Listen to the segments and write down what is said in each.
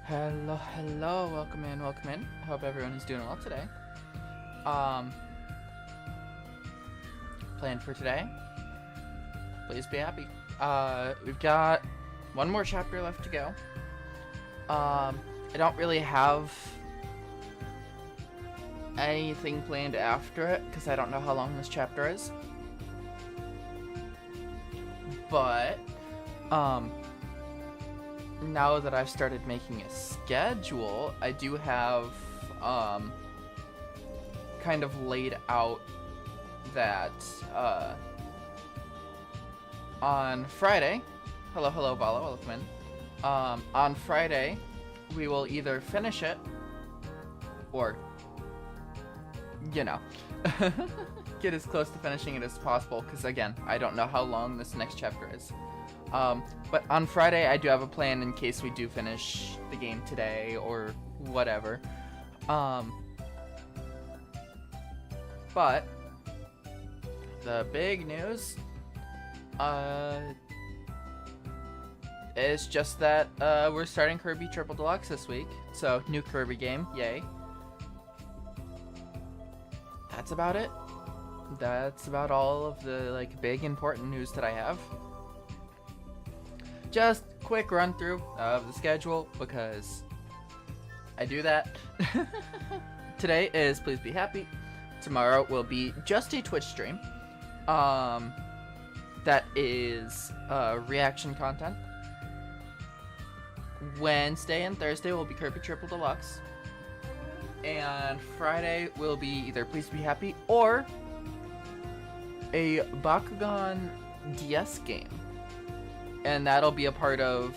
Hello, welcome in. Hope everyone is doing well today. Plan for today, please be happy. We've got one more chapter left to go. I don't really have anything planned after it, because I don't know how long this chapter is. But, now that I've started making a schedule, I do have kind of laid out that on Friday, hello Bala, welcome in. On Friday, we will either finish it or, you know, get as close to finishing it as possible, because again, I don't know how long this next chapter is. But on Friday, I do have a plan in case we do finish the game today or whatever. But the big news is just that we're starting Kirby Triple Deluxe this week. So, new Kirby game, yay. That's about it. That's about all of the big important news that I have. Just quick run through of the schedule because I do that. Today is Please Be Happy. Tomorrow will be just a Twitch stream. That is reaction content. Wednesday and Thursday will be Kirby Triple Deluxe. And Friday will be either Please Be Happy or a Bakugan DS game. And that'll be a part of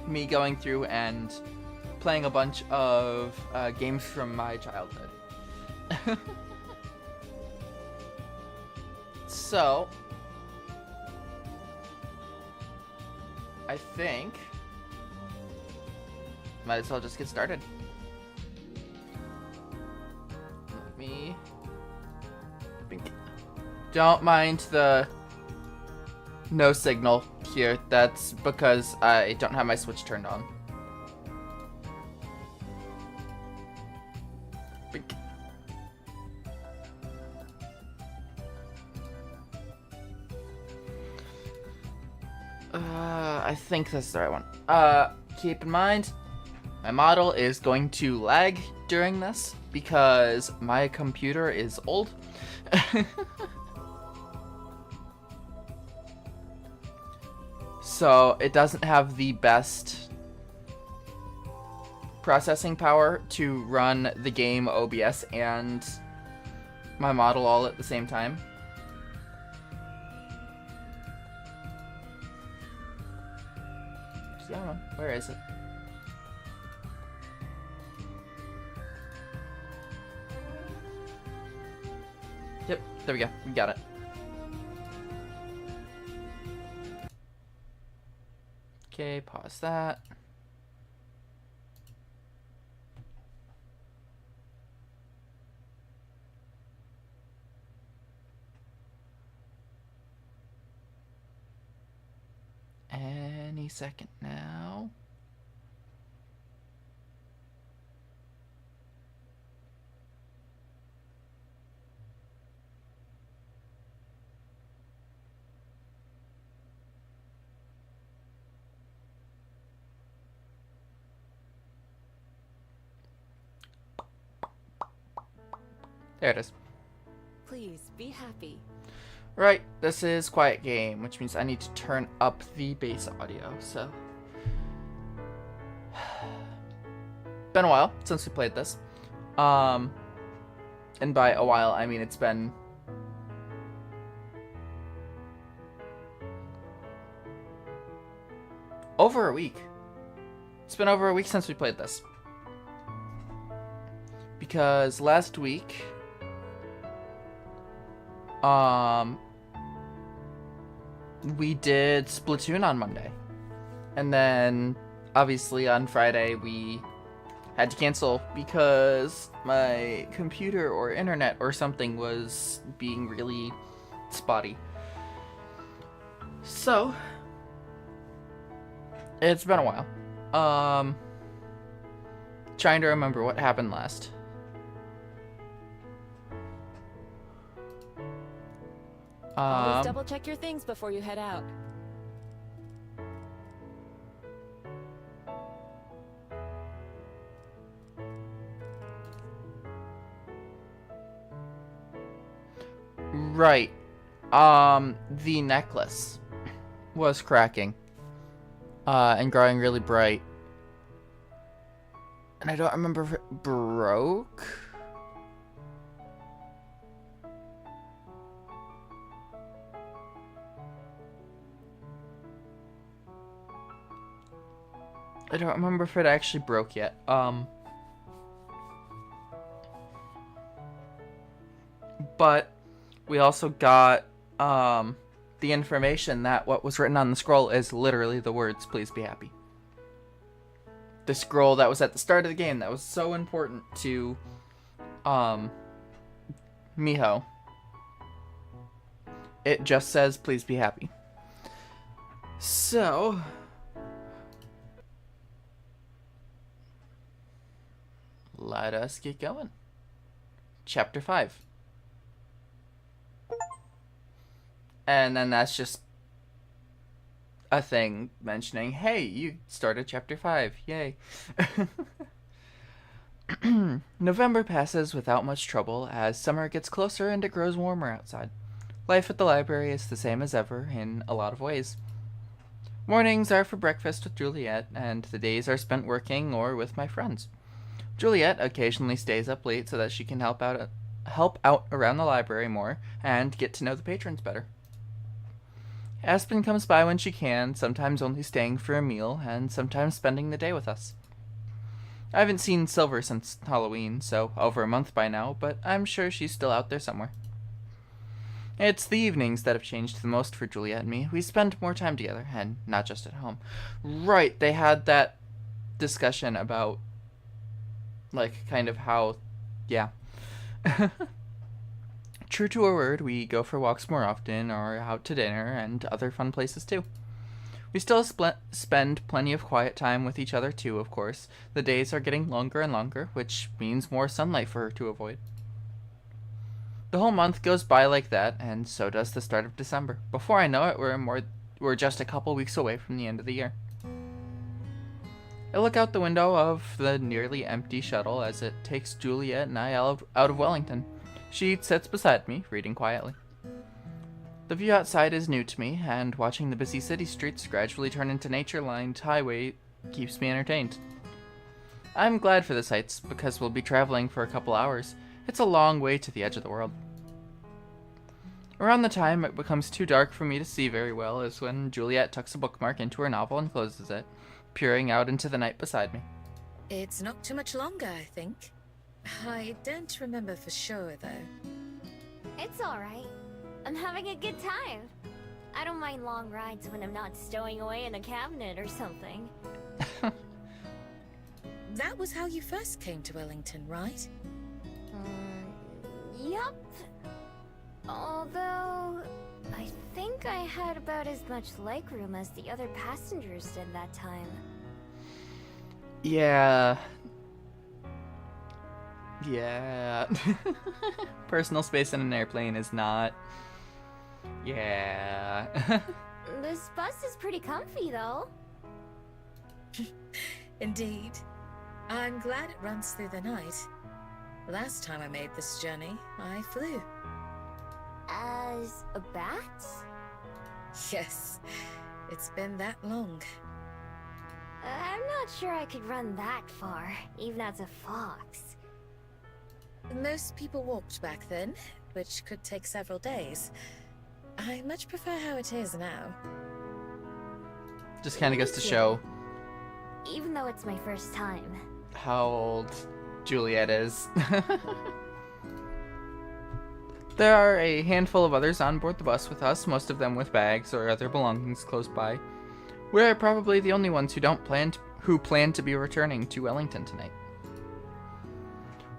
me going through and playing a bunch of games from my childhood. So, I think might as well just get started. Let me think. Don't mind the no signal here. That's because I don't have my Switch turned on. Bink. I think that's the right one. Keep in mind, my model is going to lag during this because my computer is old. So it doesn't have the best processing power to run the game, OBS, and my model all at the same time. Yeah, where is it? Yep, there we go. We got it. Okay, pause that. Any second now. There it is. Please be happy. Right, this is quiet game, which means I need to turn up the bass audio, so. Been a while since we played this. And by a while, I mean it's been over a week. It's been over a week since we played this. Because last week, we did Splatoon on Monday. And then, obviously, on Friday, we had to cancel because my computer or internet or something was being really spotty. So, it's been a while. Trying to remember what happened last. Always double check your things before you head out. Right. The necklace was cracking. And growing really bright. And I don't remember if it broke. I don't remember if it actually broke yet. But we also got the information that what was written on the scroll is literally the words, "Please be happy." The scroll that was at the start of the game that was so important to Miho. It just says, "Please be happy." So let us get going. Chapter 5. And then that's just a thing mentioning, hey, you started chapter 5. Yay. November passes without much trouble as summer gets closer and it grows warmer outside. Life at the library is the same as ever in a lot of ways. Mornings are for breakfast with Juliet, and the days are spent working or with my friends. Juliet occasionally stays up late so that she can help out around the library more and get to know the patrons better. Aspen comes by when she can, sometimes only staying for a meal, and sometimes spending the day with us. I haven't seen Silver since Halloween, so over a month by now, but I'm sure she's still out there somewhere. It's the evenings that have changed the most for Juliet and me. We spend more time together, and not just at home. Right, they had that discussion about, like, kind of how, yeah. True to our word, we go for walks more often, or out to dinner, and other fun places too. We still spend plenty of quiet time with each other too, of course. The days are getting longer and longer, which means more sunlight for her to avoid. The whole month goes by like that, and so does the start of December. Before I know it, we're just a couple weeks away from the end of the year. I look out the window of the nearly empty shuttle as it takes Juliet and I out of Wellington. She sits beside me, reading quietly. The view outside is new to me, and watching the busy city streets gradually turn into nature-lined highway keeps me entertained. I'm glad for the sights, because we'll be traveling for a couple hours. It's a long way to the edge of the world. Around the time it becomes too dark for me to see very well is when Juliet tucks a bookmark into her novel and closes it, peering out into the night beside me. It's not too much longer, I think. I don't remember for sure, though. It's alright. I'm having a good time. I don't mind long rides when I'm not stowing away in a cabinet or something. That was how you first came to Wellington, right? Yup. Although, I think I had about as much legroom as the other passengers did that time. Yeah. Personal space in an airplane is not. Yeah. This bus is pretty comfy, though. Indeed. I'm glad it runs through the night. Last time I made this journey, I flew. As a bat? Yes, it's been that long. I'm not sure I could run that far, even as a fox. Most people walked back then, which could take several days. I much prefer how it is now. Just kind of goes to show Even though it's my first time. how old Juliet is. There are a handful of others on board the bus with us, most of them with bags or other belongings close by. We're probably the only ones who plan to be returning to Wellington tonight.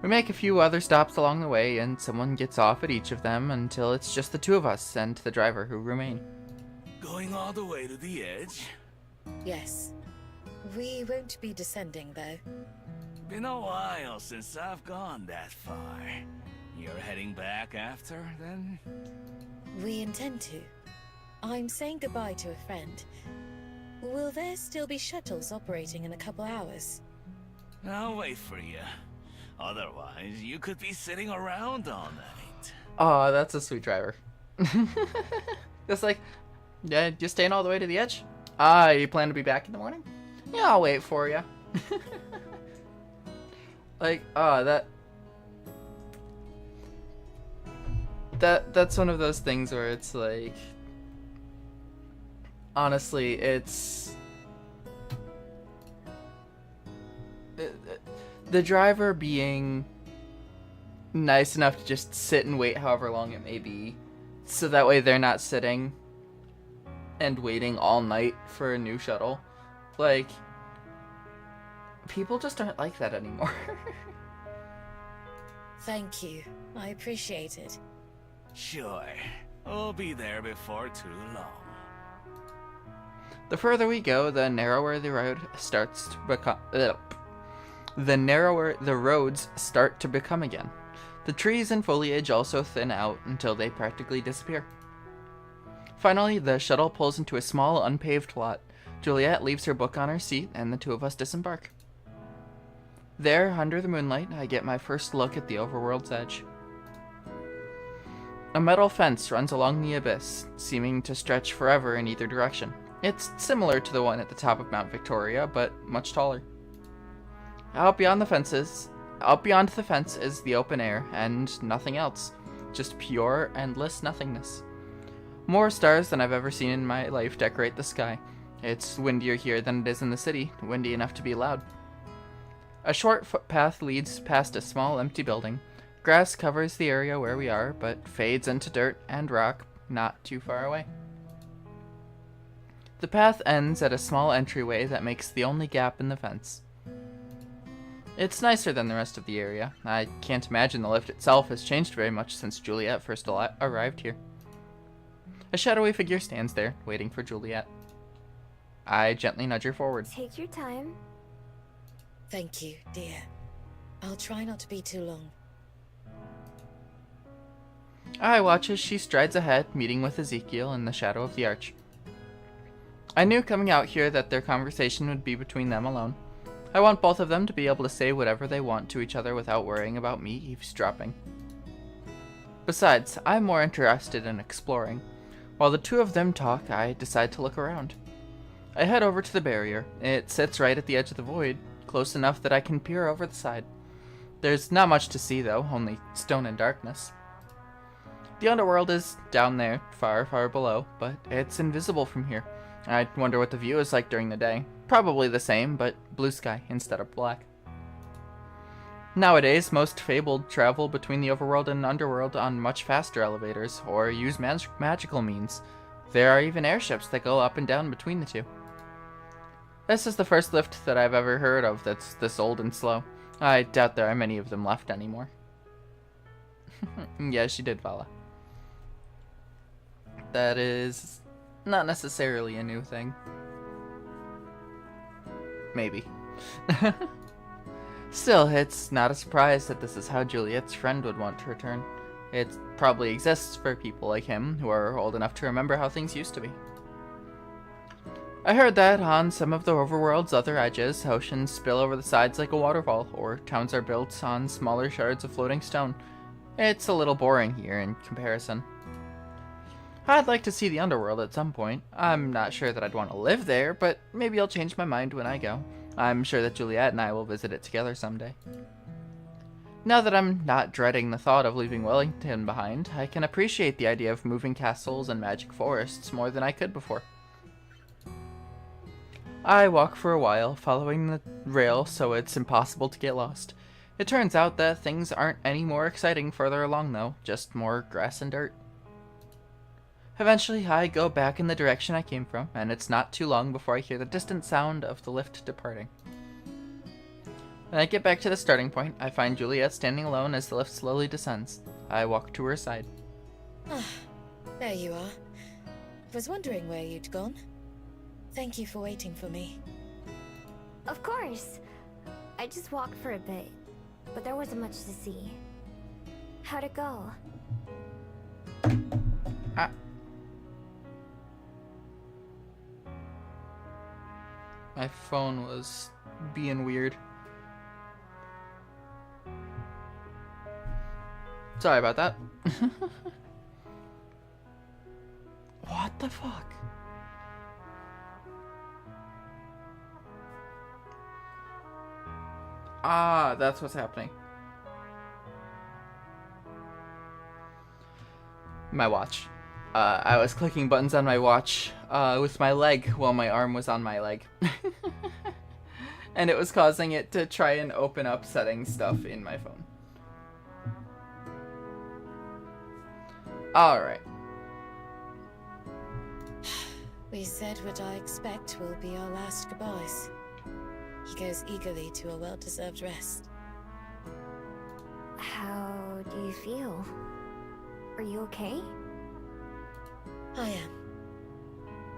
We make a few other stops along the way, and someone gets off at each of them until it's just the two of us and the driver who remain. Going all the way to the edge? Yes. We won't be descending, though. Been a while since I've gone that far. You're heading back after, then? We intend to. I'm saying goodbye to a friend. Will there still be shuttles operating in a couple hours? I'll wait for you. Otherwise, you could be sitting around all night. Oh, that's a sweet driver. It's like, yeah, you're staying all the way to the edge? Ah, you plan to be back in the morning? Yeah, I'll wait for you. Like, oh, that's one of those things where it's like, honestly, it's the driver being nice enough to just sit and wait however long it may be, so that way they're not sitting and waiting all night for a new shuttle. Like, people just aren't like that anymore. Thank you. I appreciate it. Sure. We'll be there before too long. The further we go, the narrower the road starts to become. The narrower the roads start to become again. The trees and foliage also thin out until they practically disappear. Finally, the shuttle pulls into a small, unpaved lot. Juliet leaves her book on her seat, and the two of us disembark. There, under the moonlight, I get my first look at the overworld's edge. A metal fence runs along the abyss, seeming to stretch forever in either direction. It's similar to the one at the top of Mount Victoria, but much taller. Out beyond the fence is the open air, and nothing else. Just pure, endless nothingness. More stars than I've ever seen in my life decorate the sky. It's windier here than it is in the city, windy enough to be loud. A short footpath leads past a small empty building. Grass covers the area where we are, but fades into dirt and rock not too far away. The path ends at a small entryway that makes the only gap in the fence. It's nicer than the rest of the area. I can't imagine the lift itself has changed very much since Juliet first arrived here. A shadowy figure stands there, waiting for Juliet. I gently nudge her forward. Take your time. Thank you, dear. I'll try not to be too long. I watch as she strides ahead, meeting with Ezekiel in the shadow of the arch. I knew coming out here that their conversation would be between them alone. I want both of them to be able to say whatever they want to each other without worrying about me eavesdropping. Besides, I'm more interested in exploring. While the two of them talk, I decide to look around. I head over to the barrier. It sits right at the edge of the void, close enough that I can peer over the side. There's not much to see though, only stone and darkness. The underworld is down there, far, far below, but it's invisible from here. I wonder what the view is like during the day. Probably the same, but blue sky instead of black. Nowadays, most fabled travel between the overworld and underworld on much faster elevators, or use magical means. There are even airships that go up and down between the two. This is the first lift that I've ever heard of that's this old and slow. I doubt there are many of them left anymore. Yeah, she did, Vala. That is not necessarily a new thing. Maybe. Still, it's not a surprise that this is how Juliet's friend would want to return. It probably exists for people like him who are old enough to remember how things used to be. I heard that on some of the overworld's other edges, oceans spill over the sides like a waterfall, or towns are built on smaller shards of floating stone. It's a little boring here in comparison. I'd like to see the underworld at some point. I'm not sure that I'd want to live there, but maybe I'll change my mind when I go. I'm sure that Juliet and I will visit it together someday. Now that I'm not dreading the thought of leaving Wellington behind, I can appreciate the idea of moving castles and magic forests more than I could before. I walk for a while, following the rail so it's impossible to get lost. It turns out that things aren't any more exciting further along though, just more grass and dirt. Eventually, I go back in the direction I came from, and it's not too long before I hear the distant sound of the lift departing. When I get back to the starting point, I find Juliet standing alone as the lift slowly descends. I walk to her side. Ah, there you are. I was wondering where you'd gone. Thank you for waiting for me. Of course. I just walked for a bit, but there wasn't much to see. How'd it go? My phone was being weird. Sorry about that. What the fuck? Ah, that's what's happening. My watch. I was clicking buttons on my watch with my leg while my arm was on my leg. And it was causing it to try and open up setting stuff in my phone. Alright. We said what I expect will be our last goodbyes. He goes eagerly to a well-deserved rest. How do you feel? Are you okay? I am.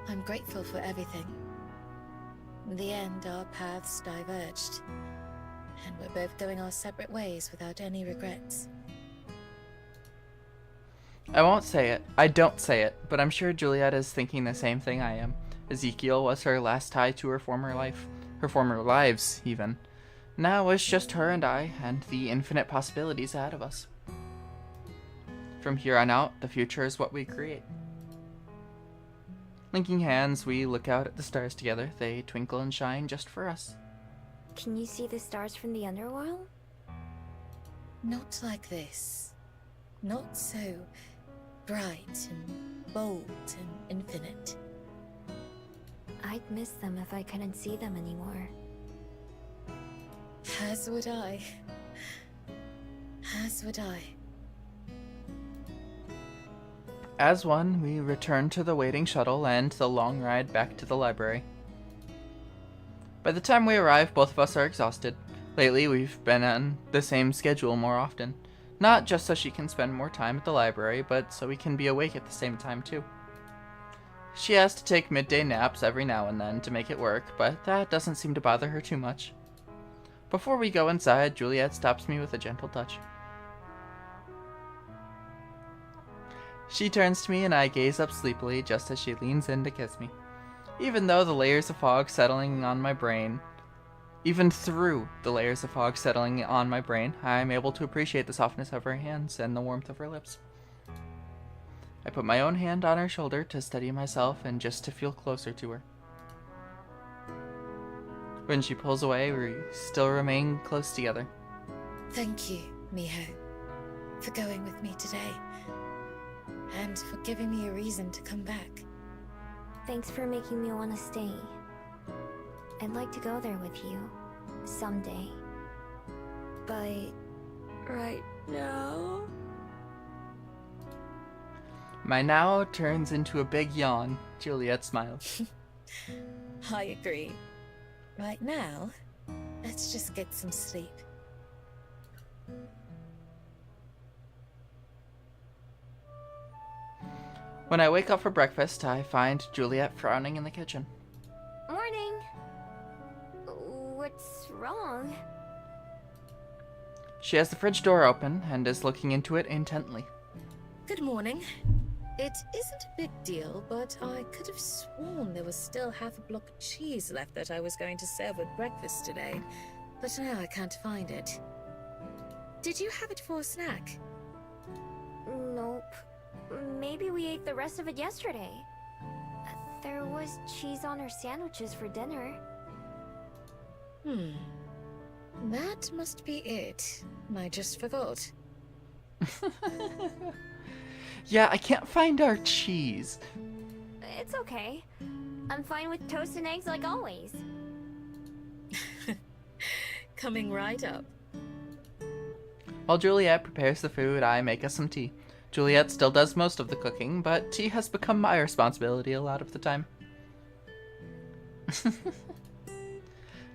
I'm grateful for everything. In the end, our paths diverged, and we're both going our separate ways without any regrets. I won't say it. I don't say it, but I'm sure Juliet is thinking the same thing I am. Ezekiel was her last tie to her former life. Her former lives, even. Now it's just her and I, and the infinite possibilities ahead of us. From here on out, the future is what we create. Linking hands, we look out at the stars together. They twinkle and shine just for us. Can you see the stars from the underworld? Not like this. Not so bright and bold and infinite. I'd miss them if I couldn't see them anymore. As would I. As would I. As one, we return to the waiting shuttle and the long ride back to the library. By the time we arrive, both of us are exhausted. Lately, we've been on the same schedule more often. Not just so she can spend more time at the library, but so we can be awake at the same time too. She has to take midday naps every now and then to make it work, but that doesn't seem to bother her too much. Before we go inside, Juliet stops me with a gentle touch. She turns to me and I gaze up sleepily just as she leans in to kiss me. Even through the layers of fog settling on my brain, I'm able to appreciate the softness of her hands and the warmth of her lips. I put my own hand on her shoulder to steady myself and just to feel closer to her. When she pulls away, we still remain close together. Thank you, Miho, for going with me today. And for giving me a reason to come back. Thanks for making me want to stay. I'd like to go there with you. Someday. But... right now? My now turns into a big yawn. Juliet smiles. I agree. Right now, let's just get some sleep. When I wake up for breakfast, I find Juliet frowning in the kitchen. Morning! What's wrong? She has the fridge door open and is looking into it intently. Good morning. It isn't a big deal, but I could have sworn there was still half a block of cheese left that I was going to serve with breakfast today, but now I can't find it. Did you have it for a snack? Nope. Maybe we ate the rest of it yesterday. There was cheese on our sandwiches for dinner. That must be it. I just forgot. Yeah, I can't find our cheese. It's okay. I'm fine with toast and eggs like always. Coming right up. While Juliet prepares the food, I make us some tea. Juliet still does most of the cooking, but tea has become my responsibility a lot of the time.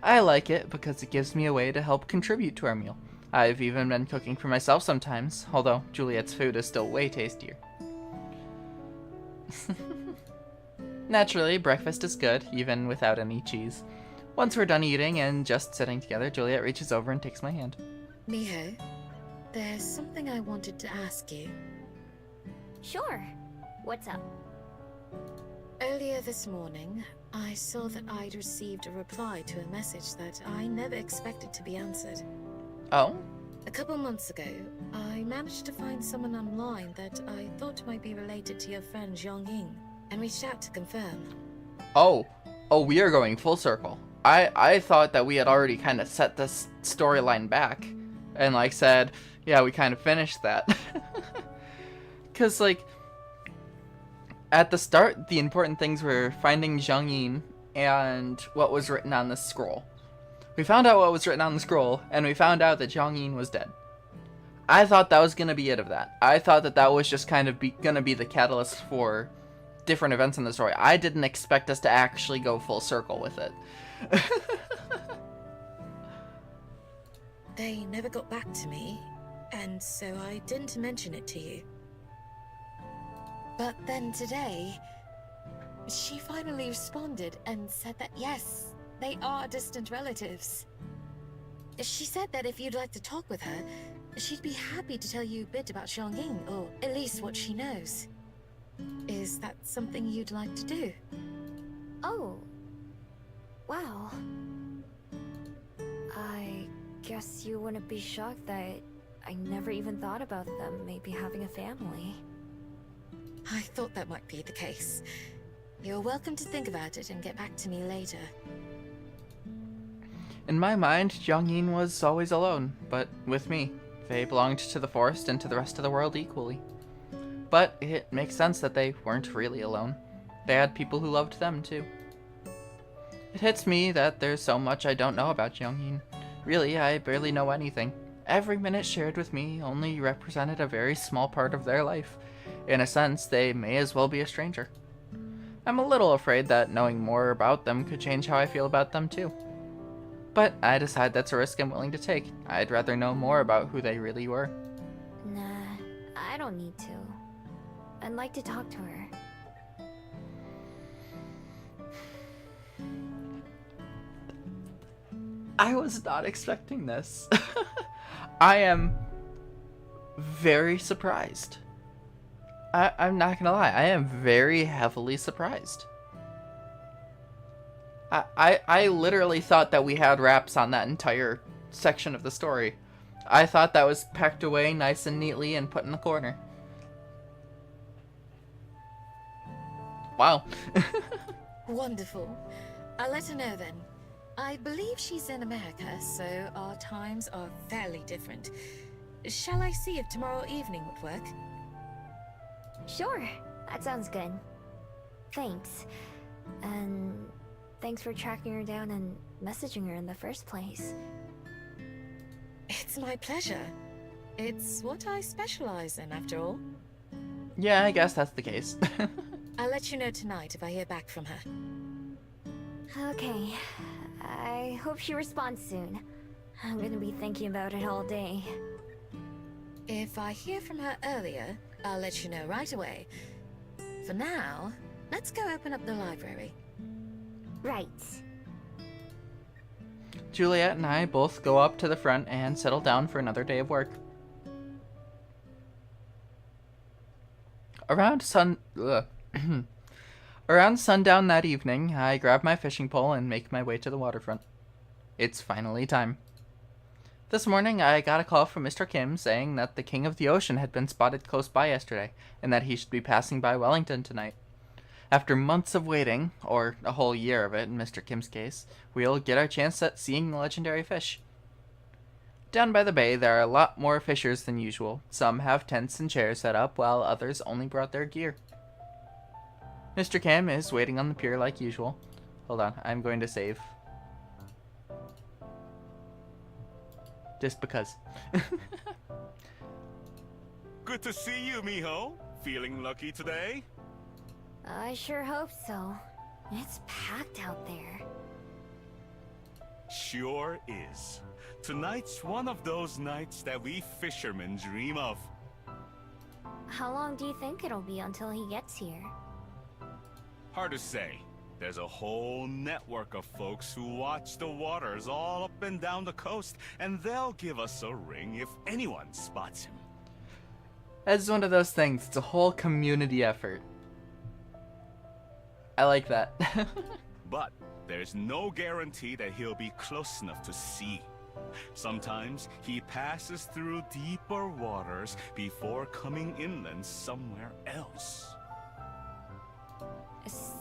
I like it because it gives me a way to help contribute to our meal. I've even been cooking for myself sometimes, although Juliet's food is still way tastier. Naturally, breakfast is good, even without any cheese. Once we're done eating and just sitting together, Juliet reaches over and takes my hand. Miho, there's something I wanted to ask you. Sure. What's up? Earlier this morning, I saw that I'd received a reply to a message that I never expected to be answered. Oh? A couple months ago, I managed to find someone online that I thought might be related to your friend Zhang Ying, and reached out to confirm. Oh. Oh, we are going full circle. I thought that we had already kind of set this storyline back and, like, said, yeah, we kind of finished that. Because, like, at the start, the important things were finding Zhang Ying and what was written on the scroll. We found out what was written on the scroll, and we found out that Zhang Ying was dead. I thought that was going to be it of that. I thought that that was just kind of going to be the catalyst for different events in the story. I didn't expect us to actually go full circle with it. They never got back to me, and so I didn't mention it to you. But then today, she finally responded and said that yes, they are distant relatives. She said that if you'd like to talk with her, she'd be happy to tell you a bit about Zhang Ying, or at least what she knows. Is that something you'd like to do? Oh. Wow. I guess you wouldn't be shocked that I never even thought about them maybe having a family. I thought that might be the case. You're welcome to think about it and get back to me later. In my mind, Zhang Ying was always alone, but with me. They belonged to the forest and to the rest of the world equally. But it makes sense that they weren't really alone. They had people who loved them too. It hits me that there's so much I don't know about Zhang Ying. Really, I barely know anything. Every minute shared with me only represented a very small part of their life. In a sense, they may as well be a stranger. I'm a little afraid that knowing more about them could change how I feel about them too. But I decide that's a risk I'm willing to take. I'd rather know more about who they really were. Nah, I don't need to. I'd like to talk to her. I was not expecting this. I am very surprised. I'm not gonna lie, I am very heavily surprised. I literally thought that we had wraps on that entire section of the story. I thought that was packed away nice and neatly and put in the corner. Wow. Wonderful. I'll let her know then. I believe she's in America, so our times are fairly different. Shall I see if tomorrow evening would work? Sure, that sounds good. Thanks. And thanks for tracking her down and messaging her in the first place. It's my pleasure. It's what I specialize in, after all. Yeah, I guess that's the case. I'll let you know tonight if I hear back from her. Okay. I hope she responds soon. I'm gonna be thinking about it all day. If I hear from her earlier, I'll let you know right away. For now, let's go open up the library. Right. Juliet and I both go up to the front and settle down for another day of work. Around sundown that evening, I grab my fishing pole and make my way to the waterfront. It's finally time. This morning, I got a call from Mr. Kim saying that the King of the Ocean had been spotted close by yesterday, and that he should be passing by Wellington tonight. After months of waiting, or a whole year of it in Mr. Kim's case, we'll get our chance at seeing the legendary fish. Down by the bay, there are a lot more fishers than usual. Some have tents and chairs set up, while others only brought their gear. Mr. Kim is waiting on the pier like usual. Hold on, I'm going to save. Just because. Good to see you, Miho. Feeling lucky today? I sure hope so. It's packed out there. Sure is. Tonight's one of those nights that we fishermen dream of. How long do you think it'll be until he gets here? Hard to say. There's a whole network of folks who watch the waters all up and down the coast, and they'll give us a ring if anyone spots him. It's one of those things. It's a whole community effort. I like that. But there's no guarantee that he'll be close enough to see. Sometimes he passes through deeper waters before coming inland somewhere else.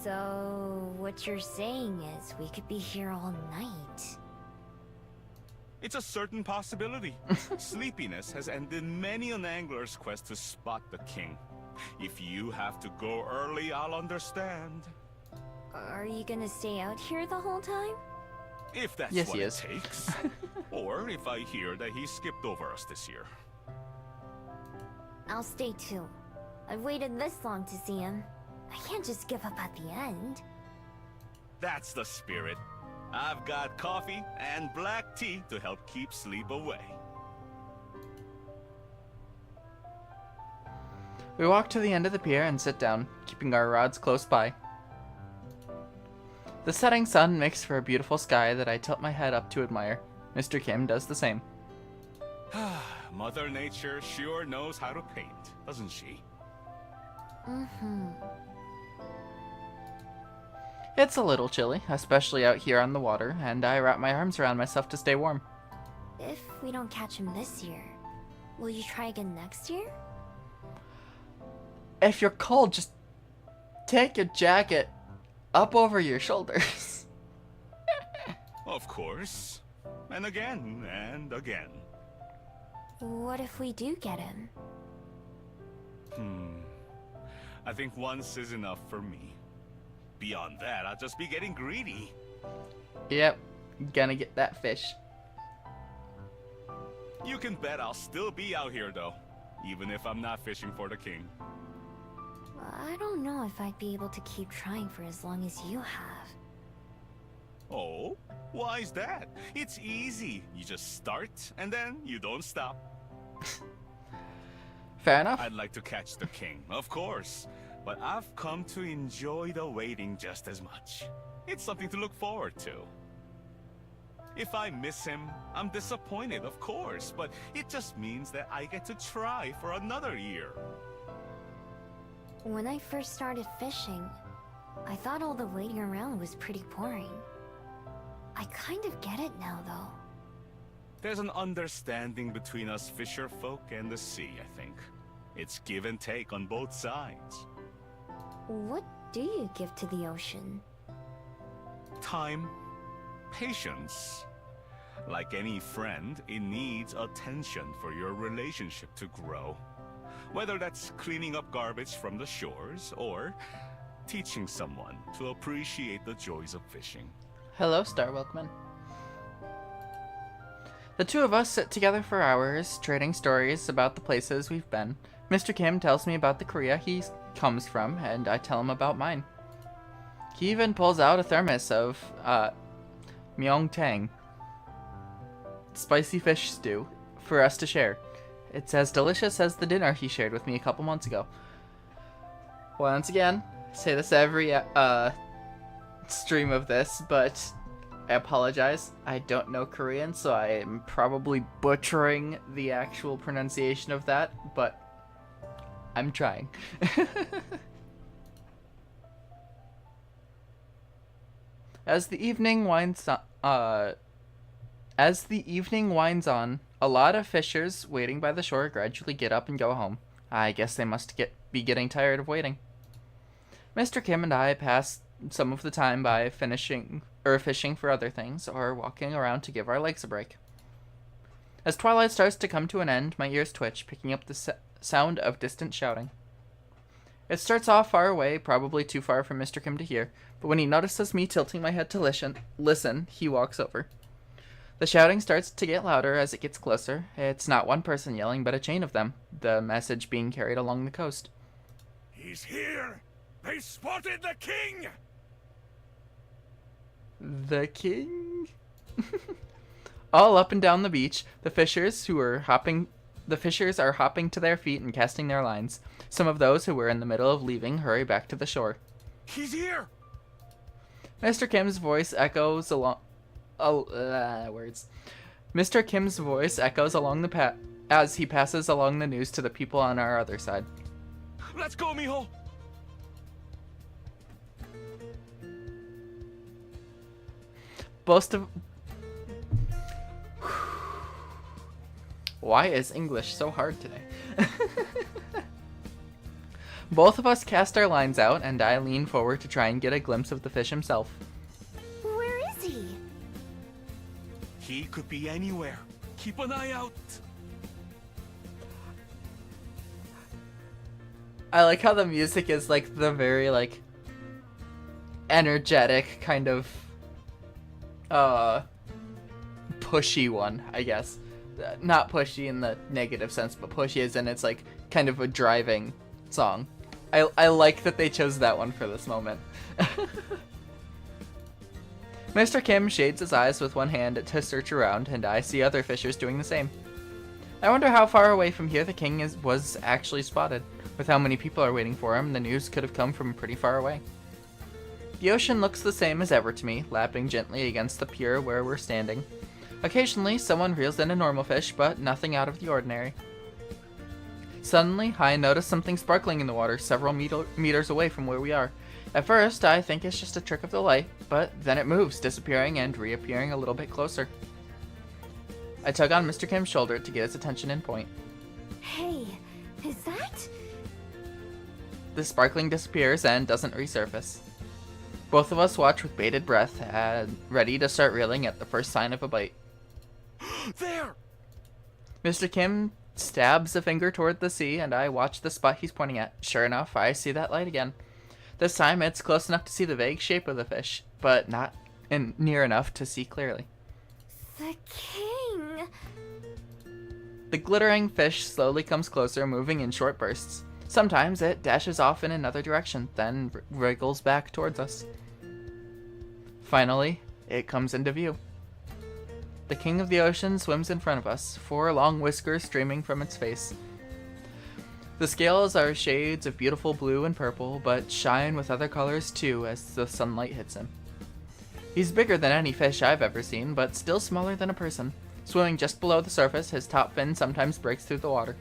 So, what you're saying is we could be here all night. It's a certain possibility. Sleepiness has ended many an angler's quest to spot the king. If you have to go early, I'll understand. Are you gonna stay out here the whole time? If that's Yes, what he it is. takes. Or if I hear that he skipped over us this year. I'll stay too. I've waited this long to see him. I can't just give up at the end. That's the spirit. I've got coffee and black tea to help keep sleep away. We walk to the end of the pier and sit down, keeping our rods close by. The setting sun makes for a beautiful sky that I tilt my head up to admire. Mr. Kim does the same. Mother Nature sure knows how to paint, doesn't she? Mm-hmm. It's a little chilly, especially out here on the water, and I wrap my arms around myself to stay warm. If we don't catch him this year, will you try again next year? If you're cold, just take your jacket up over your shoulders. Of course. And again, and again. What if we do get him? I think once is enough for me. Beyond that, I'll just be getting greedy. Yep, gonna get that fish. You can bet I'll still be out here though, even if I'm not fishing for the king. I don't know if I'd be able to keep trying for as long as you have. Oh? Why's that? It's easy. You just start, and then you don't stop. Fair enough. I'd like to catch the king, of course. But I've come to enjoy the waiting just as much. It's something to look forward to. If I miss him, I'm disappointed, of course. But it just means that I get to try for another year. When I first started fishing, I thought all the waiting around was pretty boring. I kind of get it now, though. There's an understanding between us fisher folk and the sea, I think. It's give and take on both sides. What do you give to the ocean? Time. Patience. Like any friend, it needs attention for your relationship to grow. Whether that's cleaning up garbage from the shores, or teaching someone to appreciate the joys of fishing. Hello, Star Welkman. The two of us sit together for hours, trading stories about the places we've been. Mr. Kim tells me about the Korea he comes from, and I tell him about mine. He even pulls out a thermos of, myeongtang, spicy fish stew, for us to share. It's as delicious as the dinner he shared with me a couple months ago. Once again, I say this every, stream of this, but I apologize. I don't know Korean, so I am probably butchering the actual pronunciation of that, but I'm trying. As the evening winds on, a lot of fishers waiting by the shore gradually get up and go home. I guess they must be getting tired of waiting. Mr. Kim and I pass some of the time by fishing for other things, or walking around to give our legs a break. As twilight starts to come to an end, my ears twitch, picking up the sound of distant shouting. It starts off far away, probably too far for Mr. Kim to hear, but when he notices me tilting my head to listen, he walks over. The shouting starts to get louder as it gets closer. It's not one person yelling, but a chain of them, the message being carried along the coast. He's here! They spotted the king! The king? All up and down the beach, the fishers are hopping to their feet and casting their lines. Some of those who were in the middle of leaving hurry back to the shore. He's here! Mr. Kim's voice echoes along... words. Mr. Kim's voice echoes along the as he passes along the news to the people on our other side. Let's go, mijo! Both of... Why is English so hard today? Both of us cast our lines out, and I lean forward to try and get a glimpse of the fish himself. Where is he? He could be anywhere. Keep an eye out. I like how the music is like the very like energetic kind of pushy one, I guess. Not pushy in the negative sense, but pushy as in it's like kind of a driving song. I like that they chose that one for this moment. Mr. Kim shades his eyes with one hand to search around, and I see other fishers doing the same. I wonder how far away from here the king was actually spotted. With how many people are waiting for him, the news could have come from pretty far away. The ocean looks the same as ever to me, lapping gently against the pier where we're standing. Occasionally, someone reels in a normal fish, but nothing out of the ordinary. Suddenly, I notice something sparkling in the water several meters away from where we are. At first, I think it's just a trick of the light, but then it moves, disappearing and reappearing a little bit closer. I tug on Mr. Kim's shoulder to get his attention and point. Hey, is that? The sparkling disappears and doesn't resurface. Both of us watch with bated breath, ready to start reeling at the first sign of a bite. There! Mr. Kim stabs a finger toward the sea, and I watch the spot he's pointing at. Sure enough, I see that light again. This time, it's close enough to see the vague shape of the fish, but not near enough to see clearly. The king! The glittering fish slowly comes closer, moving in short bursts. Sometimes it dashes off in another direction, then wriggles back towards us. Finally, it comes into view. The king of the ocean swims in front of us, 4 long whiskers streaming from its face. The scales are shades of beautiful blue and purple, but shine with other colors too as the sunlight hits him. He's bigger than any fish I've ever seen, but still smaller than a person. Swimming just below the surface, his top fin sometimes breaks through the water.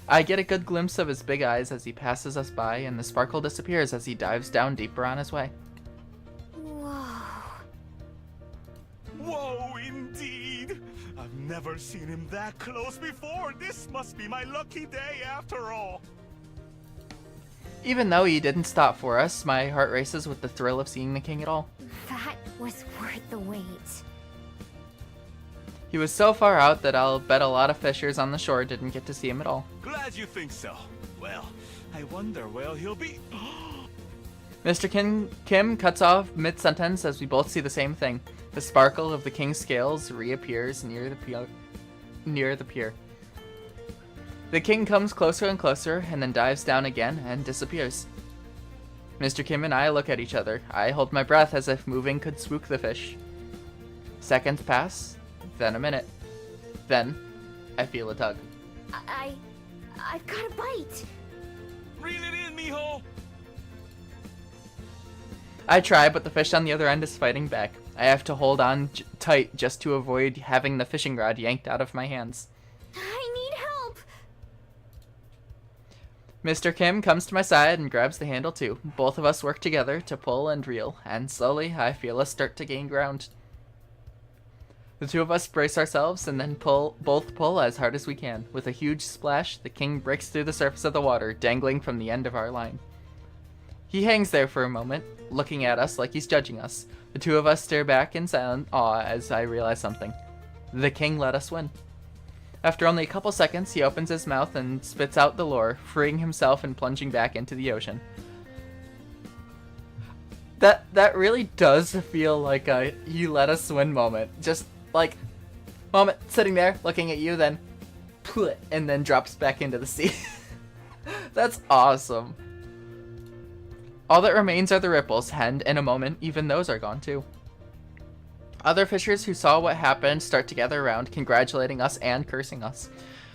I get a good glimpse of his big eyes as he passes us by, and the sparkle disappears as he dives down deeper on his way. Whoa. Whoa, indeed! I've never seen him that close before. This must be my lucky day after all. Even though he didn't stop for us, my heart races with the thrill of seeing the king at all. That was worth the wait. He was so far out that I'll bet a lot of fishers on the shore didn't get to see him at all. Glad you think so. Well, I wonder where he'll be. Mr. Kim cuts off mid-sentence as we both see the same thing. The sparkle of the king's scales reappears near the pier. The king comes closer and closer, and then dives down again and disappears. Mr. Kim and I look at each other. I hold my breath as if moving could spook the fish. Seconds pass, then a minute. Then, I feel a tug. I've got a bite. Reel it in, mijo! I try, but the fish on the other end is fighting back. I have to hold on tight just to avoid having the fishing rod yanked out of my hands. I need help. Mr. Kim comes to my side and grabs the handle too. Both of us work together to pull and reel, and slowly I feel us start to gain ground. The two of us brace ourselves and then both pull as hard as we can. With a huge splash, the king breaks through the surface of the water, dangling from the end of our line. He hangs there for a moment, looking at us like he's judging us. The two of us stare back in silent awe as I realize something. The king let us win. After only a couple seconds, he opens his mouth and spits out the lure, freeing himself and plunging back into the ocean. That really does feel like a "you let us win" moment. Just like moment sitting there looking at you, then and then drops back into the sea. That's awesome. All that remains are the ripples, and in a moment, even those are gone too. Other fishers who saw what happened start to gather around, congratulating us and cursing us.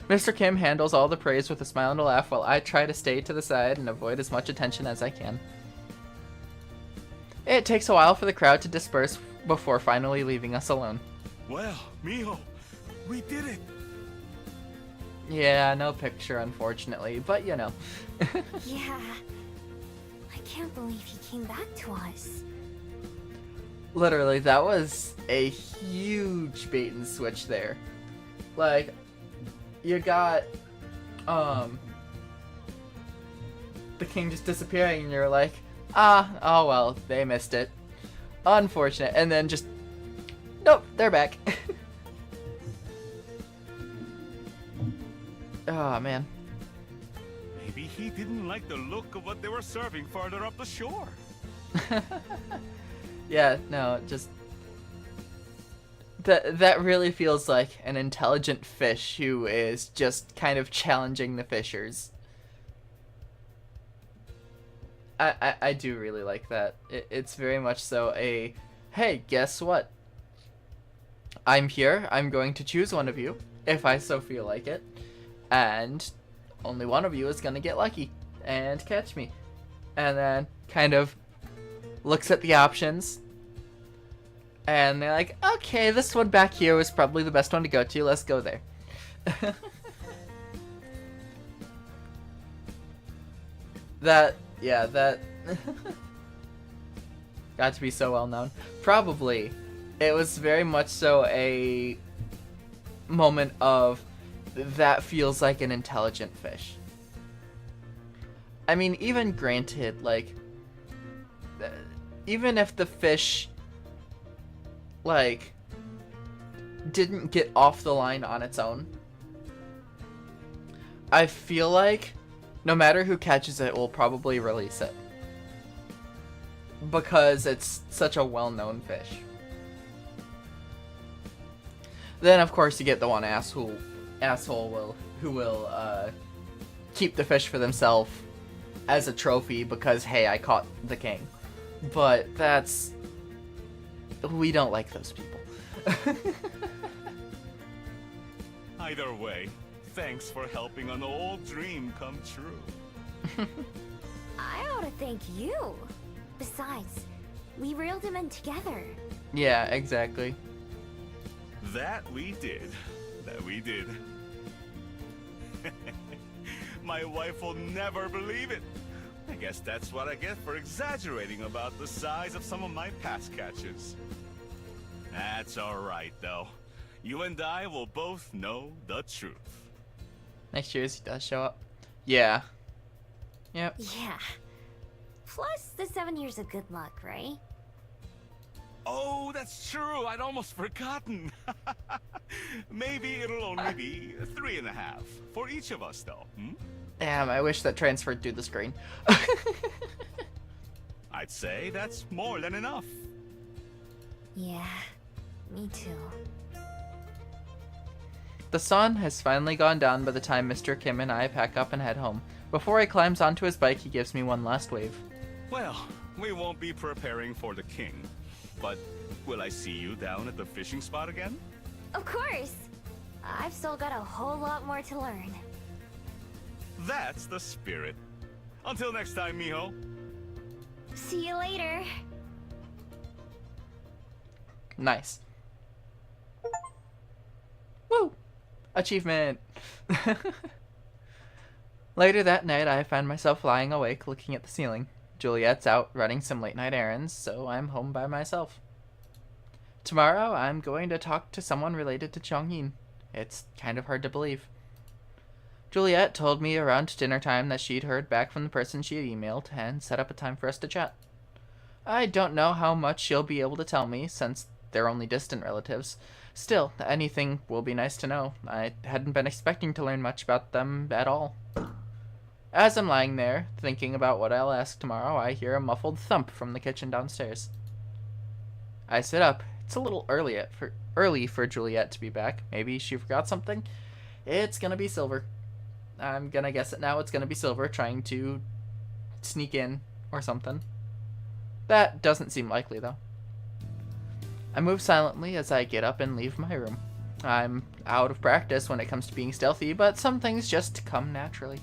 Mr. Kim handles all the praise with a smile and a laugh, while I try to stay to the side and avoid as much attention as I can. It takes a while for the crowd to disperse before finally leaving us alone. Well, Miho, we did it. Yeah, no picture, unfortunately, but you know. Yeah. I can't believe he came back to us. Literally, that was a huge bait and switch there. Like, you got, the king just disappearing, and you're like, oh well, they missed it. Unfortunate. And then just, nope, they're back. Oh, man. Maybe he didn't like the look of what they were serving farther up the shore. Yeah, no, just... That really feels like an intelligent fish who is just kind of challenging the fishers. I do really like that. It's very much so a, hey, guess what? I'm here, I'm going to choose one of you, if I so feel like it. And only one of you is gonna get lucky and catch me. And then kind of looks at the options. And they're like, okay, this one back here was probably the best one to go to. Let's go there. That got to be so well known. Probably, it was very much so a moment of, that feels like an intelligent fish. I mean, even granted, like, even if the fish, like, didn't get off the line on its own, I feel like no matter who catches it will probably release it. Because it's such a well-known fish. Then, of course, you get the one asshole who will keep the fish for themselves as a trophy because, hey, I caught the king. But we don't like those people. Either way, thanks for helping an old dream come true. I ought to thank you. Besides, we reeled him in together. Yeah, exactly. That we did. My wife will never believe it. I guess that's what I get for exaggerating about the size of some of my past catches. That's alright, though. You and I will both know the truth. Next year's he does show up. Yeah. Yep. Yeah. Plus the 7 years of good luck, right? Oh, that's true. I'd almost forgotten. Maybe it'll only be 3.5 for each of us, though. Hmm? Damn, I wish that transferred through the screen. I'd say that's more than enough. Yeah, me too. The sun has finally gone down by the time Mr. Kim and I pack up and head home. Before he climbs onto his bike, he gives me one last wave. Well, we won't be preparing for the king. But will I see you down at the fishing spot again? Of course! I've still got a whole lot more to learn. That's the spirit. Until next time, Miho. See you later. Nice. Woo! Achievement! Later that night, I find myself lying awake looking at the ceiling. Juliet's out running some late-night errands, so I'm home by myself. Tomorrow, I'm going to talk to someone related to Chongyin. It's kind of hard to believe. Juliet told me around dinner time that she'd heard back from the person she had emailed and set up a time for us to chat. I don't know how much she'll be able to tell me, since they're only distant relatives. Still, anything will be nice to know. I hadn't been expecting to learn much about them at all. As I'm lying there, thinking about what I'll ask tomorrow, I hear a muffled thump from the kitchen downstairs. I sit up. It's a little early for Juliet to be back. Maybe she forgot something? It's gonna be Silver. I'm gonna guess it now. It's gonna be Silver trying to sneak in or something. That doesn't seem likely, though. I move silently as I get up and leave my room. I'm out of practice when it comes to being stealthy, but some things just come naturally.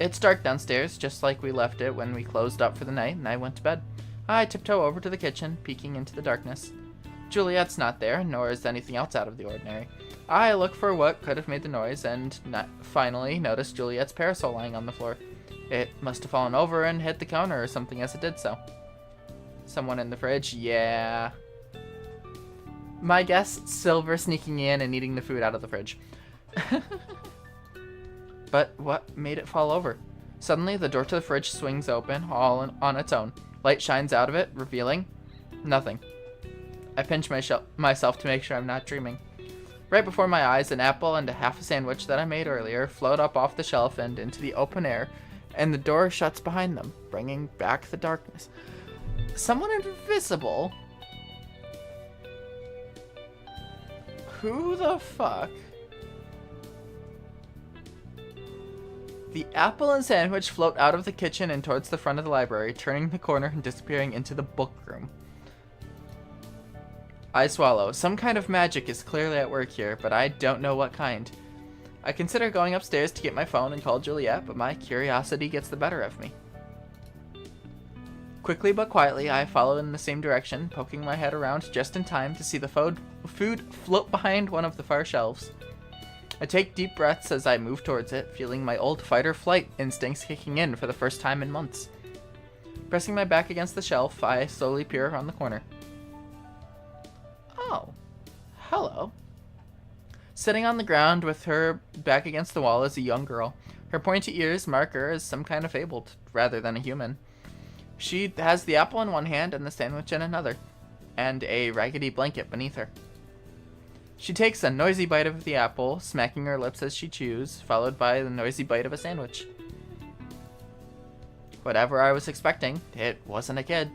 It's dark downstairs, just like we left it when we closed up for the night, and I went to bed. I tiptoe over to the kitchen, peeking into the darkness. Juliet's not there, nor is anything else out of the ordinary. I look for what could have made the noise, and finally notice Juliet's parasol lying on the floor. It must have fallen over and hit the counter or something as it did so. Someone in the fridge? Yeah. My guess, Silver sneaking in and eating the food out of the fridge. But what made it fall over? Suddenly, the door to the fridge swings open, all on its own. Light shines out of it, revealing nothing. I pinch myself to make sure I'm not dreaming. Right before my eyes, an apple and a half a sandwich that I made earlier float up off the shelf and into the open air, and the door shuts behind them, bringing back the darkness. Someone invisible? Who the fuck? The apple and sandwich float out of the kitchen and towards the front of the library, turning the corner and disappearing into the book room. I swallow. Some kind of magic is clearly at work here, but I don't know what kind. I consider going upstairs to get my phone and call Juliet, but my curiosity gets the better of me. Quickly but quietly, I follow in the same direction, poking my head around just in time to see the food float behind one of the far shelves. I take deep breaths as I move towards it, feeling my old fight-or-flight instincts kicking in for the first time in months. Pressing my back against the shelf, I slowly peer around the corner. Oh, hello. Sitting on the ground with her back against the wall is a young girl. Her pointy ears mark her as some kind of fabled, rather than a human. She has the apple in one hand and the sandwich in another, and a raggedy blanket beneath her. She takes a noisy bite of the apple, smacking her lips as she chews, followed by the noisy bite of a sandwich. Whatever I was expecting, it wasn't a kid.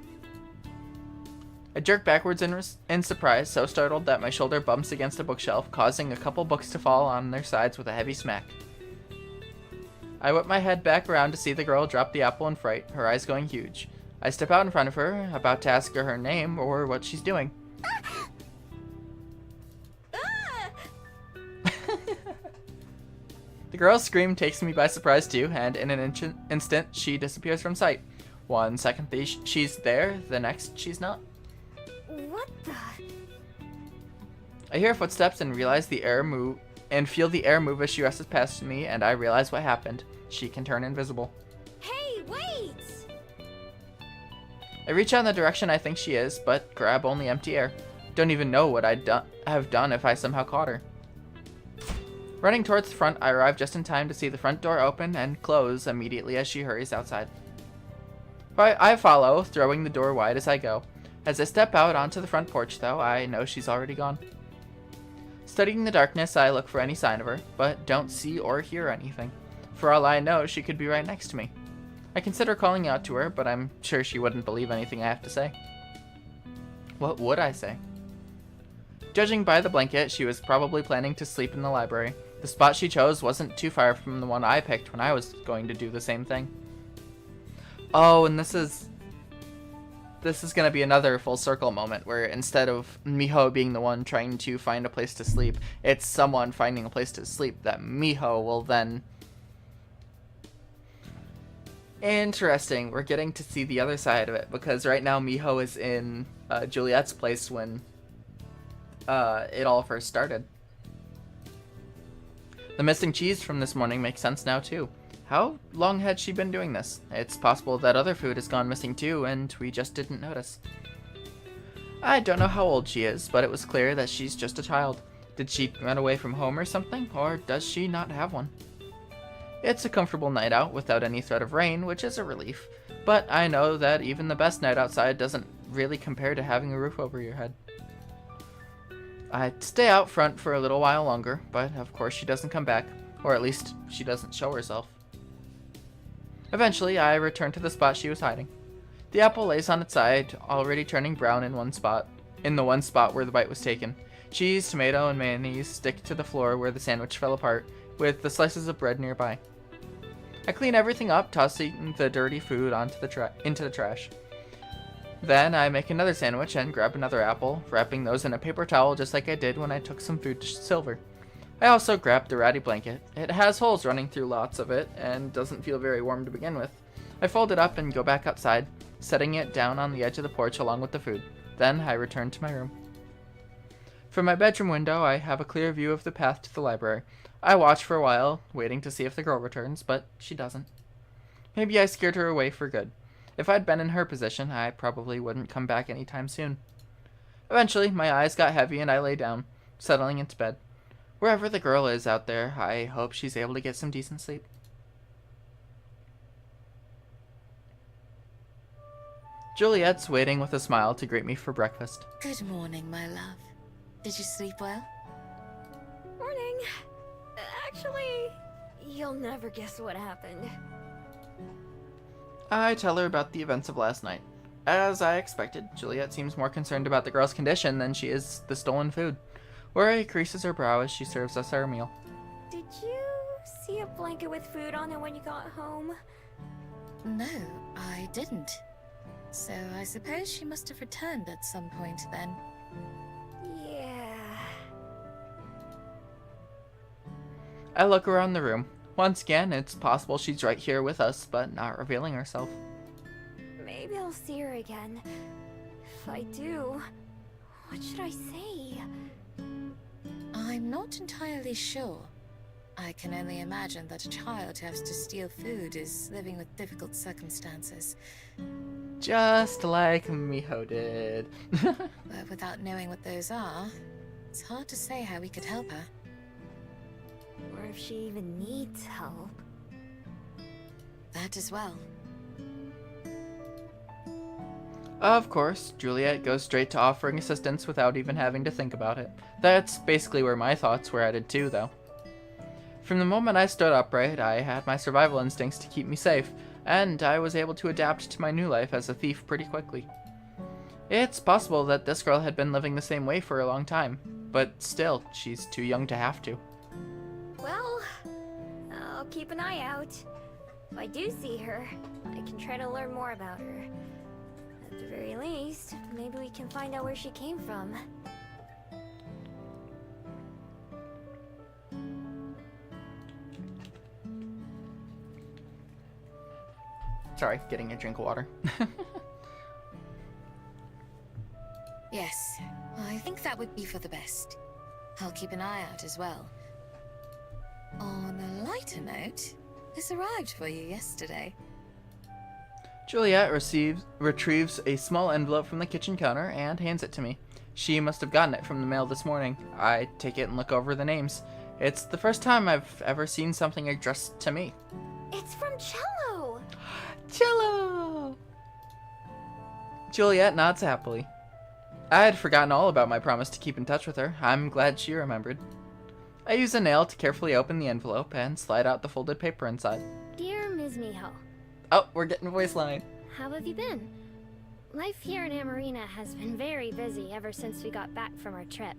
I jerk backwards in surprise, so startled that my shoulder bumps against a bookshelf, causing a couple books to fall on their sides with a heavy smack. I whip my head back around to see the girl drop the apple in fright, her eyes going huge. I step out in front of her, about to ask her name or what she's doing. The girl's scream takes me by surprise too, and in an instant, she disappears from sight. 1 second she's there, the next she's not. What the? I hear footsteps and realize the air move, and feel the air move as she rushes past me, and I realize what happened. She can turn invisible. Hey, wait! I reach out in the direction I think she is, but grab only empty air. Don't even know what I'd have done if I somehow caught her. Running towards the front, I arrive just in time to see the front door open and close immediately as she hurries outside. I follow, throwing the door wide as I go. As I step out onto the front porch, though, I know she's already gone. Studying the darkness, I look for any sign of her, but don't see or hear anything. For all I know, she could be right next to me. I consider calling out to her, but I'm sure she wouldn't believe anything I have to say. What would I say? Judging by the blanket, she was probably planning to sleep in the library. The spot she chose wasn't too far from the one I picked when I was going to do the same thing. Oh, and this is going to be another full circle moment where instead of Miho being the one trying to find a place to sleep, it's someone finding a place to sleep that Miho will then... Interesting. We're getting to see the other side of it, because right now Miho is in Juliet's place when it all first started. The missing cheese from this morning makes sense now too. How long had she been doing this? It's possible that other food has gone missing too, and we just didn't notice. I don't know how old she is, but it was clear that she's just a child. Did she run away from home or something, or does she not have one? It's a comfortable night out without any threat of rain, which is a relief, but I know that even the best night outside doesn't really compare to having a roof over your head. I'd stay out front for a little while longer, but of course she doesn't come back, or at least she doesn't show herself. Eventually, I return to the spot she was hiding. The apple lays on its side, already turning brown in the one spot where the bite was taken. Cheese, tomato, and mayonnaise stick to the floor where the sandwich fell apart, with the slices of bread nearby. I clean everything up, tossing the dirty food into the trash. Then I make another sandwich and grab another apple, wrapping those in a paper towel just like I did when I took some food to Silver. I also grabbed the ratty blanket. It has holes running through lots of it and doesn't feel very warm to begin with. I fold it up and go back outside, setting it down on the edge of the porch along with the food. Then I return to my room. From my bedroom window, I have a clear view of the path to the library. I watch for a while, waiting to see if the girl returns, but she doesn't. Maybe I scared her away for good. If I'd been in her position, I probably wouldn't come back anytime soon. Eventually, my eyes got heavy and I lay down, settling into bed. Wherever the girl is out there, I hope she's able to get some decent sleep. Juliet's waiting with a smile to greet me for breakfast. Good morning, my love. Did you sleep well? Morning. Actually, you'll never guess what happened. I tell her about the events of last night. As I expected, Juliet seems more concerned about the girl's condition than she is the stolen food. Worry creases her brow as she serves us our meal. Did you see a blanket with food on it when you got home? No, I didn't. So I suppose she must have returned at some point then. Yeah. I look around the room. Once again, it's possible she's right here with us, but not revealing herself. Maybe I'll see her again. If I do, what should I say? I'm not entirely sure. I can only imagine that a child who has to steal food is living with difficult circumstances. Just like Miho did. But without knowing what those are, it's hard to say how we could help her. Or if she even needs help. That as well. Of course, Juliet goes straight to offering assistance without even having to think about it. That's basically where my thoughts were headed too, though. From the moment I stood upright, I had my survival instincts to keep me safe, and I was able to adapt to my new life as a thief pretty quickly. It's possible that this girl had been living the same way for a long time, but still, she's too young to have to. Well, I'll keep an eye out. If I do see her, I can try to learn more about her. At the very least, maybe we can find out where she came from. Sorry, getting a drink of water. Yes, I think that would be for the best. I'll keep an eye out as well. On a lighter note, this arrived for you yesterday. Juliet retrieves a small envelope from the kitchen counter and hands it to me. She must have gotten it from the mail this morning. I take it and look over the names. It's the first time I've ever seen something addressed to me. It's from Cello! Cello! Juliet nods happily. I had forgotten all about my promise to keep in touch with her. I'm glad she remembered. I use a nail to carefully open the envelope and slide out the folded paper inside. Dear Ms. Miho, Oh, we're getting voice line. how have you been? Life here in Amarina has been very busy ever since we got back from our trip.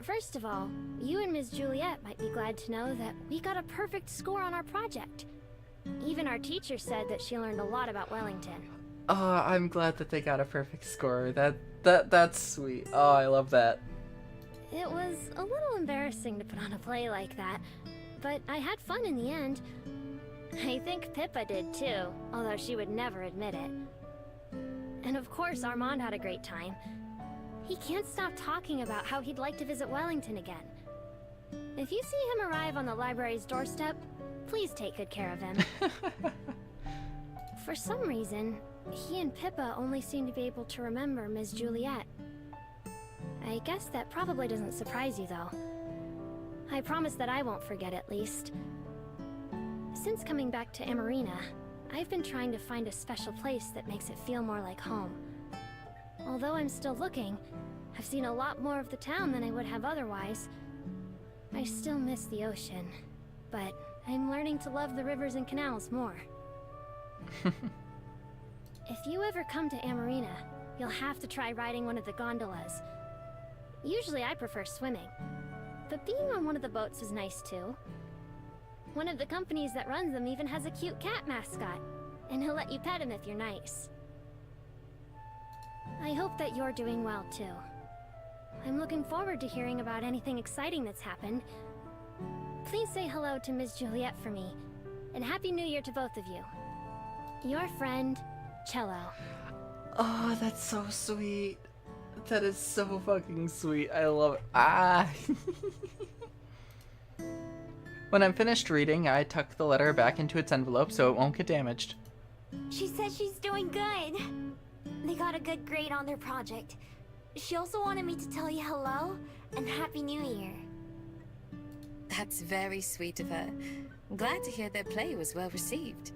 First of all, you and Ms. Juliet might be glad to know that we got a perfect score on our project. Even our teacher said that she learned a lot about Wellington. I'm glad that they got a perfect score. That's sweet. Oh, I love that. It was a little embarrassing to put on a play like that, but I had fun in the end. I think Pippa did too, although she would never admit it. And of course Armand had a great time. He can't stop talking about how he'd like to visit Wellington again. If you see him arrive on the library's doorstep, please take good care of him. For some reason, he and Pippa only seem to be able to remember Ms. Juliet. I guess that probably doesn't surprise you, though. I promise that I won't forget, at least. Since coming back to Amarina, I've been trying to find a special place that makes it feel more like home. Although I'm still looking, I've seen a lot more of the town than I would have otherwise. I still miss the ocean, but I'm learning to love the rivers and canals more. If you ever come to Amarina, you'll have to try riding one of the gondolas. Usually I prefer swimming, but being on one of the boats is nice too. One of the companies that runs them even has a cute cat mascot, and he'll let you pet him if you're nice. I hope that you're doing well too. I'm looking forward to hearing about anything exciting that's happened. Please say hello to Miss Juliet for me, and Happy New Year to both of you. Your friend, Cello. Oh, that's so sweet. That is so fucking sweet. I love it. Ah. When I'm finished reading, I tuck the letter back into its envelope so it won't get damaged. She says she's doing good. They got a good grade on their project. She also wanted me to tell you hello and Happy New Year. That's very sweet of her. I'm glad to hear their play was well received.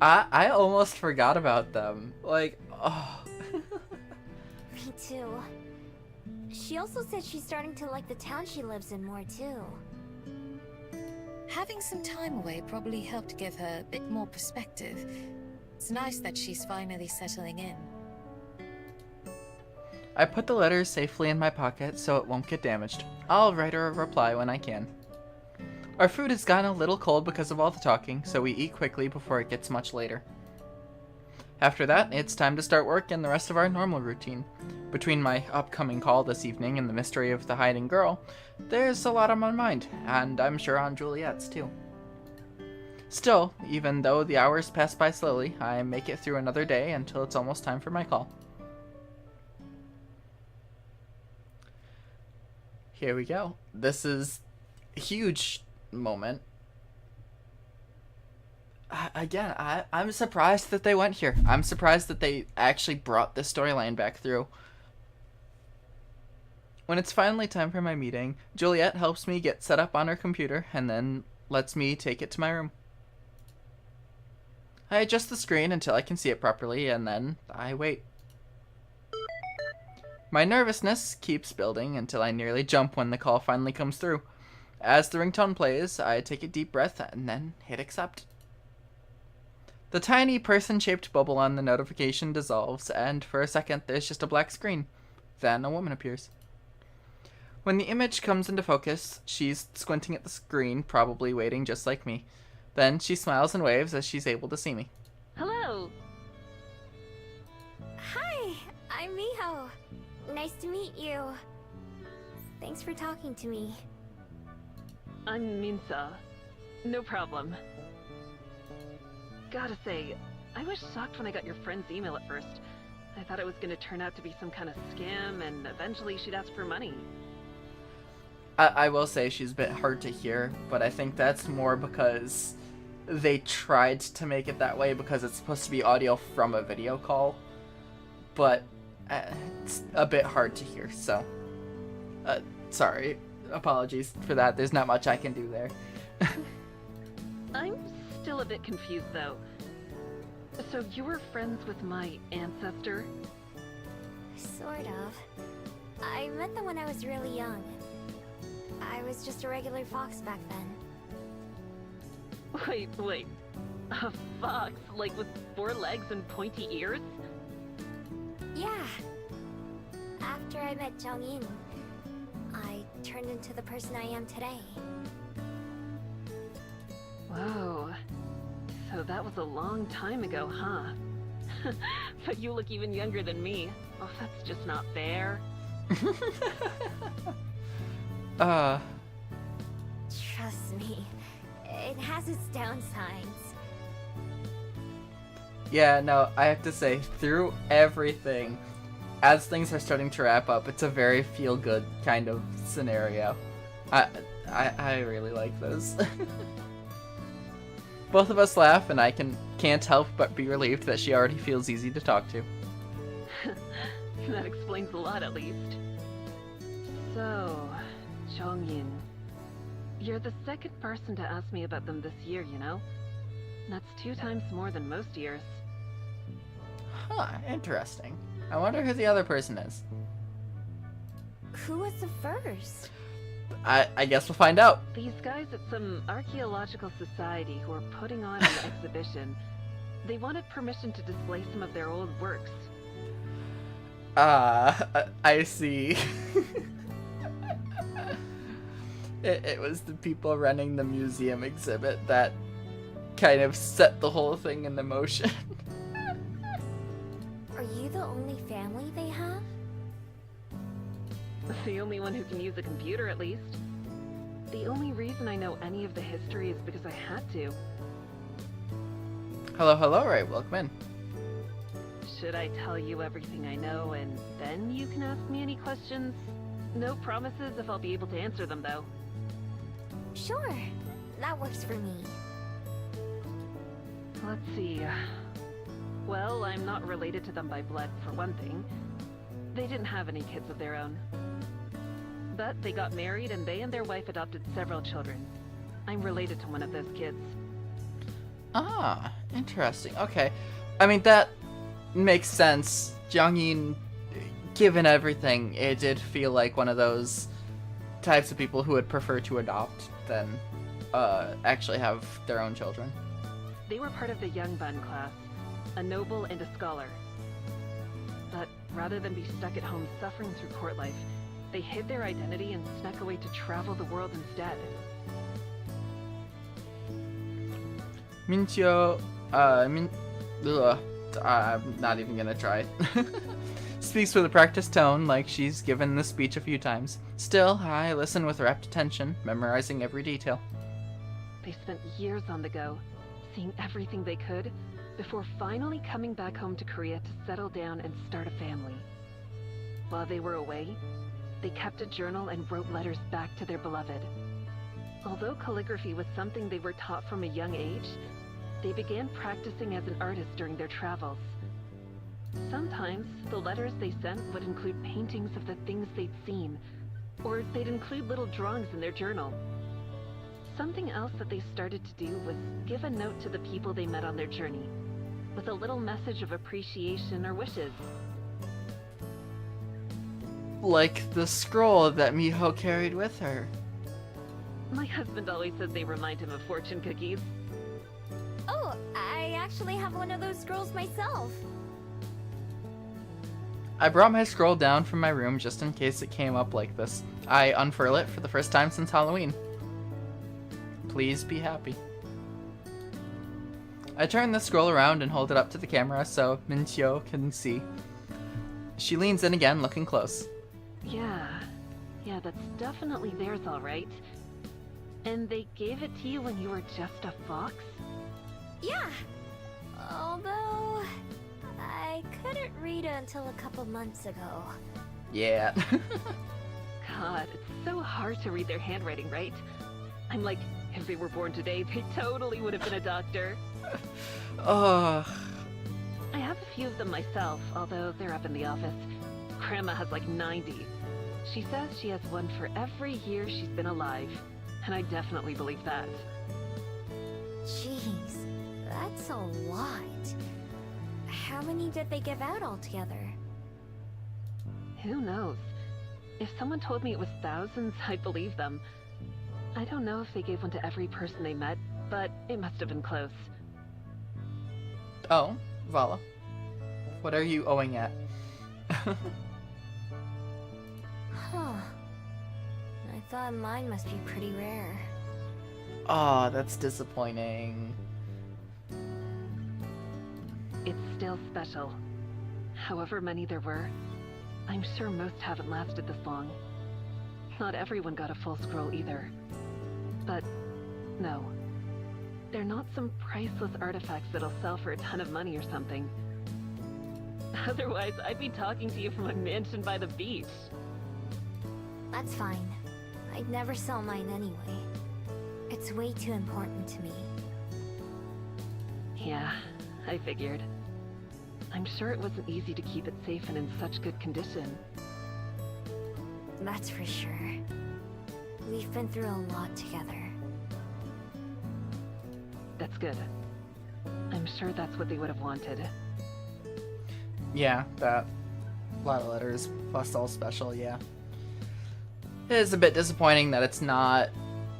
I almost forgot about them. Like, oh. Me too. She also said she's starting to like the town she lives in more too. Having some time away probably helped give her a bit more perspective. It's nice that she's finally settling in. I put the letter safely in my pocket so it won't get damaged. I'll write her a reply when I can. Our food has gotten a little cold because of all the talking, so we eat quickly before it gets much later. After that, it's time to start work and the rest of our normal routine. Between my upcoming call this evening and the mystery of the hiding girl, there's a lot on my mind, and I'm sure on Juliet's too. Still, even though the hours pass by slowly, I make it through another day until it's almost time for my call. Here we go. This is a huge moment. Again, I'm surprised that they went here. I'm surprised that they actually brought this storyline back through. When it's finally time for my meeting, Juliet helps me get set up on her computer and then lets me take it to my room. I adjust the screen until I can see it properly, and then I wait. My nervousness keeps building until I nearly jump when the call finally comes through. As the ringtone plays, I take a deep breath and then hit accept. The tiny person-shaped bubble on the notification dissolves, and for a second there's just a black screen. Then a woman appears. When the image comes into focus, she's squinting at the screen, probably waiting just like me. Then she smiles and waves as she's able to see me. Hello! Hi, I'm Miho. Nice to meet you. Thanks for talking to me. I'm Minsa. No problem. Gotta say, I was shocked when I got your friend's email at first. I thought it was gonna turn out to be some kind of scam, and eventually she'd ask for money. I will say she's a bit hard to hear, but I think that's more because they tried to make it that way because it's supposed to be audio from a video call. But it's a bit hard to hear, so sorry. Apologies for that. There's not much I can do there. I'm still a bit confused, though. So you were friends with my ancestor? Sort of. I met them when I was really young. I was just a regular fox back then. Wait. A fox? Like with 4 legs and pointy ears? Yeah. After I met Jung-in, I turned into the person I am today. Whoa. So that was a long time ago, huh? But you look even younger than me. Oh, that's just not fair. Trust me, it has its downsides. Yeah, no, I have to say, through everything, as things are starting to wrap up, it's a very feel-good kind of scenario. I really like those. Both of us laugh, and I can't help but be relieved that she already feels easy to talk to. That explains a lot, at least. So, Jong-in. You're the second person to ask me about them this year, you know? That's 2 times more than most years. Huh, interesting. I wonder who the other person is. Who was the first? I guess we'll find out. These guys at some archaeological society who are putting on an exhibition. They wanted permission to display some of their old works. I see. It was the people running the museum exhibit that kind of set the whole thing into motion. Are you the only family they have? The only one who can use a computer, at least. The only reason I know any of the history is because I had to. Hello, hello, right, welcome in. Should I tell you everything I know and then you can ask me any questions? No promises if I'll be able to answer them, though. Sure, that works for me. Let's see. Well, I'm not related to them by blood, for one thing. They didn't have any kids of their own. But they got married and they and their wife adopted several children. I'm related to one of those kids. Ah, interesting. Okay. I mean, that makes sense. Jiangyin, given everything, it did feel like one of those types of people who would prefer to adopt than actually have their own children. They were part of the Young Bun class, a noble and a scholar. But rather than be stuck at home suffering through court life, they hid their identity and snuck away to travel the world instead. Minchio, I'm not even gonna try. Speaks with a practiced tone, like she's given the speech a few times. Still, I listen with rapt attention, memorizing every detail. They spent years on the go, seeing everything they could, before finally coming back home to Korea to settle down and start a family. While they were away, they kept a journal and wrote letters back to their beloved. Although calligraphy was something they were taught from a young age, they began practicing as an artist during their travels. Sometimes, the letters they sent would include paintings of the things they'd seen, or they'd include little drawings in their journal. Something else that they started to do was give a note to the people they met on their journey, with a little message of appreciation or wishes. Like the scroll that Miho carried with her. My husband always says they remind him of fortune cookies. Oh, I actually have one of those scrolls myself. I brought my scroll down from my room just in case it came up like this. I unfurl it for the first time since Halloween. Please be happy. I turn the scroll around and hold it up to the camera so Minchio can see. She leans in again, looking close. Yeah, that's definitely theirs, all right. And they gave it to you when you were just a fox? Yeah. Although, I couldn't read it until a couple months ago. Yeah. God, it's so hard to read their handwriting, right? I'm like, if they were born today, they totally would have been a doctor. Ugh. I have a few of them myself, although they're up in the office. Grandma has like 90. She says she has one for every year she's been alive, and I definitely believe that. Jeez, that's a lot. How many did they give out altogether? Who knows? If someone told me it was thousands, I'd believe them. I don't know if they gave one to every person they met, but it must have been close. Oh, Vala. What are you owing at? Huh. I thought mine must be pretty rare. Oh, that's disappointing. It's still special. However many there were, I'm sure most haven't lasted this long. Not everyone got a full scroll either. But, no. They're not some priceless artifacts that'll sell for a ton of money or something. Otherwise, I'd be talking to you from a mansion by the beach. That's fine. I'd never sell mine anyway. It's way too important to me. Yeah, I figured. I'm sure it wasn't easy to keep it safe and in such good condition. That's for sure. We've been through a lot together. That's good. I'm sure that's what they would have wanted. Yeah, that. A lot of letters, plus all special, yeah. It is a bit disappointing that it's not,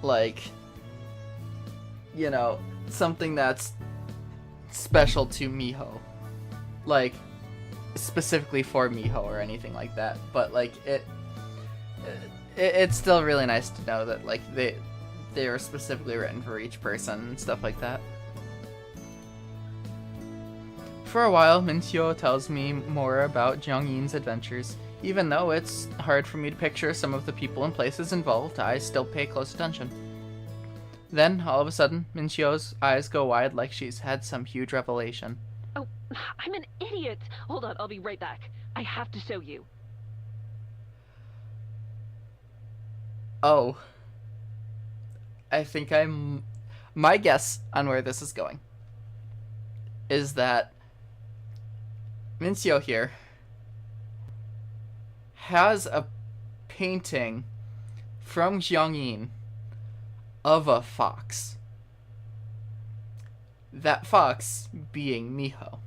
like, you know, something that's special to Miho. Like, specifically for Miho or anything like that. But, like, it's still really nice to know that, like, they are specifically written for each person and stuff like that. For a while, Mincio tells me more about Jiangyin's adventures. Even though it's hard for me to picture some of the people and places involved, I still pay close attention. Then, all of a sudden, Mincio's eyes go wide like she's had some huge revelation. Oh, I'm an idiot! Hold on, I'll be right back. I have to show you. Oh. I think my guess on where this is going is that Mincio here has a painting from Jiangyin of a fox. That fox being Miho.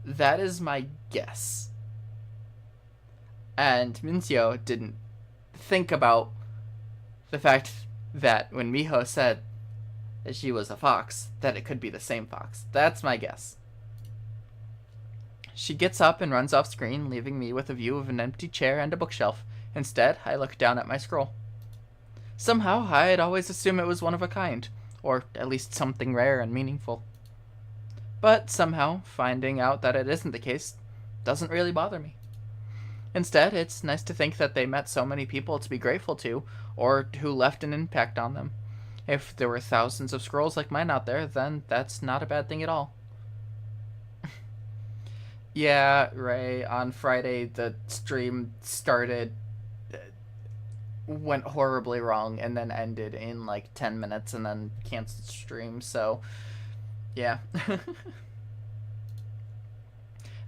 That is my guess. And Mincio didn't think about the fact that when Miho said that she was a fox, that it could be the same fox. That's my guess. She gets up and runs off screen, leaving me with a view of an empty chair and a bookshelf. Instead, I look down at my scroll. Somehow, I'd always assume it was one of a kind, or at least something rare and meaningful. But somehow, finding out that it isn't the case doesn't really bother me. Instead, it's nice to think that they met so many people to be grateful to, or who left an impact on them. If there were thousands of scrolls like mine out there, then that's not a bad thing at all. Yeah, Ray, on Friday the stream went horribly wrong and then ended in like 10 minutes and then canceled stream, so yeah.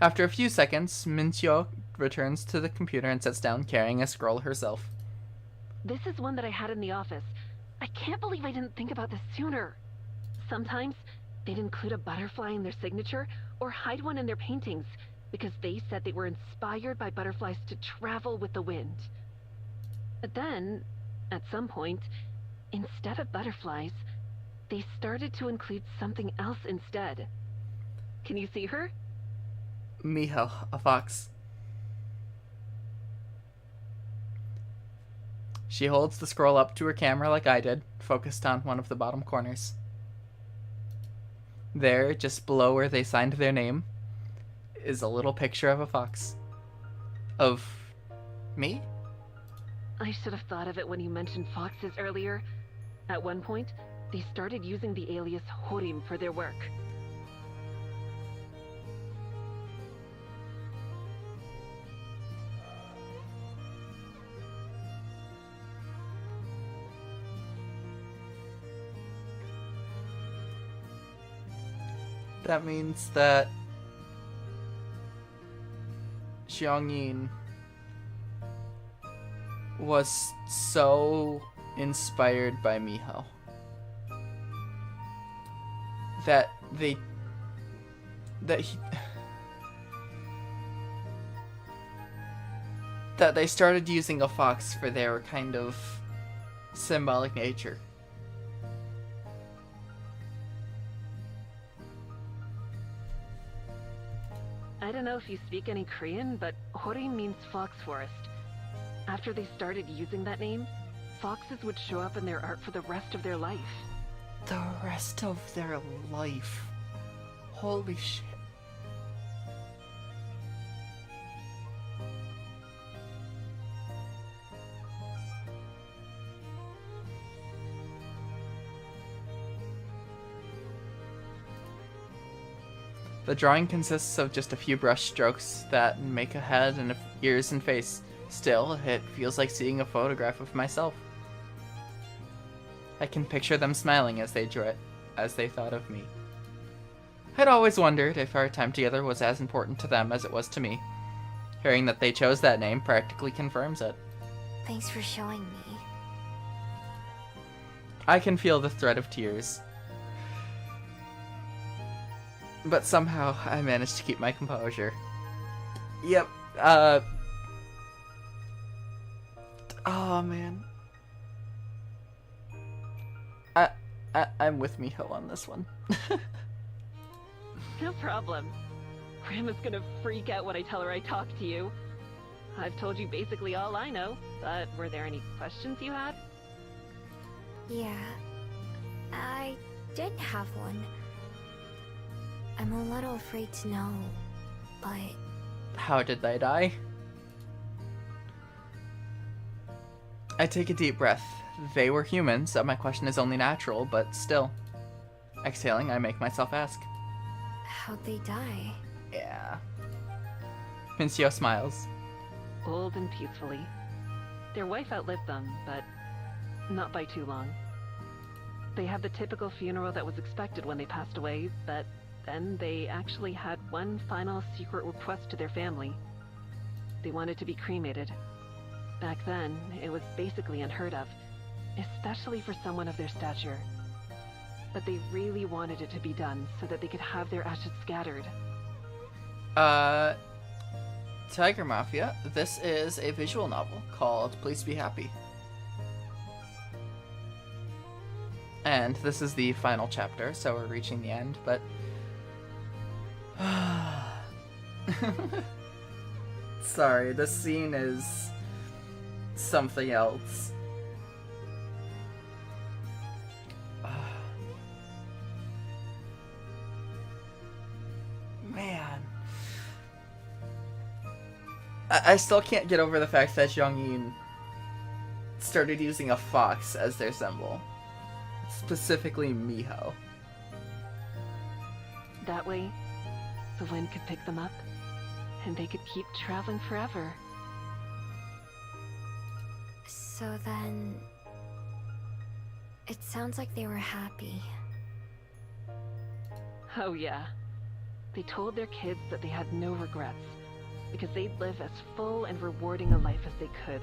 After a few seconds, Mincio returns to the computer and sits down carrying a scroll herself. This is one that I had in the office. I can't believe I didn't think about this sooner. Sometimes they'd include a butterfly in their signature or hide one in their paintings because they said they were inspired by butterflies to travel with the wind. But then, at some point, instead of butterflies, they started to include something else instead. Can you see her? Miho, a fox. She holds the scroll up to her camera like I did, focused on one of the bottom corners. There, just below where they signed their name, is a little picture of a fox. Of me? I should have thought of it when you mentioned foxes earlier. At one point, they started using the alias Horim for their work. That means that Xiangyin was so inspired by Miho that they started using a fox for their kind of symbolic nature. I don't know if you speak any Korean, but Horim means fox forest. After they started using that name, foxes would show up in their art for the rest of their life. The rest of their life. Holy shit. The drawing consists of just a few brush strokes that make a head and ears and face. Still, it feels like seeing a photograph of myself. I can picture them smiling as they drew it, as they thought of me. I'd always wondered if our time together was as important to them as it was to me. Hearing that they chose that name practically confirms it. Thanks for showing me. I can feel the threat of tears. But somehow, I managed to keep my composure. Yep, oh man. I'm with Miho on this one. No problem. Grandma's gonna freak out when I tell her I talked to you. I've told you basically all I know, but were there any questions you had? Yeah, I did have one. I'm a little afraid to know, but How did they die? I take a deep breath. They were humans, so my question is only natural, but still. Exhaling, I make myself ask. how'd they die? Yeah. Pincio smiles. Old and peacefully. Their wife outlived them, but not by too long. They had the typical funeral that was expected when they passed away, but then they actually had one final secret request to their family. They wanted to be cremated. Back then, it was basically unheard of, especially for someone of their stature. But they really wanted it to be done so that they could have their ashes scattered. Tiger Mafia, this is a visual novel called Please Be Happy. And this is the final chapter, so we're reaching the end, but... Sorry, this scene is... something else. Man. I still can't get over the fact that Jongin started using a fox as their symbol. Specifically Miho. That way, the wind could pick them up, and they could keep traveling forever. So then... it sounds like they were happy. Oh yeah. They told their kids that they had no regrets, because they'd live as full and rewarding a life as they could.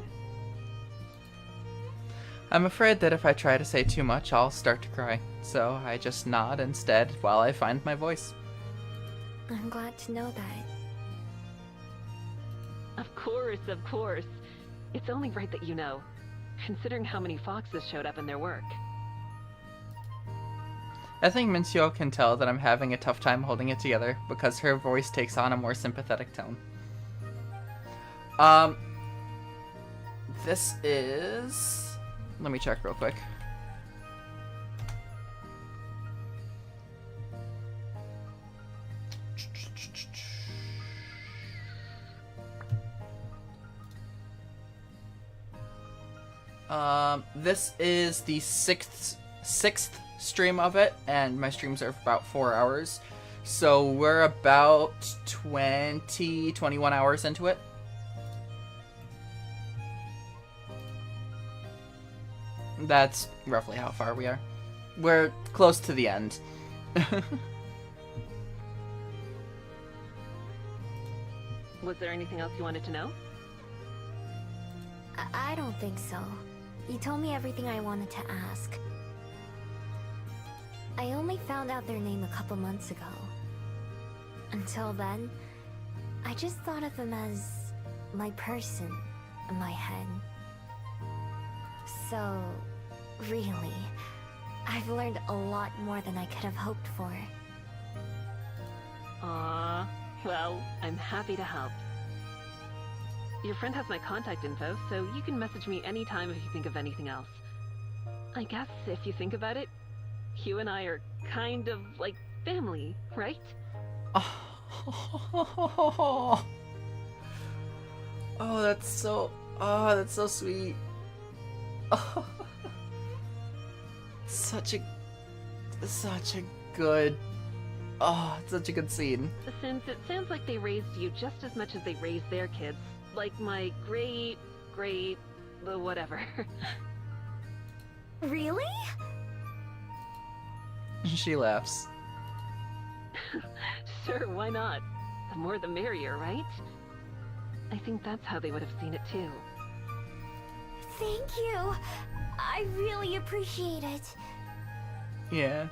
I'm afraid that if I try to say too much, I'll start to cry, so I just nod instead while I find my voice. I'm glad to know that. Of course, of course. It's only right that you know, considering how many foxes showed up in their work. I think Mincio can tell that I'm having a tough time holding it together because her voice takes on a more sympathetic tone. This is... Let me check real quick. This is the sixth stream of it, and my streams are about 4 hours. So we're about 21 hours into it. That's roughly how far we are. We're close to the end. Was there anything else you wanted to know? I don't think so. You told me everything I wanted to ask. I only found out their name a couple months ago. Until then, I just thought of them as my person in my head. So, really, I've learned a lot more than I could have hoped for. Aww. Well, I'm happy to help. Your friend has my contact info, so you can message me anytime if you think of anything else. I guess, if you think about it, you and I are kind of like family, right? Oh, that's so sweet. Oh, such a good scene. Since it sounds like they raised you just as much as they raised their kids, like my great, whatever. Really? She laughs. Sure, why not? The more the merrier, right? I think that's how they would have seen it too. Thank you. I really appreciate it. Yeah.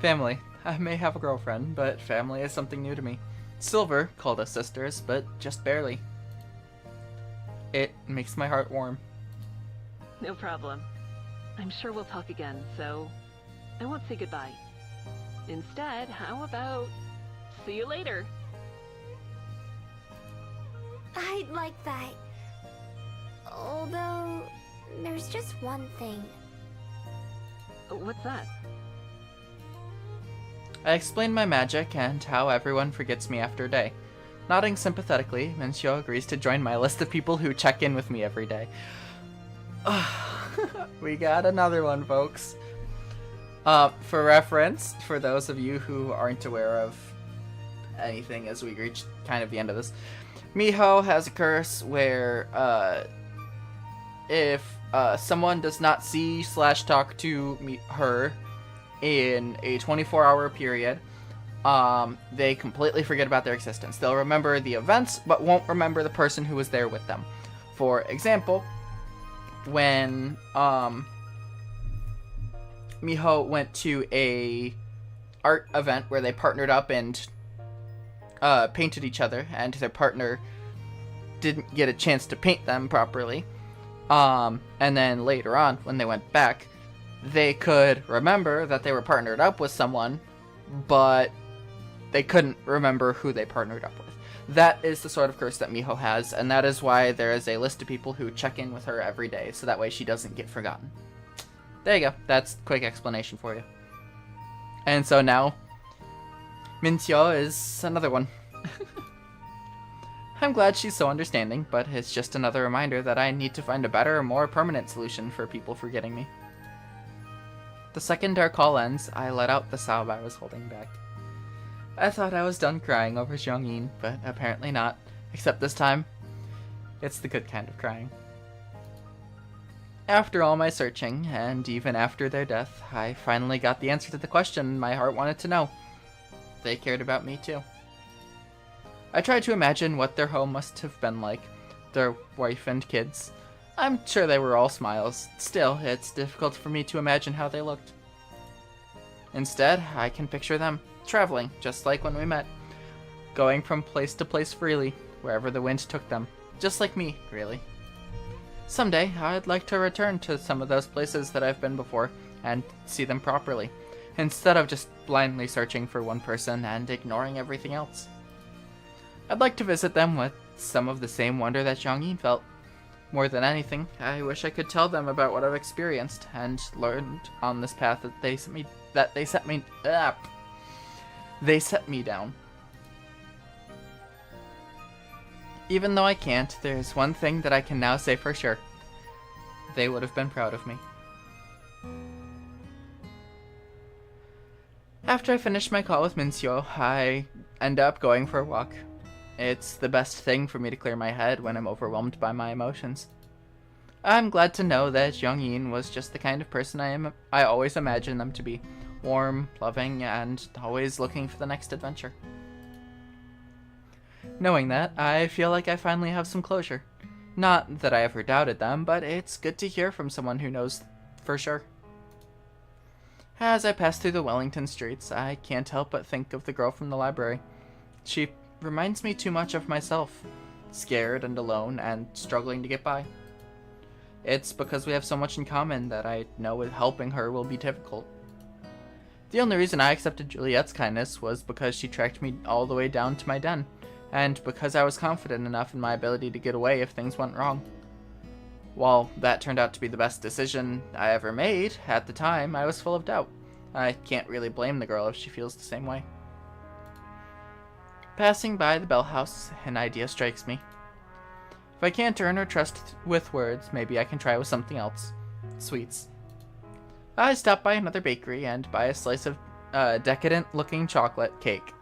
Family. I may have a girlfriend, but family is something new to me. Silver called us sisters, but just barely. It makes my heart warm. No problem. I'm sure we'll talk again, so I won't say goodbye. Instead, how about see you later? I'd like that. Although, there's just one thing. What's that? I explain my magic and how everyone forgets me after a day. Nodding sympathetically, Mincio agrees to join my list of people who check in with me every day. We got another one, folks. For reference, for those of you who aren't aware of anything as we reach kind of the end of this, Miho has a curse where if someone does not see/talk to her in a 24-hour period, they completely forget about their existence. They'll remember the events, but won't remember the person who was there with them. For example, when Miho went to a art event where they partnered up and painted each other, and their partner didn't get a chance to paint them properly, and then later on when they went back, they could remember that they were partnered up with someone, but they couldn't remember who they partnered up with. That is the sort of curse that Miho has, and that is why there is a list of people who check in with her every day, so that way she doesn't get forgotten. There you go. That's a quick explanation for you. And so now, Mincio is another one. I'm glad she's so understanding, but it's just another reminder that I need to find a better, more permanent solution for people forgetting me. The second our call ends, I let out the sob I was holding back. I thought I was done crying over Xiongyin, but apparently not. Except this time, it's the good kind of crying. After all my searching, and even after their death, I finally got the answer to the question my heart wanted to know. They cared about me too. I tried to imagine what their home must have been like, their wife and kids. I'm sure they were all smiles. Still, it's difficult for me to imagine how they looked. Instead, I can picture them, traveling, just like when we met. Going from place to place freely, wherever the wind took them. Just like me, really. Someday, I'd like to return to some of those places that I've been before, and see them properly, instead of just blindly searching for one person and ignoring everything else. I'd like to visit them with some of the same wonder that Xiongyin felt. More than anything, I wish I could tell them about what I've experienced and learned on this path that they set me down. Even though I can't, there's one thing that I can now say for sure. They would have been proud of me. After I finish my call with Mincio, I end up going for a walk. It's the best thing for me to clear my head when I'm overwhelmed by my emotions. I'm glad to know that Xiongyin was just the kind of person I always imagined them to be. Warm, loving, and always looking for the next adventure. Knowing that, I feel like I finally have some closure. Not that I ever doubted them, but it's good to hear from someone who knows for sure. As I pass through the Wellington streets, I can't help but think of the girl from the library. She reminds me too much of myself, scared and alone and struggling to get by. It's because we have so much in common that I know helping her will be difficult. The only reason I accepted Juliet's kindness was because she tracked me all the way down to my den, and because I was confident enough in my ability to get away if things went wrong. While that turned out to be the best decision I ever made, at the time I was full of doubt. I can't really blame the girl if she feels the same way. Passing by the bell house, an idea strikes me. If I can't earn her trust with words, maybe I can try with something else. Sweets. I stop by another bakery and buy a slice of decadent-looking chocolate cake.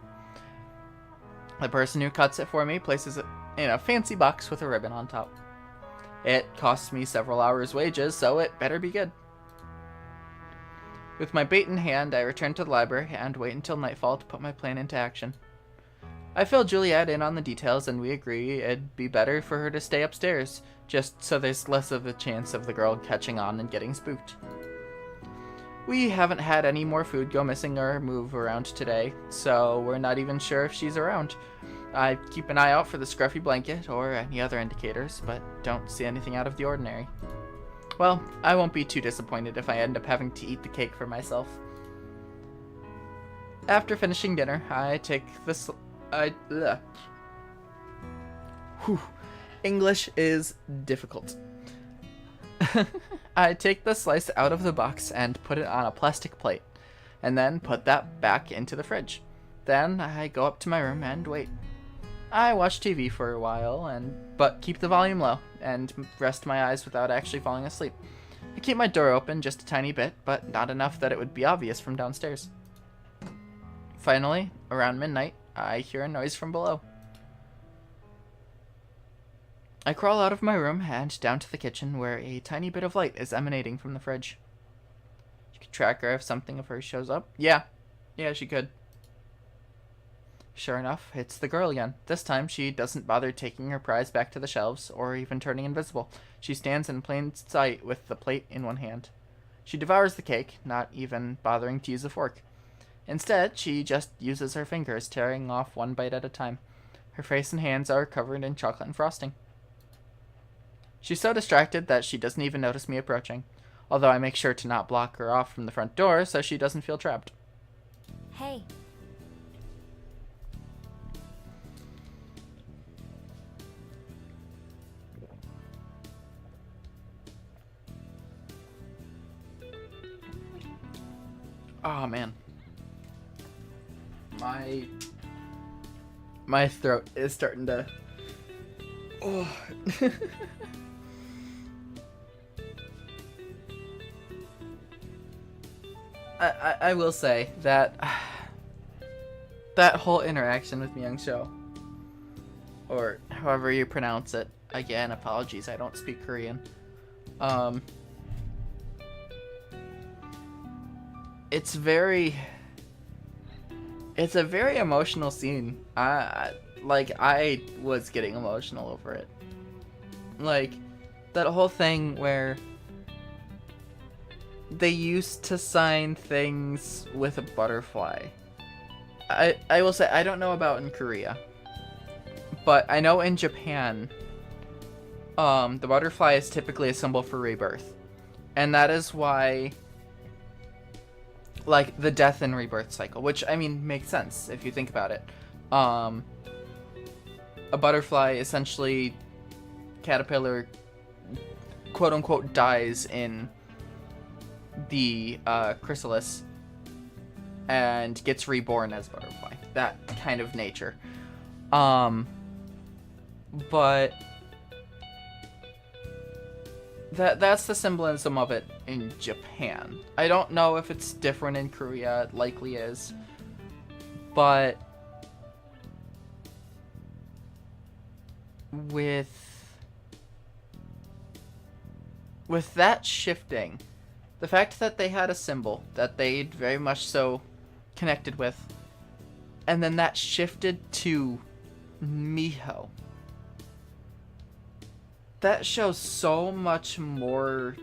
The person who cuts it for me places it in a fancy box with a ribbon on top. It costs me several hours' wages, so it better be good. With my bait in hand, I return to the library and wait until nightfall to put my plan into action. I fill Juliet in on the details and we agree it'd be better for her to stay upstairs, just so there's less of a chance of the girl catching on and getting spooked. We haven't had any more food go missing or move around today, so we're not even sure if she's around. I keep an eye out for the scruffy blanket or any other indicators, but don't see anything out of the ordinary. Well, I won't be too disappointed if I end up having to eat the cake for myself. After finishing dinner, I take the English is difficult. I take the slice out of the box and put it on a plastic plate. and then put that back into the fridge. Then I go up to my room and wait. I watch TV for a while, but keep the volume low and rest my eyes without actually falling asleep. I keep my door open just a tiny bit, but not enough that it would be obvious from downstairs. Finally, around midnight, I hear a noise from below. I crawl out of my room and down to the kitchen where a tiny bit of light is emanating from the fridge. You could track her if something of hers shows up. Yeah, she could. Sure enough, it's the girl again. This time, she doesn't bother taking her prize back to the shelves or even turning invisible. She stands in plain sight with the plate in one hand. She devours the cake, not even bothering to use a fork. Instead, she just uses her fingers, tearing off one bite at a time. Her face and hands are covered in chocolate and frosting. She's so distracted that she doesn't even notice me approaching, although I make sure to not block her off from the front door so she doesn't feel trapped. Hey. Oh man. My throat is starting to... Oh. I will say that that whole interaction with Myung-sho, or however you pronounce it, again, apologies, I don't speak Korean. It's a very emotional scene. I was getting emotional over it. Like, that whole thing where they used to sign things with a butterfly. I will say, I don't know about in Korea, but I know in Japan, the butterfly is typically a symbol for rebirth. And that is why, like, the death and rebirth cycle, which, I mean, makes sense if you think about it. A butterfly, essentially, caterpillar, quote-unquote, dies in the chrysalis and gets reborn as butterfly. That kind of nature. But that's the symbolism of it in Japan. I don't know if it's different in Korea. It likely is. But with that shifting, the fact that they had a symbol that they very much so connected with, and then that shifted to Miho, that shows so much more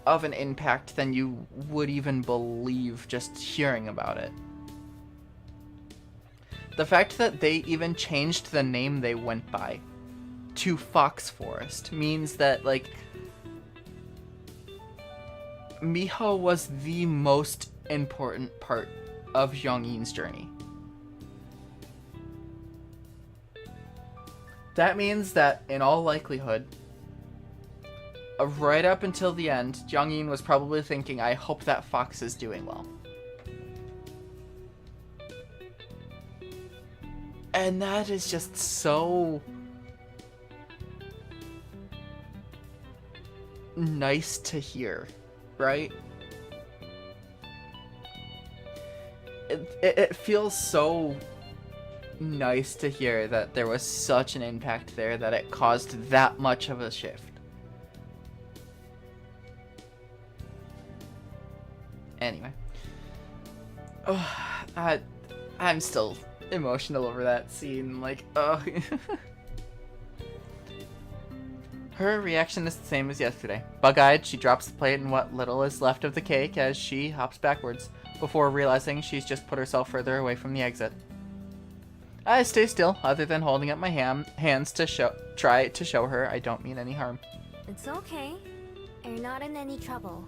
of an impact than you would even believe just hearing about it. The fact that they even changed the name they went by to Fox Forest means that, like, Miho was the most important part of Yongin's journey. That means that, in all likelihood, right up until the end, Yongin was probably thinking, I hope that Fox is doing well. And that is just so nice to hear, right? It feels so nice to hear that there was such an impact there that it caused that much of a shift. Anyway. Oh, I'm still emotional over that scene. Like, oh. Her reaction is the same as yesterday. Bug-eyed, she drops the plate and what little is left of the cake as she hops backwards, before realizing she's just put herself further away from the exit. I stay still, other than holding up my hands to try to show her I don't mean any harm. It's okay. You're not in any trouble.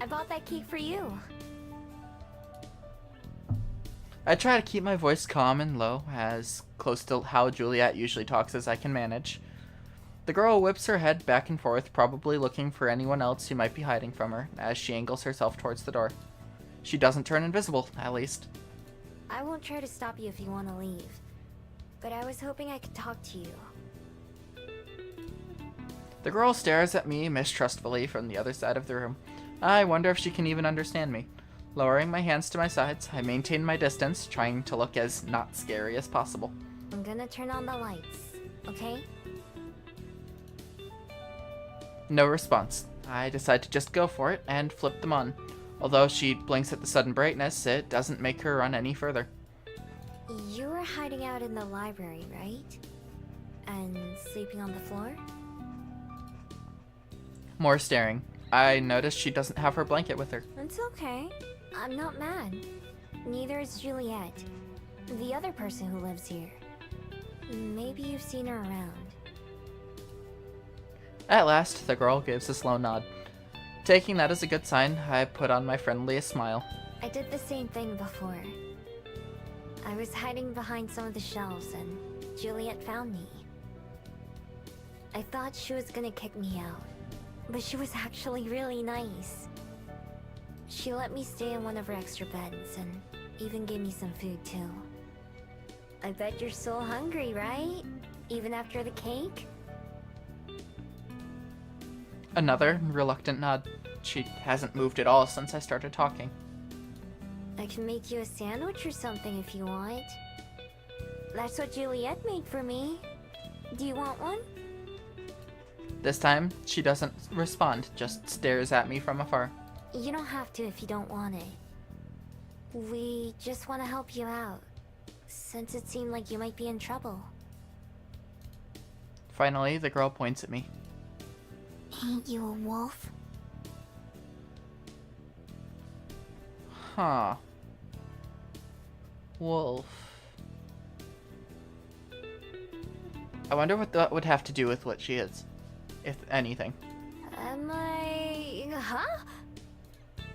I bought that cake for you. I try to keep my voice calm and low, as close to how Juliet usually talks as I can manage. The girl whips her head back and forth, probably looking for anyone else who might be hiding from her, as she angles herself towards the door. she doesn't turn invisible, at least. I won't try to stop you if you want to leave. But I was hoping I could talk to you. The girl stares at me mistrustfully from the other side of the room. I wonder if she can even understand me. Lowering my hands to my sides, I maintain my distance, trying to look as not scary as possible. I'm gonna turn on the lights, okay? No response. I decide to just go for it and flip them on. Although she blinks at the sudden brightness, it doesn't make her run any further. You were hiding out in the library, right? And sleeping on the floor? More staring. I notice she doesn't have her blanket with her. It's okay. I'm not mad. Neither is Juliet, the other person who lives here. Maybe you've seen her around. At last, the girl gives a slow nod. Taking that as a good sign, I put on my friendliest smile. I did the same thing before. I was hiding behind some of the shelves and Juliet found me. I thought she was gonna kick me out, but she was actually really nice. She let me stay in one of her extra beds and even gave me some food too. I bet you're so hungry, right? Even after the cake? Another reluctant nod. She hasn't moved at all since I started talking. I can make you a sandwich or something if you want. That's what Juliet made for me. Do you want one? This time, she doesn't respond, just stares at me from afar. You don't have to if you don't want it. We just want to help you out, since it seemed like you might be in trouble. Finally, the girl points at me. Ain't you a wolf? Huh. Wolf. I wonder what that would have to do with what she is, if anything. Am I... huh?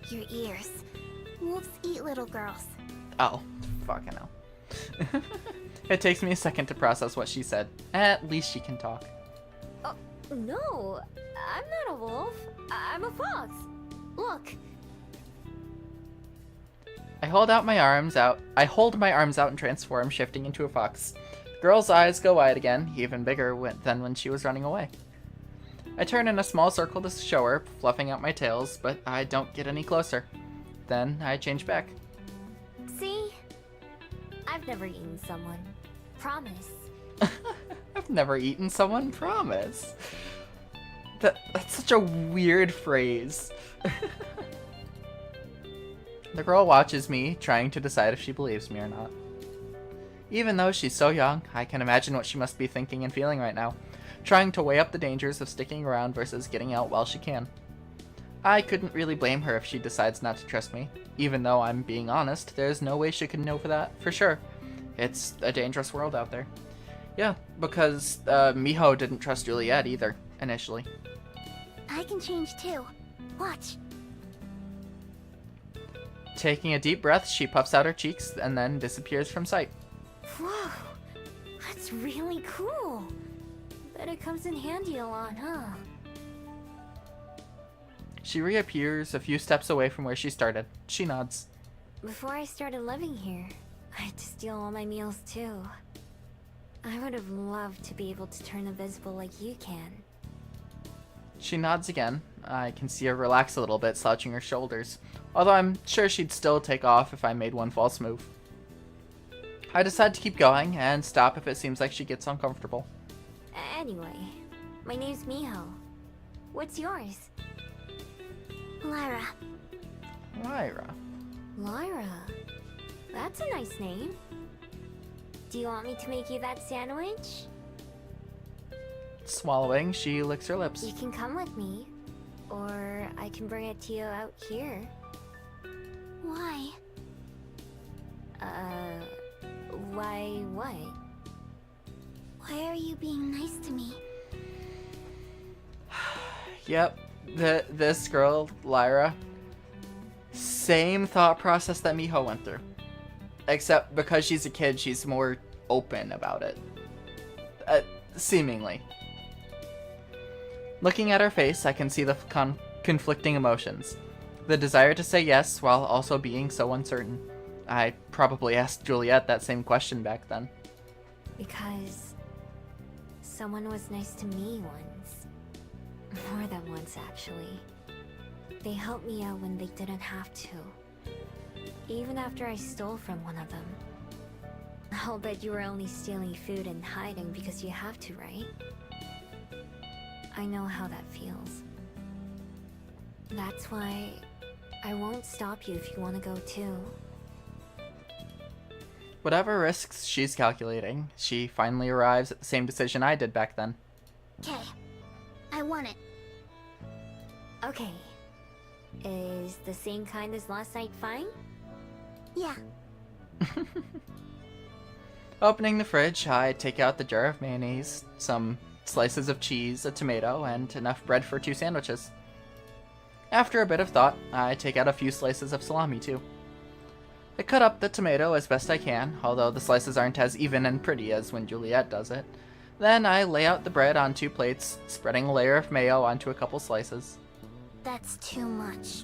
Your ears. Wolves eat little girls. Oh, fucking hell. It takes me a second to process what she said. At least she can talk. Oh, no. I'm not a wolf. I'm a fox. Look. I hold my arms out and transform, shifting into a fox. The girl's eyes go wide again, even bigger than when she was running away. I turn in a small circle to show her, fluffing out my tails, but I don't get any closer. Then I change back. See? I've never eaten someone. Promise. I've never eaten someone, promise. That's such a weird phrase. The girl watches me, trying to decide if she believes me or not. Even though she's so young, I can imagine what she must be thinking and feeling right now, trying to weigh up the dangers of sticking around versus getting out while she can. I couldn't really blame her if she decides not to trust me. Even though I'm being honest, there's no way she could know for that, for sure. It's a dangerous world out there. Yeah, because Miho didn't trust Juliet either, initially. I can change too. Watch. Taking a deep breath, she puffs out her cheeks and then disappears from sight. Whoa. That's really cool. Bet it comes in handy a lot, huh? She reappears a few steps away from where she started. She nods. Before I started living here, I had to steal all my meals too. I would have loved to be able to turn invisible like you can. She nods again. I can see her relax a little bit, slouching her shoulders. Although I'm sure she'd still take off if I made one false move. I decide to keep going and stop if it seems like she gets uncomfortable. Anyway, my name's Miho. What's yours? Lyra. Lyra. Lyra. That's a nice name. Do you want me to make you that sandwich? Swallowing, she licks her lips. You can come with me. Or I can bring it to you out here. Why? Why what? Why are you being nice to me? Yep, this girl, Lyra, same thought process that Miho went through. Except because she's a kid, she's more open about it. Seemingly. Looking at her face, I can see the conflicting emotions. The desire to say yes while also being so uncertain. I probably asked Juliet that same question back then. Because someone was nice to me once. More than once, actually. They helped me out when they didn't have to. Even after I stole from one of them. I'll bet you were only stealing food and hiding because you have to, right? I know how that feels. That's why I won't stop you if you want to go too. Whatever risks she's calculating, she finally arrives at the same decision I did back then. Okay. I want it. Okay. Is the same kind as last night fine? Yeah. Opening the fridge, I take out the jar of mayonnaise, some slices of cheese, a tomato, and enough bread for 2 sandwiches. After a bit of thought, I take out a few slices of salami too. I cut up the tomato as best I can, although the slices aren't as even and pretty as when Juliet does it. Then I lay out the bread on 2 plates, spreading a layer of mayo onto a couple slices. That's too much.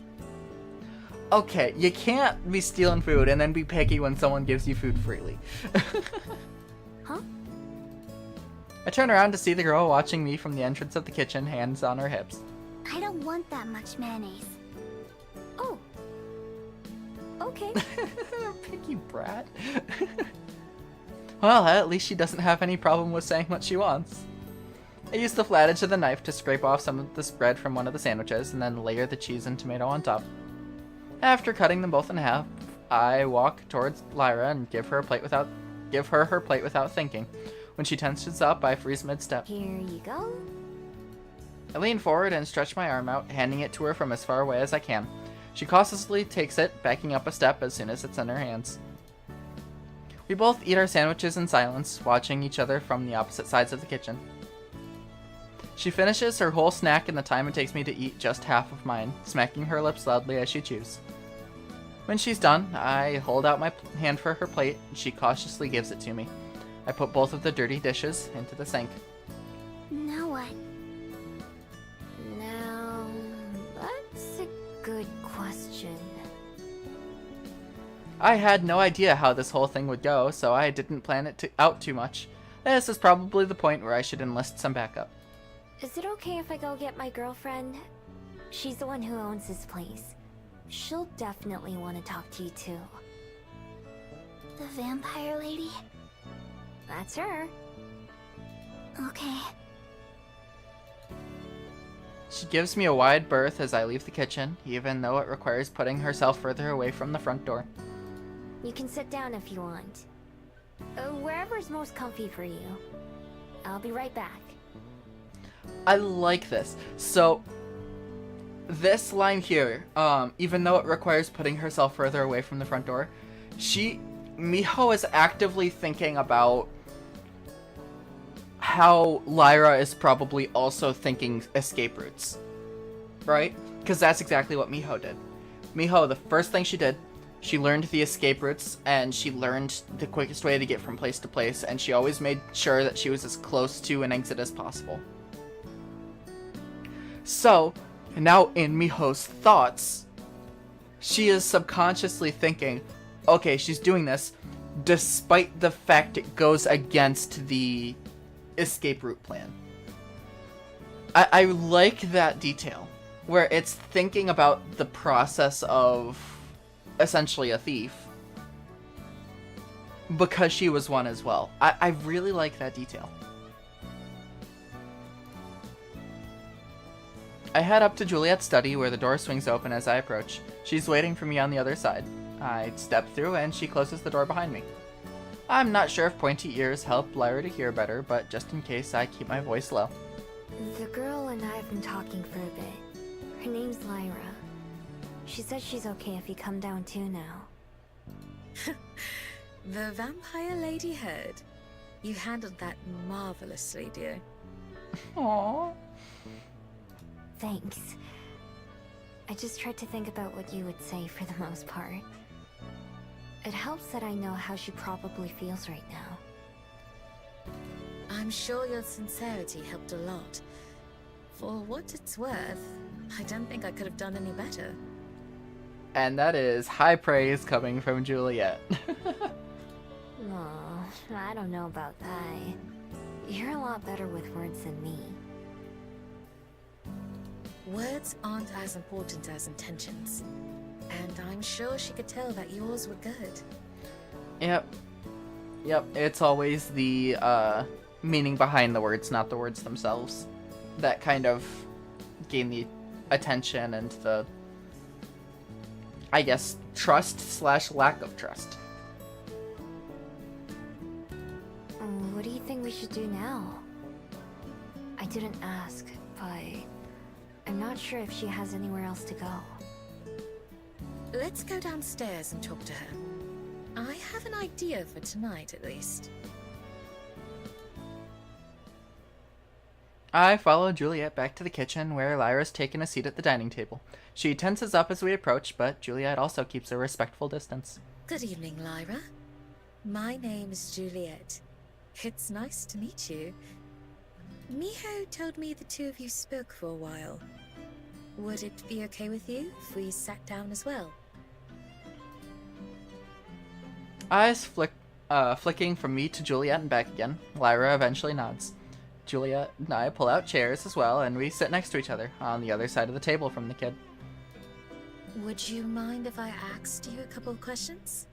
Okay, you can't be stealing food and then be picky when someone gives you food freely. Huh? I turn around to see the girl watching me from the entrance of the kitchen, hands on her hips. I don't want that much mayonnaise. Oh. Okay. Picky brat. Well, at least she doesn't have any problem with saying what she wants. I use the flat edge of the knife to scrape off some of the spread from one of the sandwiches and then layer the cheese and tomato on top. After cutting them both in half, I walk towards Lyra and give her her plate without thinking. When she tenses up, I freeze mid-step. Here you go. I lean forward and stretch my arm out, handing it to her from as far away as I can. She cautiously takes it, backing up a step as soon as it's in her hands. We both eat our sandwiches in silence, watching each other from the opposite sides of the kitchen. She finishes her whole snack in the time it takes me to eat just half of mine, smacking her lips loudly as she chews. When she's done, I hold out my hand for her plate, and she cautiously gives it to me. I put both of the dirty dishes into the sink. Now what? Now, that's a good question. I had no idea how this whole thing would go, so I didn't plan it out too much. This is probably the point where I should enlist some backup. Is it okay if I go get my girlfriend? She's the one who owns this place. She'll definitely want to talk to you too. The vampire lady? That's her. Okay. She gives me a wide berth as I leave the kitchen, even though it requires putting herself further away from the front door. You can sit down if you want. Wherever's most comfy for you. I'll be right back. I like this. So, this line here, even though it requires putting herself further away from the front door, Miho is actively thinking about how Lyra is probably also thinking escape routes. Right? Because that's exactly what Miho did. Miho, the first thing she did, she learned the escape routes, and she learned the quickest way to get from place to place, and she always made sure that she was as close to an exit as possible. So, now in Miho's thoughts, she is subconsciously thinking, okay, she's doing this despite the fact it goes against the escape route plan. I like that detail, where it's thinking about the process of essentially a thief, because she was one as well. I really like that detail. I head up to Juliet's study, where the door swings open as I approach. She's waiting for me on the other side. I step through and she closes the door behind me. I'm not sure if pointy ears help Lyra to hear better, but just in case, I keep my voice low. The girl and I have been talking for a bit. Her name's Lyra. She says she's okay if you come down too now. The vampire lady heard. You handled that marvelously, dear. Aww. Thanks. I just tried to think about what you would say for the most part. It helps that I know how she probably feels right now. I'm sure your sincerity helped a lot. For what it's worth, I don't think I could have done any better. And that is high praise coming from Juliet. Oh, I don't know about that. You're a lot better with words than me. Words aren't as important as intentions. And I'm sure she could tell that yours were good. Yep. Yep, it's always the meaning behind the words, not the words themselves, that kind of gain the attention and the, I guess, trust slash lack of trust. What do you think we should do now? I didn't ask, but I'm not sure if she has anywhere else to go. Let's go downstairs and talk to her. I have an idea for tonight, at least. I follow Juliet back to the kitchen, where Lyra's taken a seat at the dining table. She tenses up as we approach, but Juliet also keeps a respectful distance. Good evening, Lyra. My name is Juliet. It's nice to meet you. Miho told me the two of you spoke for a while. Would it be okay with you if we sat down as well? Eyes flicking from me to Juliet and back again. Lyra eventually nods. Juliet and I pull out chairs as well, and we sit next to each other, on the other side of the table from the kid. Would you mind if I asked you a couple of questions?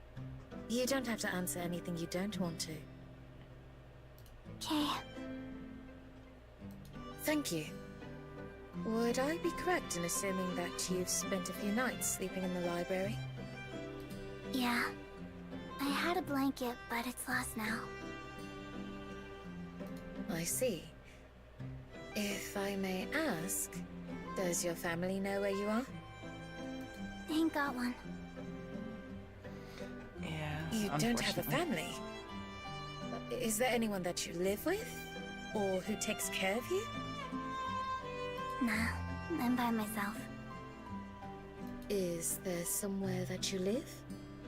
You don't have to answer anything you don't want to. Okay. Thank you. Would I be correct in assuming that you've spent a few nights sleeping in the library? Yeah. I had a blanket, but it's lost now. I see. If I may ask, does your family know where you are? They ain't got one. Yes, You don't have a unfortunately. family? Is there anyone that you live with? Or who takes care of you? Nah, I'm by myself. Is there somewhere that you live?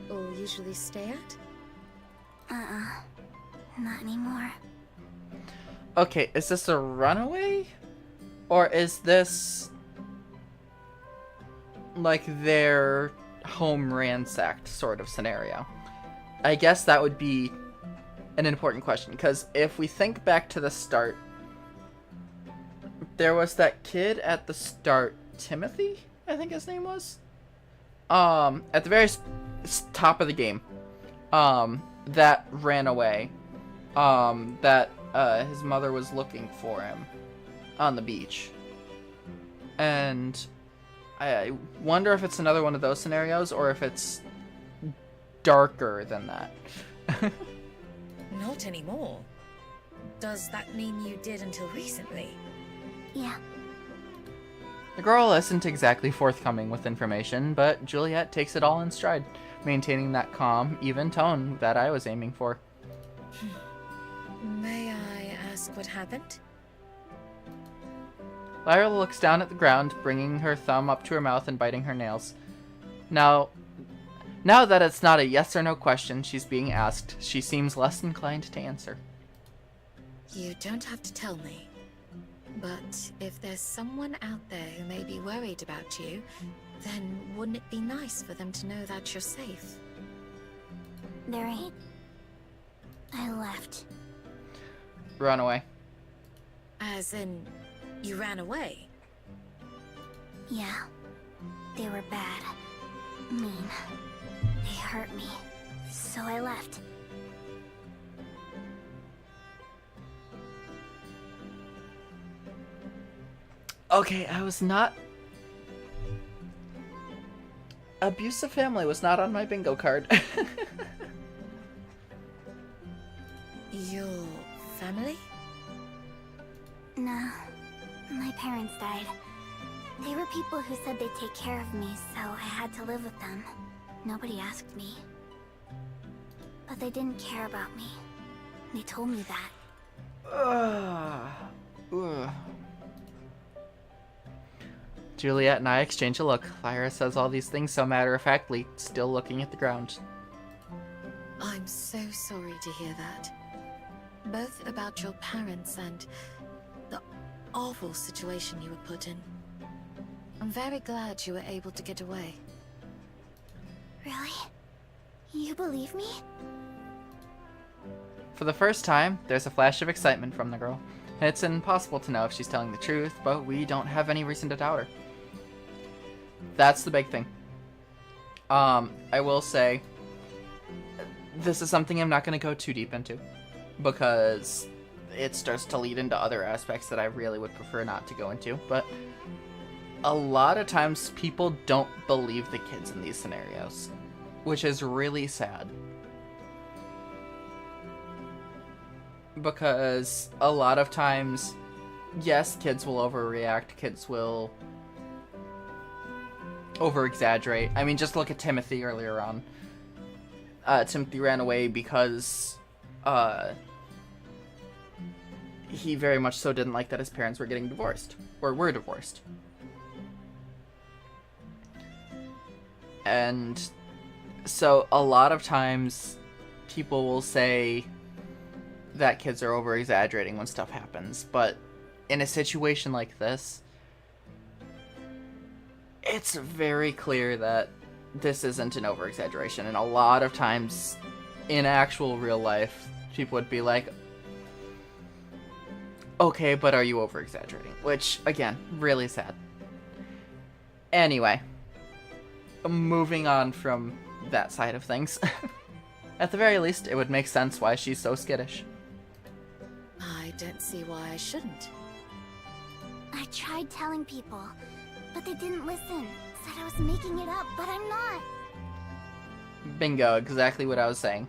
Or usually stay at? Not anymore. Okay, is this a runaway? Or is this like their home ransacked sort of scenario? I guess that would be an important question, because if we think back to the start, there was that kid at the start, Timothy, I think his name was, at the very top of the game, that ran away, that his mother was looking for him on the beach. And I wonder if it's another one of those scenarios, or if it's darker than that. Not anymore. Does that mean you did until recently? Yeah. The girl isn't exactly forthcoming with information, but Juliet takes it all in stride, maintaining that calm, even tone that I was aiming for. May I ask what happened? Lyra looks down at the ground, bringing her thumb up to her mouth and biting her nails. Now that it's not a yes or no question she's being asked, she seems less inclined to answer. You don't have to tell me. But if there's someone out there who may be worried about you, then wouldn't it be nice for them to know that you're safe? There ain't. I left. Run away. As in, you ran away? Yeah. They were bad. Mean. They hurt me. So I left. Okay, I was not... Abusive family was not on my bingo card. Your family? No. My parents died. They were people who said they'd take care of me, so I had to live with them. Nobody asked me. But they didn't care about me. They told me that. Ugh. Juliet and I exchange a look. Lyra says all these things so matter-of-factly, still looking at the ground. I'm so sorry to hear that. Both about your parents and the awful situation you were put in. I'm very glad you were able to get away. Really? You believe me? For the first time, there's a flash of excitement from the girl. It's impossible to know if she's telling the truth, but we don't have any reason to doubt her. That's the big thing. I will say, this is something I'm not going to go too deep into, because it starts to lead into other aspects that I really would prefer not to go into, but a lot of times people don't believe the kids in these scenarios, which is really sad. Because a lot of times, yes, kids will overreact, kids will over-exaggerate. I mean, just look at Timothy earlier on. Timothy ran away because he very much so didn't like that his parents were getting divorced, or were divorced. And so a lot of times people will say that kids are over-exaggerating when stuff happens, but in a situation like this, it's very clear that this isn't an over-exaggeration, and a lot of times in actual real life, people would be like, okay, but are you over-exaggerating? Which, again, really sad. Anyway, moving on from that side of things. At the very least, it would make sense why she's so skittish. I don't see why I shouldn't. I tried telling people, but they didn't listen. Said I was making it up, but I'm not. Bingo, exactly what I was saying.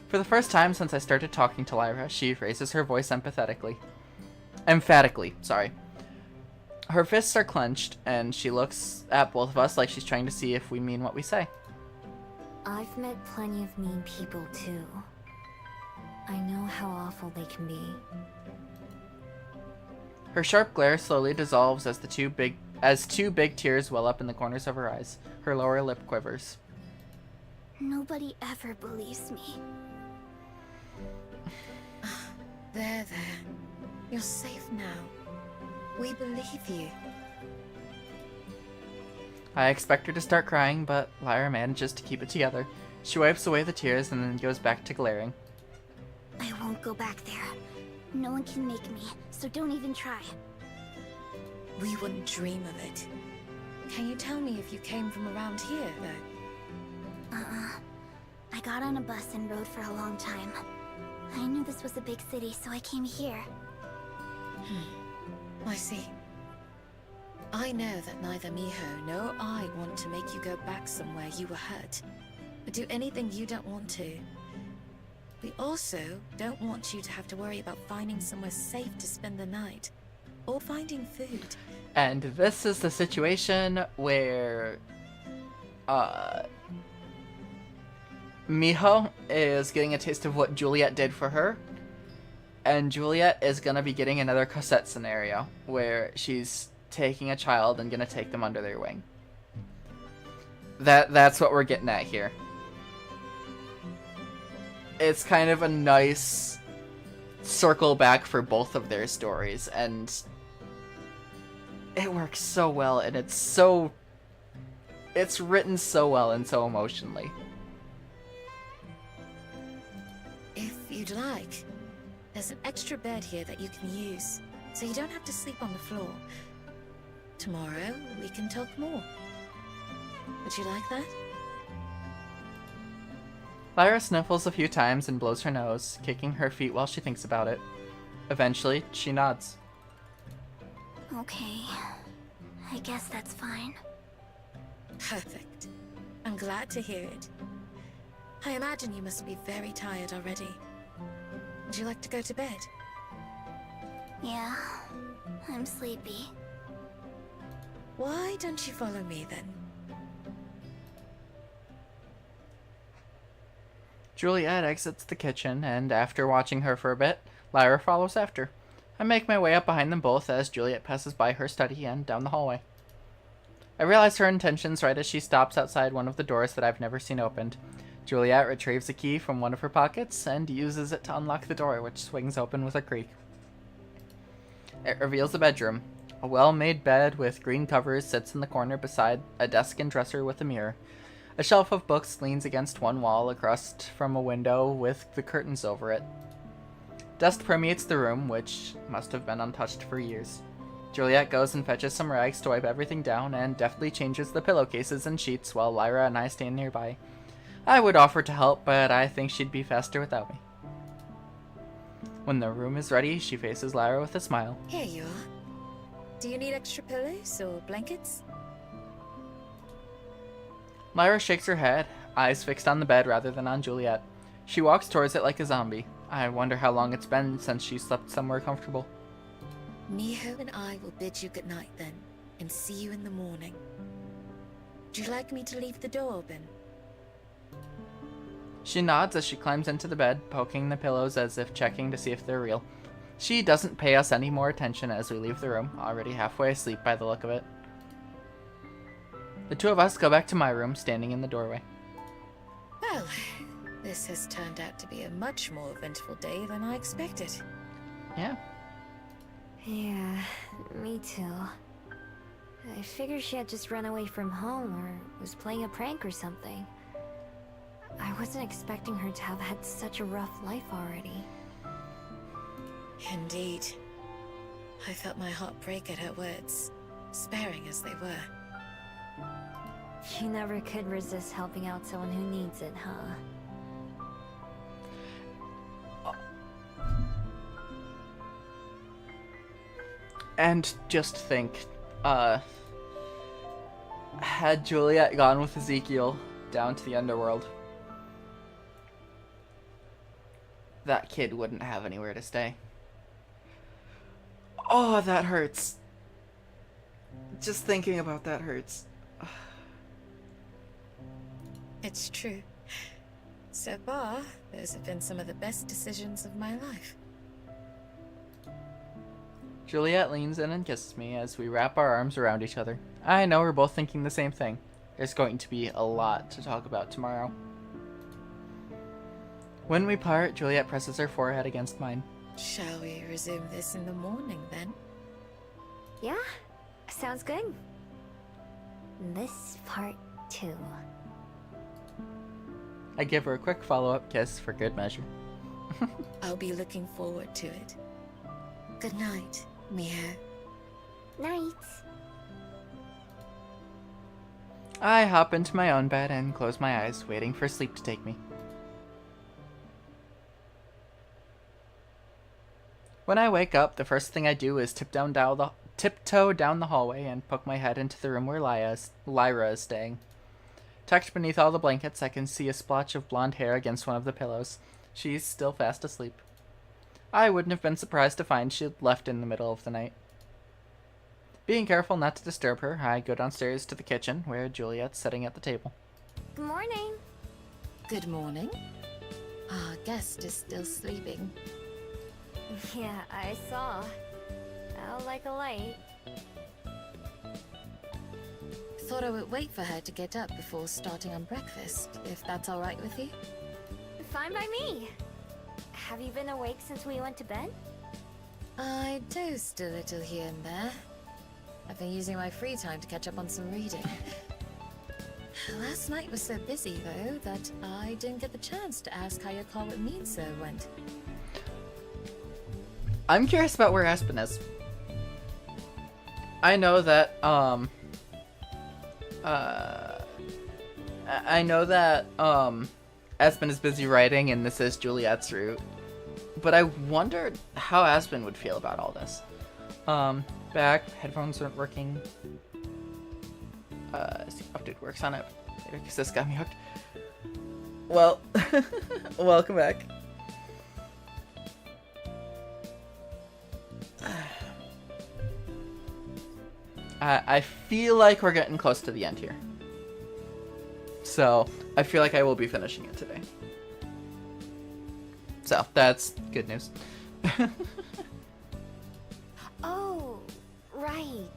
For the first time since I started talking to Lyra, she raises her voice emphatically. Emphatically, sorry. Her fists are clenched, and she looks at both of us like she's trying to see if we mean what we say. I've met plenty of mean people, too. I know how awful they can be. Her sharp glare slowly dissolves as two big tears well up in the corners of her eyes. Her lower lip quivers. Nobody ever believes me. There. You're safe now. We believe you. I expect her to start crying, but Lyra manages to keep it together. She wipes away the tears and then goes back to glaring. I won't go back there. No one can make me, so don't even try. We wouldn't dream of it. Can you tell me if you came from around here, though? I got on a bus and rode for a long time. I knew this was a big city, so I came here. I see. I know that neither Miho nor I want to make you go back somewhere you were hurt, or do anything you don't want to. We also don't want you to have to worry about finding somewhere safe to spend the night, or finding food. And this is the situation where Miho is getting a taste of what Juliet did for her, and Juliet is gonna be getting another Cosette scenario where she's taking a child and gonna take them under their wing. That's what we're getting at here. It's kind of a nice circle back for both of their stories, and it works so well, and it's written so well and so emotionally. If you'd like, there's an extra bed here that you can use, so you don't have to sleep on the floor. Tomorrow, we can talk more. Would you like that? Lyra sniffles a few times and blows her nose, kicking her feet while she thinks about it. Eventually, she nods. Okay. I guess that's fine. Perfect. I'm glad to hear it. I imagine you must be very tired already. Would you like to go to bed? Yeah, I'm sleepy. Why don't you follow me then? Juliet exits the kitchen, and after watching her for a bit, Lyra follows after. I make my way up behind them both as Juliet passes by her study and down the hallway. I realize her intentions right as she stops outside one of the doors that I've never seen opened. Juliet retrieves a key from one of her pockets and uses it to unlock the door, which swings open with a creak. It reveals a bedroom. A well-made bed with green covers sits in the corner beside a desk and dresser with a mirror. A shelf of books leans against one wall across from a window with the curtains over it. Dust permeates the room, which must have been untouched for years. Juliet goes and fetches some rags to wipe everything down and deftly changes the pillowcases and sheets while Lyra and I stand nearby. I would offer to help, but I think she'd be faster without me. When the room is ready, she faces Lyra with a smile. Here you are. Do you need extra pillows or blankets? Lyra shakes her head, eyes fixed on the bed rather than on Juliet. She walks towards it like a zombie. I wonder how long it's been since she slept somewhere comfortable. Miho and I will bid you goodnight then, and see you in the morning. Would you like me to leave the door open? She nods as she climbs into the bed, poking the pillows as if checking to see if they're real. She doesn't pay us any more attention as we leave the room, already halfway asleep by the look of it. The two of us go back to my room, standing in the doorway. Well, this has turned out to be a much more eventful day than I expected. Yeah. Yeah, me too. I figured she had just run away from home or was playing a prank or something. I wasn't expecting her to have had such a rough life already. Indeed. I felt my heart break at her words, sparing as they were. You never could resist helping out someone who needs it, huh? And just think, had Juliet gone with Ezekiel down to the underworld, that kid wouldn't have anywhere to stay. Oh, that hurts. Just thinking about that hurts. It's true. So far, those have been some of the best decisions of my life. Juliet leans in and kisses me as we wrap our arms around each other. I know we're both thinking the same thing. There's going to be a lot to talk about tomorrow. When we part, Juliet presses her forehead against mine. Shall we resume this in the morning, then? Yeah, sounds good. This part too. I give her a quick follow-up kiss for good measure. I'll be looking forward to it. Good night, Miho. Night. I hop into my own bed and close my eyes, waiting for sleep to take me. When I wake up, the first thing I do is tiptoe down the hallway and poke my head into the room where Lyra is staying. Tucked beneath all the blankets, I can see a splotch of blonde hair against one of the pillows. She's still fast asleep. I wouldn't have been surprised to find she'd left in the middle of the night. Being careful not to disturb her, I go downstairs to the kitchen, where Juliet's sitting at the table. Good morning. Good morning. Our guest is still sleeping. Yeah, I saw. Out like a light. Thought I would wait for her to get up before starting on breakfast, if that's alright with you? Fine by me. Have you been awake since we went to bed? I dozed a little here and there. I've been using my free time to catch up on some reading. Last night was so busy, though, that I didn't get the chance to ask how your call with me and Sir went. I'm curious about where Aspen is. I know that, Aspen is busy writing and this is Juliet's route. But I wondered how Aspen would feel about all this. Back, headphones weren't working. See if update works on it later, because this got me hooked. Well, welcome back. I feel like we're getting close to the end here. So, I feel like I will be finishing it today. So, that's good news. Oh, right.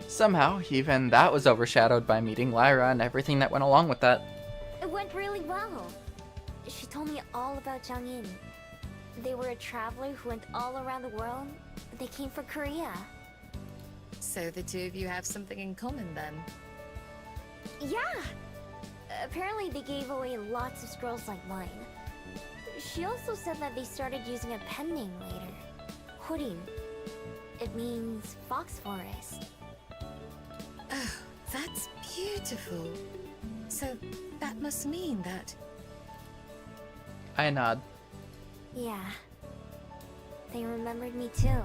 Somehow, even that was overshadowed by meeting Lyra and everything that went along with that. It went really well. She told me all about Jiangyin. They were a traveler who went all around the world, but they came for Korea. So the two of you have something in common then? Yeah! Apparently they gave away lots of scrolls like mine. She also said that they started using a pen name later. Hurin. It means fox forest. Oh, that's beautiful. So that must mean that... I nod. Yeah. They remembered me too.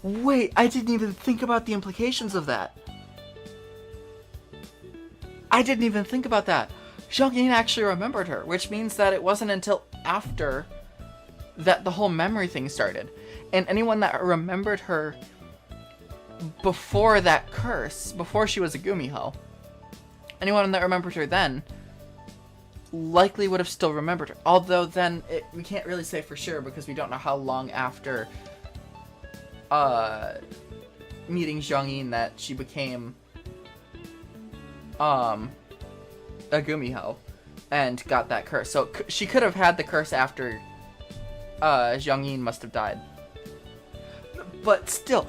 Wait, I didn't even think about the implications of that. I didn't even think about that. Xiangyin actually remembered her, which means that it wasn't until after that the whole memory thing started. And anyone that remembered her before that curse, before she was a Gumiho, anyone that remembered her then likely would have still remembered her. Although then, we can't really say for sure because we don't know how long after meeting Xiangyin that she became a Gumiho and got that curse. So she could have had the curse after Xiangyin must have died. But still,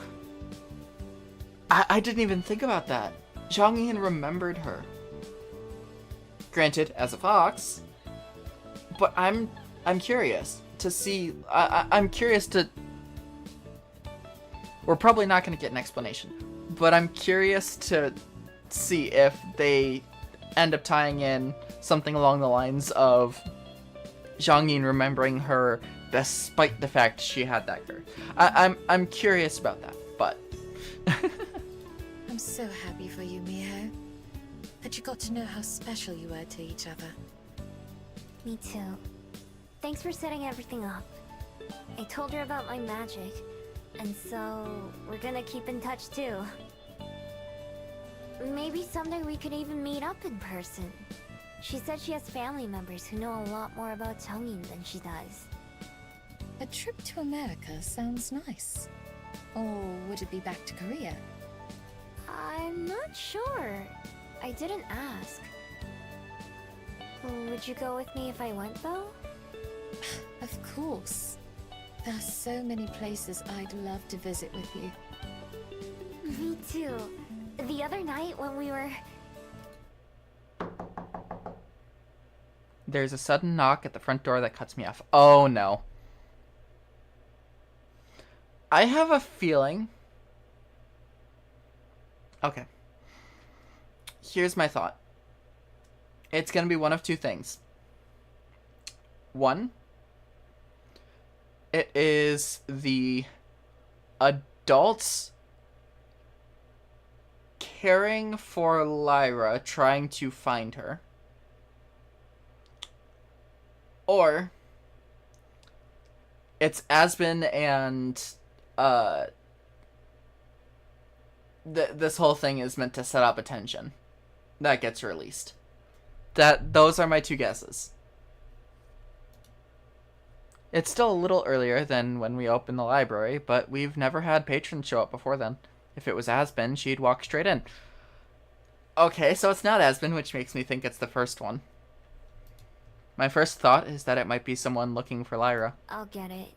I didn't even think about that. Xiangyin remembered her. Granted, as a fox, but I'm curious to see. I'm curious to. We're probably not going to get an explanation, but I'm curious to see if they end up tying in something along the lines of Xiangyin remembering her despite the fact she had that curse. I'm curious about that, but I'm so happy for you, Miho. That you got to know how special you were to each other. Me too. Thanks for setting everything up. I told her about my magic, and so we're gonna keep in touch too. Maybe someday we could even meet up in person. She said she has family members who know a lot more about Xiangyin than she does. A trip to America sounds nice. Or would it be back to Korea? I'm not sure. I didn't ask. Would you go with me if I went, though? Of course. There are so many places I'd love to visit with you. Me too. The other night when we were... there's a sudden knock at the front door that cuts me off. Oh no. I have a feeling... Okay. Here's my thought. It's going to be one of two things. One, it is the adults caring for Lyra, trying to find her. Or it's Asbin and this whole thing is meant to set up a tension that gets released. Those are my two guesses. It's still a little earlier than when we opened the library, but we've never had patrons show up before then. If it was Asbin, she'd walk straight in. Okay, so it's not Asbin, which makes me think it's the first one. My first thought is that it might be someone looking for Lyra. I'll get it.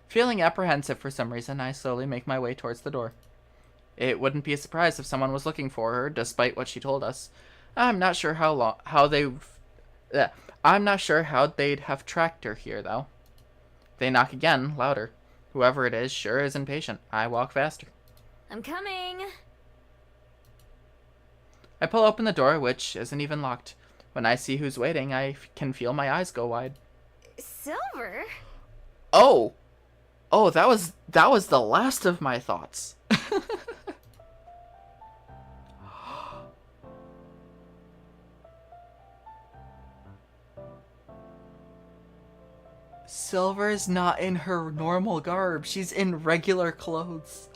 Feeling apprehensive for some reason, I slowly make my way towards the door. It wouldn't be a surprise if someone was looking for her, despite what she told us. I'm not sure I'm not sure how they'd have tracked her here, though. They knock again, louder. Whoever it is sure is impatient. I walk faster. I'm coming! I pull open the door, which isn't even locked. When I see who's waiting, I can feel my eyes go wide. Silver? Oh! Oh, that was the last of my thoughts. Silver's not in her normal garb. She's in regular clothes.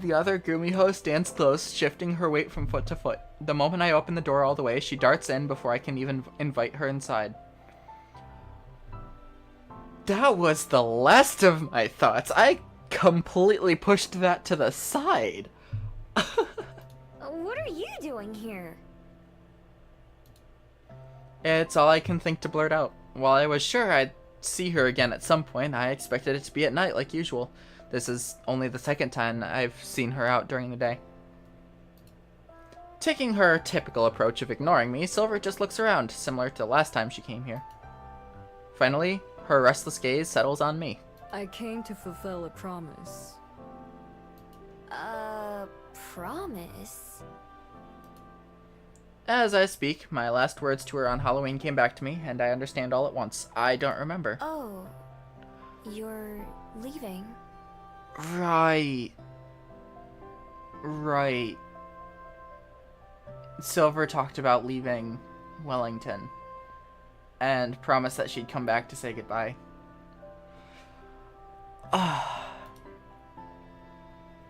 The other Gumiho stands close, shifting her weight from foot to foot. The moment I open the door all the way, she darts in before I can even invite her inside. That was the last of my thoughts. I completely pushed that to the side. What are you doing here? It's all I can think to blurt out. While I was sure I'd see her again at some point, I expected it to be at night like usual. This is only the second time I've seen her out during the day. Taking her typical approach of ignoring me, Silver just looks around, similar to the last time she came here. Finally, her restless gaze settles on me. I came to fulfill a promise. Promise? As I speak, my last words to her on Halloween came back to me, and I understand all at once. I don't remember. Oh, you're leaving? Right. Right. Silver talked about leaving Wellington and promised that she'd come back to say goodbye.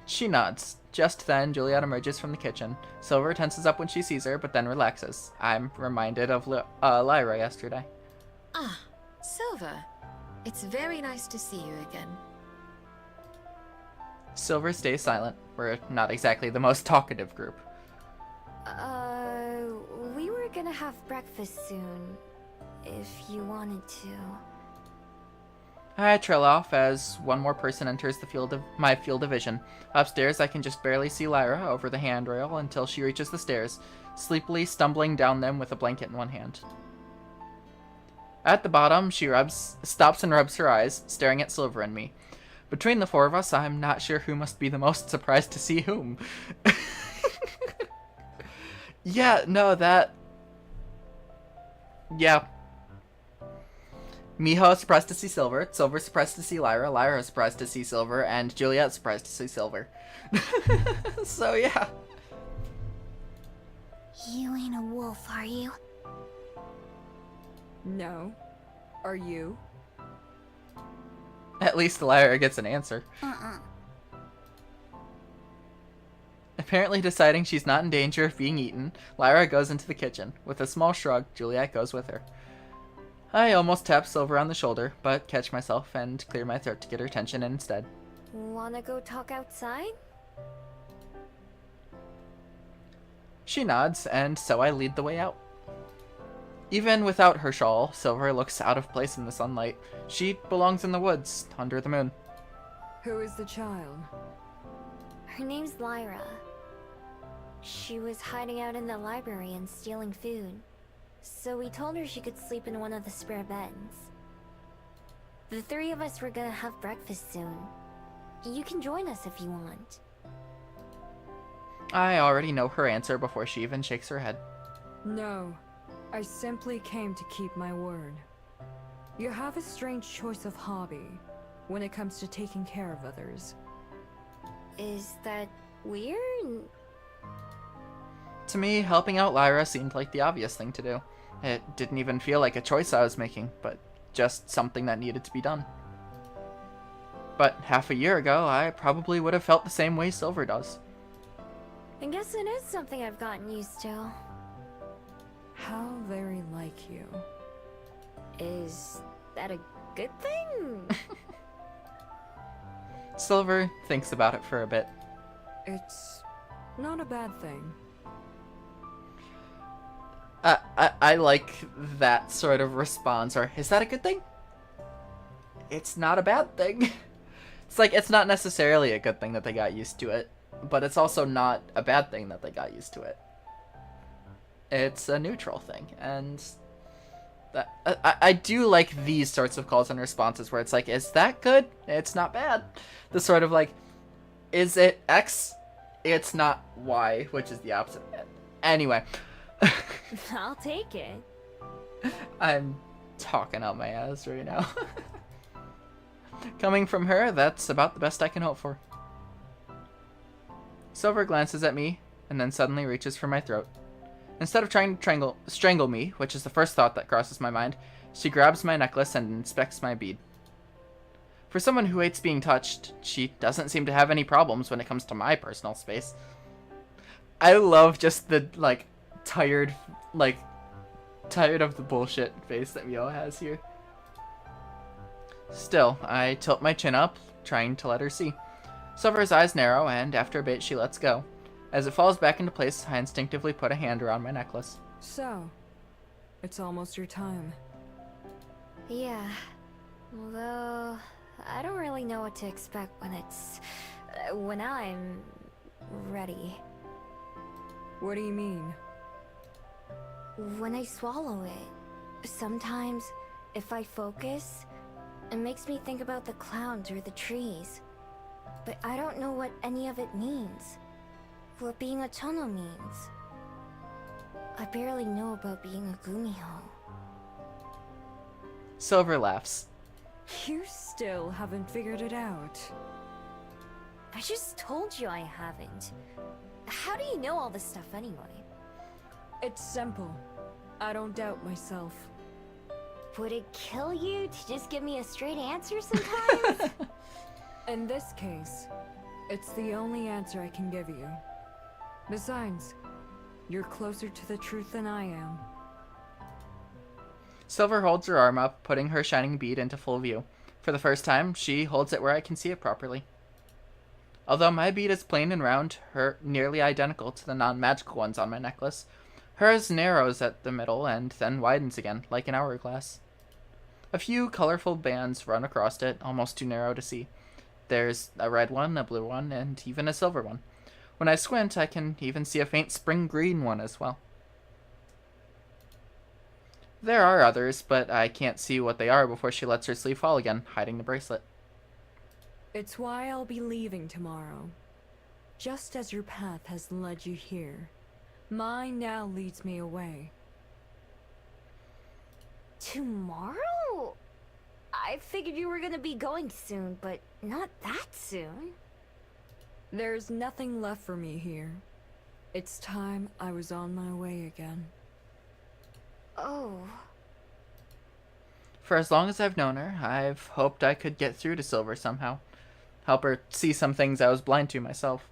She nods. Just then, Juliet emerges from the kitchen. Silver tenses up when she sees her, but then relaxes. I'm reminded of Lyra yesterday. Ah, Silver. It's very nice to see you again. Silver stays silent. We're not exactly the most talkative group. We were gonna have breakfast soon, if you wanted to. I trail off as one more person enters my field of vision. Upstairs, I can just barely see Lyra over the handrail until she reaches the stairs, sleepily stumbling down them with a blanket in one hand. At the bottom, she stops and rubs her eyes, staring at Silver and me. Between the four of us, I'm not sure who must be the most surprised to see whom. Yeah, no, yeah. Miho is surprised to see Silver, Silver's surprised to see Lyra, Lyra is surprised to see Silver, and Juliet's surprised to see Silver. So, yeah. You ain't a wolf, are you? No. Are you? At least Lyra gets an answer. Apparently deciding she's not in danger of being eaten, Lyra goes into the kitchen. With a small shrug, Juliet goes with her. I almost tap Silver on the shoulder, but catch myself and clear my throat to get her attention instead. Wanna go talk outside? She nods, and so I lead the way out. Even without her shawl, Silver looks out of place in the sunlight. She belongs in the woods, under the moon. Who is the child? Her name's Lyra. She was hiding out in the library and stealing food. So we told her she could sleep in one of the spare beds. The three of us were gonna have breakfast soon. You can join us if you want. I already know her answer before she even shakes her head. No. I simply came to keep my word. You have a strange choice of hobby when it comes to taking care of others. Is that weird? To me, helping out Lyra seemed like the obvious thing to do. It didn't even feel like a choice I was making, but just something that needed to be done. But half a year ago, I probably would have felt the same way Silver does. I guess it is something I've gotten used to. How very like you. Is that a good thing? Silver thinks about it for a bit. It's not a bad thing. I like that sort of response, or is that a good thing? It's not a bad thing. It's like, it's not necessarily a good thing that they got used to it, but it's also not a bad thing that they got used to it. It's a neutral thing, and I do like these sorts of calls and responses where it's like, is that good? It's not bad. The sort of like, is it X? It's not Y, which is the opposite of it. Anyway. I'll take it. I'm talking out my ass right now. Coming from her, that's about the best I can hope for. Silver glances at me, and then suddenly reaches for my throat. Instead of trying to strangle me, which is the first thought that crosses my mind, she grabs my necklace and inspects my bead. For someone who hates being touched, she doesn't seem to have any problems when it comes to my personal space. I love just the, like, tired of the bullshit face that Mio has here. Still, I tilt my chin up, trying to let her see. Silver's eyes narrow, and after a bit she lets go. As it falls back into place, I instinctively put a hand around my necklace. So, it's almost your time. Yeah. Although, I don't really know what to expect when I'm ready. What do you mean? When I swallow it, sometimes, if I focus, it makes me think about the clouds or the trees. But I don't know what any of it means. What being a Chono means. I barely know about being a Gumiho. Silver laughs. You still haven't figured it out. I just told you I haven't. How do you know all this stuff anyway? It's simple. I don't doubt myself. Would it kill you to just give me a straight answer sometimes? In this case, it's the only answer I can give you. Besides, you're closer to the truth than I am. Silver holds her arm up, putting her shining bead into full view. For the first time, she holds it where I can see it properly. Although my bead is plain and round, her nearly identical to the non-magical ones on my necklace, hers narrows at the middle and then widens again, like an hourglass. A few colorful bands run across it, almost too narrow to see. There's a red one, a blue one, and even a silver one. When I squint, I can even see a faint spring green one as well. There are others, but I can't see what they are before she lets her sleeve fall again, hiding the bracelet. It's why I'll be leaving tomorrow. Just as your path has led you here, mine now leads me away. Tomorrow? I figured you were gonna be going soon, but not that soon. There's nothing left for me here. It's time I was on my way again. Oh. For as long as I've known her, I've hoped I could get through to Silver somehow. Help her see some things I was blind to myself.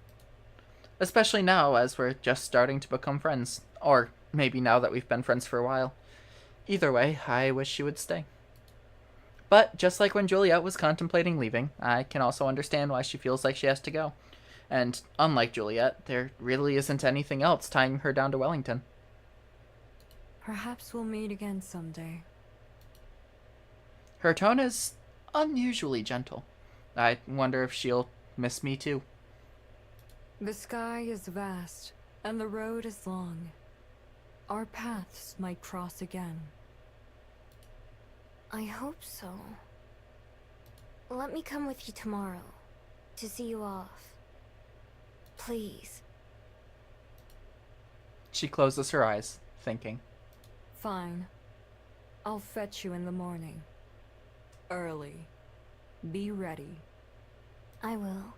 Especially now, as we're just starting to become friends. Or maybe now that we've been friends for a while. Either way, I wish she would stay. But just like when Juliet was contemplating leaving, I can also understand why she feels like she has to go. And unlike Juliet, there really isn't anything else tying her down to Wellington. Perhaps we'll meet again someday. Her tone is unusually gentle. I wonder if she'll miss me too. The sky is vast, and the road is long. Our paths might cross again. I hope so. Let me come with you tomorrow, to see you off. Please. She closes her eyes, thinking. Fine. I'll fetch you in the morning. Early. Be ready. I will.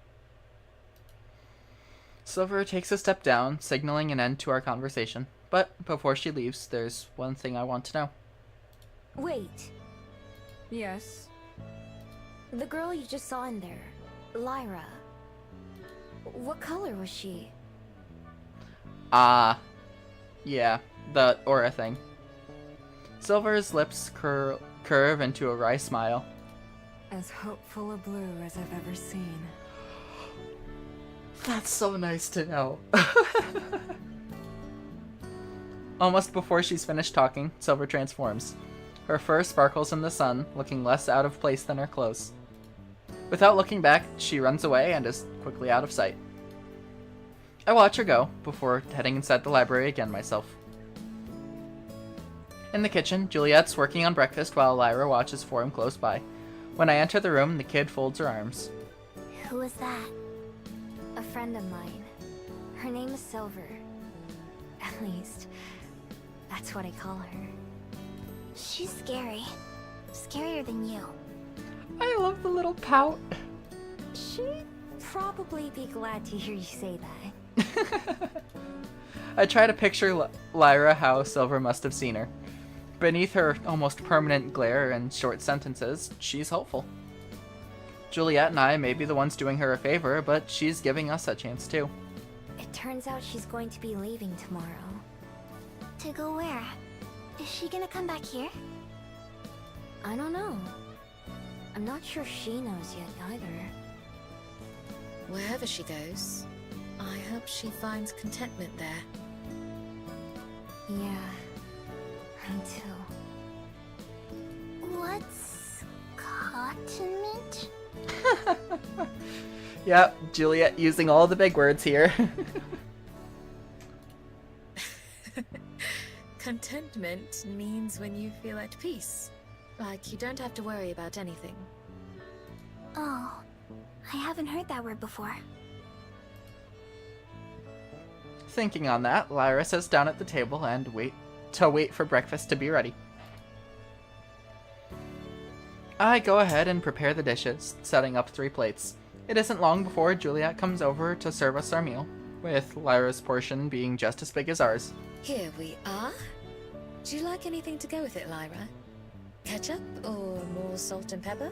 Silver takes a step down, signaling an end to our conversation. But before she leaves, there's one thing I want to know. Wait. Yes? The girl you just saw in there, Lyra. What color was she? Yeah, the aura thing. Silver's lips curve into a wry smile. As hopeful a blue as I've ever seen. That's so nice to know. Almost before she's finished talking, Silver transforms. Her fur sparkles in the sun, looking less out of place than her clothes. Without looking back, she runs away and is quickly out of sight. I watch her go, before heading inside the library again myself. In the kitchen, Juliet's working on breakfast while Lyra watches for him close by. When I enter the room, the kid folds her arms. Who is that? A friend of mine. Her name is Silver. At least, that's what I call her. She's scary. Scarier than you. I love the little pout. She'd probably be glad to hear you say that. I try to picture Lyra how Silver must have seen her. Beneath her almost permanent glare and short sentences, she's hopeful. Juliet and I may be the ones doing her a favor, but she's giving us a chance too. It turns out she's going to be leaving tomorrow. To go where? Is she gonna come back here? I don't know. I'm not sure she knows yet either. Wherever she goes, I hope she finds contentment there. Yeah, me too. What's continent? Yep, Juliet using all the big words here. Contentment means when you feel at peace. Like you don't have to worry about anything. Oh, I haven't heard that word before. Thinking on that, Lyra sits down at the table and wait for breakfast to be ready. I go ahead and prepare the dishes, setting up 3 plates. It isn't long before Juliet comes over to serve us our meal, with Lyra's portion being just as big as ours. Here we are. Do you like anything to go with it, Lyra? Ketchup or more salt and pepper?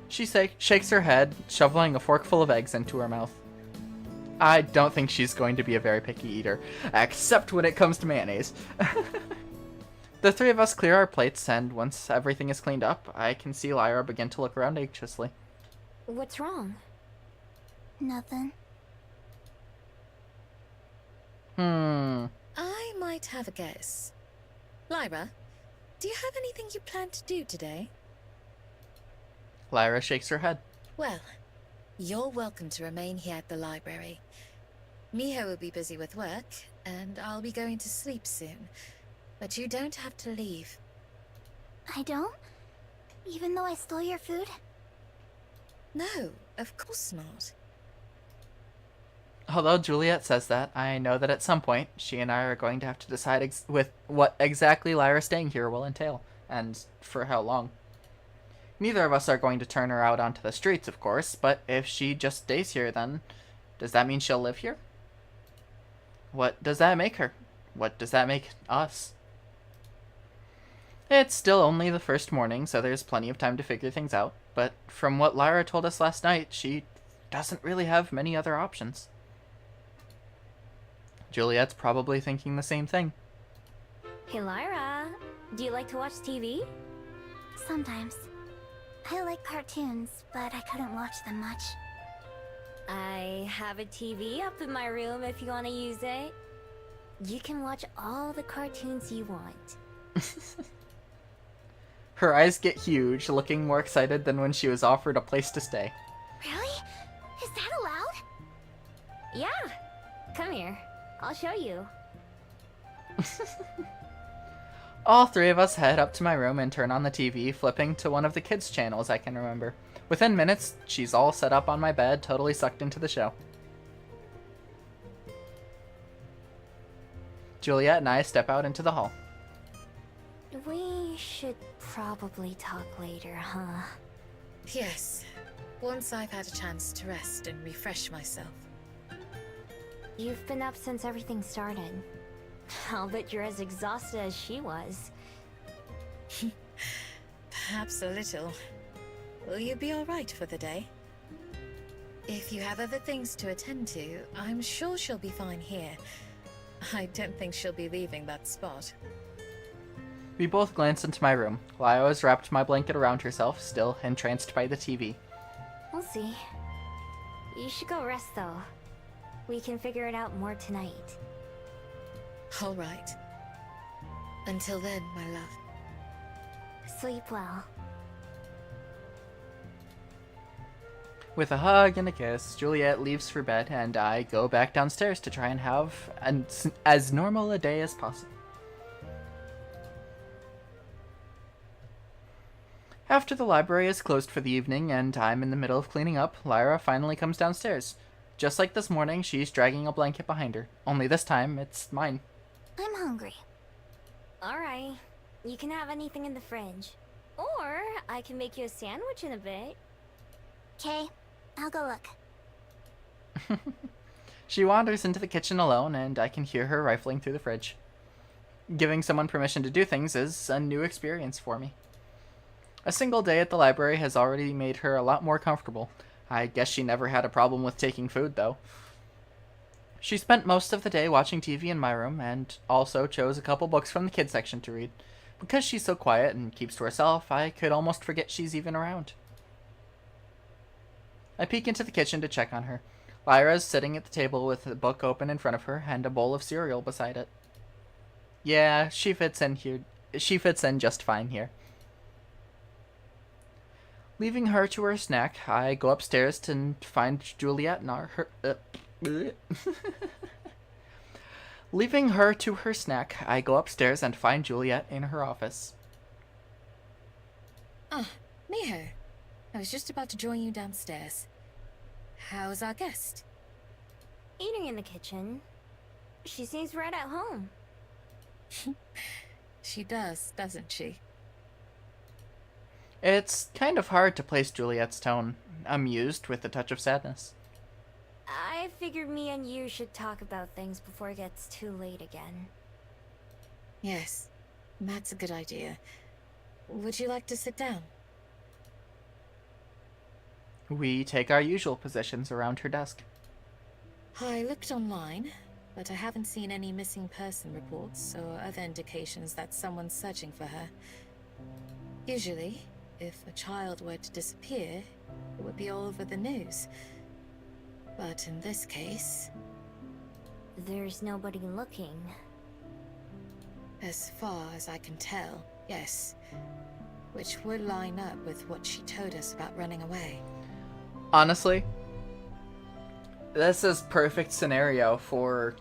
She shakes her head, shoveling a forkful of eggs into her mouth. I don't think she's going to be a very picky eater, except when it comes to mayonnaise. The 3 of us clear our plates, and once everything is cleaned up, I can see Lyra begin to look around anxiously. What's wrong? Nothing. I might have a guess. Lyra, do you have anything you plan to do today? Lyra shakes her head. Well, you're welcome to remain here at the library. Miho will be busy with work, and I'll be going to sleep soon. But you don't have to leave. I don't? Even though I stole your food? No, of course not. Although Juliet says that, I know that at some point, she and I are going to have to decide with what exactly Lyra staying here will entail, and for how long. Neither of us are going to turn her out onto the streets, of course, but if she just stays here, then does that mean she'll live here? What does that make her? What does that make us? It's still only the first morning, so there's plenty of time to figure things out, but from what Lyra told us last night, she doesn't really have many other options. Juliet's probably thinking the same thing. Hey Lyra, do you like to watch TV? Sometimes. I like cartoons, but I couldn't watch them much. I have a TV up in my room if you want to use it. You can watch all the cartoons you want. Her eyes get huge, looking more excited than when she was offered a place to stay. Really? Is that allowed? Yeah, come here. I'll show you. All 3 of us head up to my room and turn on the TV, flipping to one of the kids' channels I can remember. Within minutes, she's all set up on my bed, totally sucked into the show. Juliet and I step out into the hall. We should probably talk later, huh? Yes, once I've had a chance to rest and refresh myself. You've been up since everything started. I'll bet you're as exhausted as she was. Perhaps a little. Will you be alright for the day? If you have other things to attend to, I'm sure she'll be fine here. I don't think she'll be leaving that spot. We both glance into my room. Lyra has wrapped my blanket around herself, still entranced by the TV. We'll see. You should go rest, though. We can figure it out more tonight. Alright. Until then, my love. Sleep well. With a hug and a kiss, Juliet leaves for bed, and I go back downstairs to try and have as normal a day as possible. After the library is closed for the evening and I'm in the middle of cleaning up, Lyra finally comes downstairs. Just like this morning, she's dragging a blanket behind her. Only this time, it's mine. I'm hungry. Alright. You can have anything in the fridge. Or I can make you a sandwich in a bit. Okay, I'll go look. She wanders into the kitchen alone, and I can hear her rifling through the fridge. Giving someone permission to do things is a new experience for me. A single day at the library has already made her a lot more comfortable. I guess she never had a problem with taking food, though. She spent most of the day watching TV in my room, and also chose a couple books from the kids section to read. Because she's so quiet and keeps to herself, I could almost forget she's even around. I peek into the kitchen to check on her. Lyra's sitting at the table with a book open in front of her and a bowl of cereal beside it. Yeah, she fits in here. She fits in just fine here. Leaving her to her snack, I go upstairs to find Juliet in her. Leaving her to her snack, I go upstairs and find Juliet in her office. Ah, Miho. I was just about to join you downstairs. How's our guest? Eating in the kitchen. She seems right at home. She does, doesn't she? It's kind of hard to place Juliet's tone, amused with a touch of sadness. I figured me and you should talk about things before it gets too late again. Yes, that's a good idea. Would you like to sit down? We take our usual positions around her desk. I looked online, but I haven't seen any missing person reports or other indications that someone's searching for her. Usually, if a child were to disappear, it would be all over the news. But in this case, There's nobody looking. as far as I can tell, yes. Which would line up with what she told us about running away. Honestly, this is perfect scenario for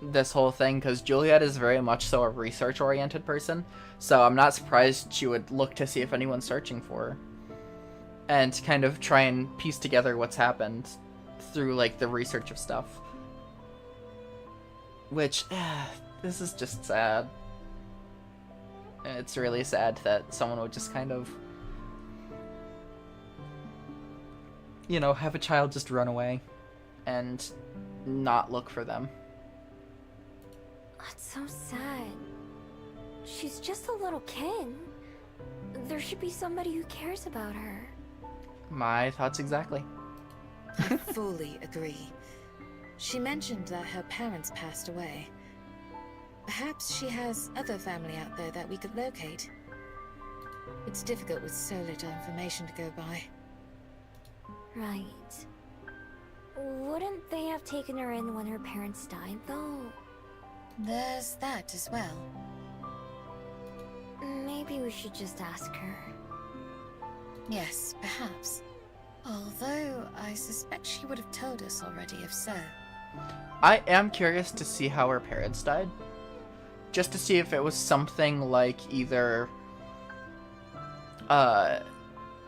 this whole thing because Juliet is very much so a research-oriented person, so I'm not surprised she would look to see if anyone's searching for her and kind of try and piece together what's happened through like the research of stuff. Which, this is just sad. It's really sad that someone would just kind of, you know, have a child just run away and not look for them. That's so sad. She's just a little kid. There should be somebody who cares about her. My thoughts exactly. I fully agree. She mentioned that her parents passed away. Perhaps she has other family out there that we could locate. It's difficult with so little information to go by. Right. Wouldn't they have taken her in when her parents died, though? There's that as well. Maybe we should just ask her. Yes, perhaps. Although, I suspect she would have told us already if so. I am curious to see how her parents died. Just to see if it was something like either,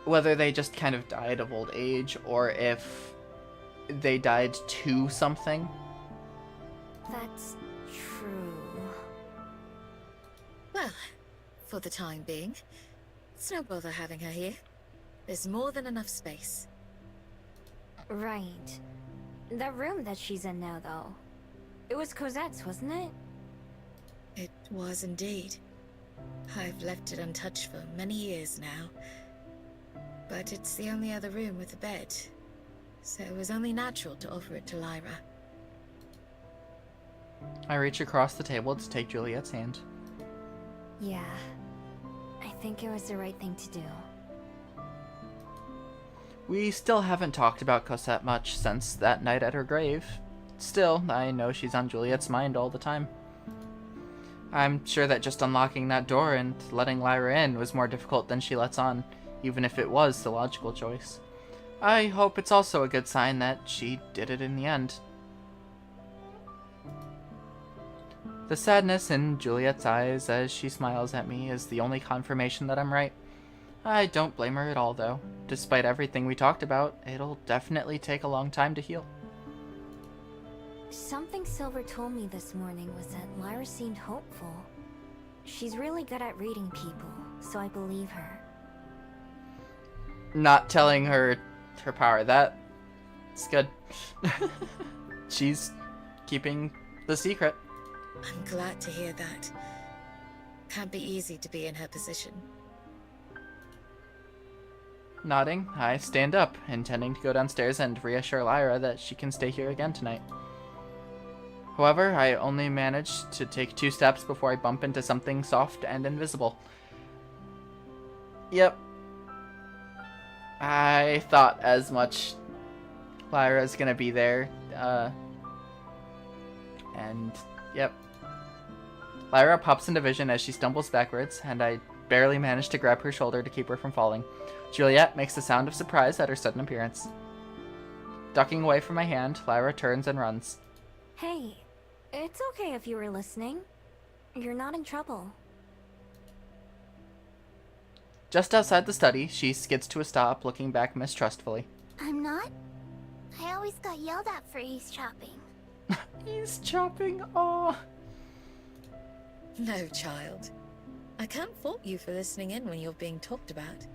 whether they just kind of died of old age, or if they died to something. That's true. Well, for the time being, it's no bother having her here. There's more than enough space. Right. That room that she's in now, though. It was Cosette's, wasn't it? It was indeed. I've left it untouched for many years now. But it's the only other room with a bed, so it was only natural to offer it to Lyra. I reach across the table to take Juliet's hand. Yeah. I think it was the right thing to do. We still haven't talked about Cosette much since that night at her grave. Still, I know she's on Juliet's mind all the time. I'm sure that just unlocking that door and letting Lyra in was more difficult than she lets on, even if it was the logical choice. I hope it's also a good sign that she did it in the end. The sadness in Juliet's eyes as she smiles at me is the only confirmation that I'm right. I don't blame her at all, though. Despite everything we talked about, it'll definitely take a long time to heal. Something Silver told me this morning was that Lyra seemed hopeful. She's really good at reading people, so I believe her. Not telling her power, that's good. She's keeping the secret. I'm glad to hear that. Can't be easy to be in her position. Nodding, I stand up, intending to go downstairs and reassure Lyra that she can stay here again tonight. However, I only manage to take 2 steps before I bump into something soft and invisible. Yep. I thought as much. Lyra's gonna be there. And, yep. Lyra pops into vision as she stumbles backwards, and I barely manage to grab her shoulder to keep her from falling. Juliet makes a sound of surprise at her sudden appearance. Ducking away from my hand, Lyra turns and runs. Hey, it's okay if you were listening. You're not in trouble. Just outside the study, she skids to a stop, looking back mistrustfully. I'm not? I always got yelled at for eavesdropping. Eavesdropping? Aw. No, child. I can't fault you for listening in when you're being talked about.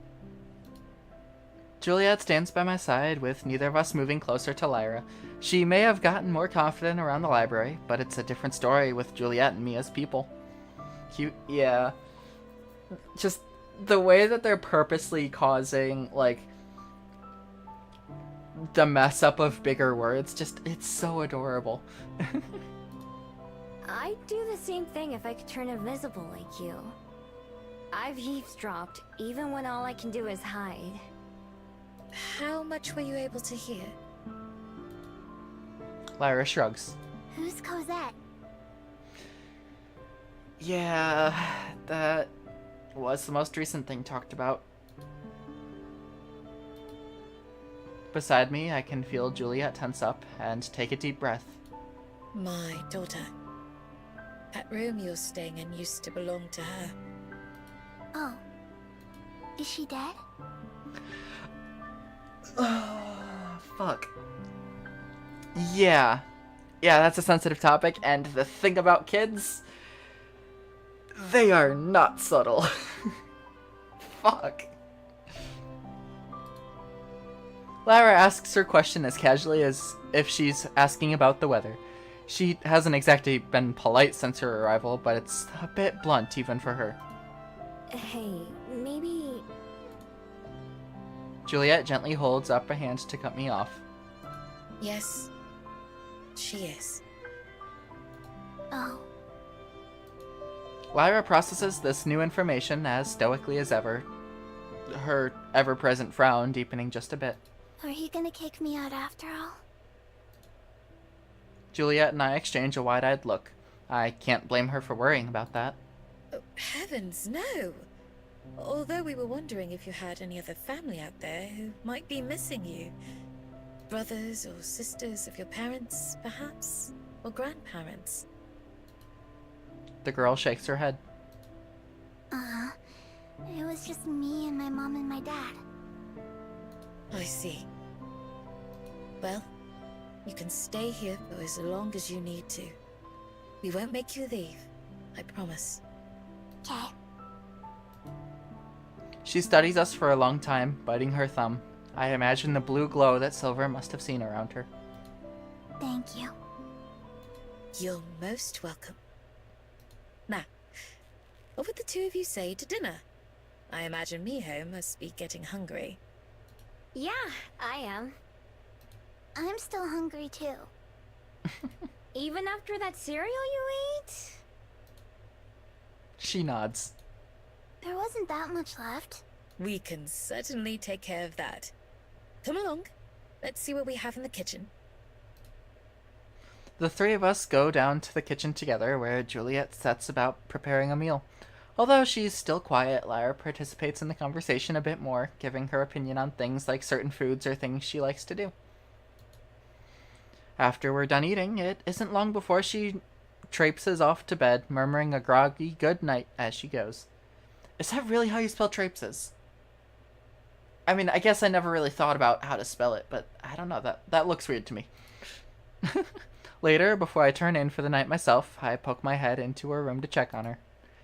Juliet stands by my side, with neither of us moving closer to Lyra. She may have gotten more confident around the library, but it's a different story with Juliet and me as people. Yeah. Just the way that they're purposely causing, like, the mess up of bigger words, it's so adorable. I'd do the same thing if I could turn invisible like you. I've eavesdropped, even when all I can do is hide. How much were you able to hear? Lyra shrugs. Who's Cosette? Yeah, that was the most recent thing talked about. Beside me, I can feel Juliet tense up and take a deep breath. My daughter. That room you're staying in used to belong to her. Oh. Is she dead? Fuck. Yeah. Yeah, that's a sensitive topic, and the thing about kids, they are not subtle. Fuck. Lyra asks her question as casually as if she's asking about the weather. She hasn't exactly been polite since her arrival, but it's a bit blunt even for her. Hey, maybe... Juliet gently holds up a hand to cut me off. Yes, she is. Oh. Lyra processes this new information as stoically as ever, her ever-present frown deepening just a bit. Are you gonna kick me out after all? Juliet and I exchange a wide-eyed look. I can't blame her for worrying about that. Oh, heavens, no! Although we were wondering if you had any other family out there who might be missing you. Brothers or sisters of your parents, perhaps? Or grandparents? The girl shakes her head. Uh-huh. It was just me and my mom and my dad. I see. Well, you can stay here for as long as you need to. We won't make you leave, I promise. Okay. She studies us for a long time, biting her thumb. I imagine the blue glow that Silver must have seen around her. Thank you. You're most welcome. Now, what would the two of you say to dinner? I imagine Miho must be getting hungry. Yeah, I am. I'm still hungry too. Even after that cereal you ate? She nods. There wasn't that much left. We can certainly take care of that. Come along. Let's see what we have in the kitchen. The three of us go down to the kitchen together, where Juliet sets about preparing a meal. Although she's still quiet, Lyra participates in the conversation a bit more, giving her opinion on things like certain foods or things she likes to do. After we're done eating, it isn't long before she traipses off to bed, murmuring a groggy good night as she goes. Is that really how you spell traipses? I mean, I guess I never really thought about how to spell it, but I don't know, that looks weird to me. Later, before I turn in for the night myself, I poke my head into her room to check on her.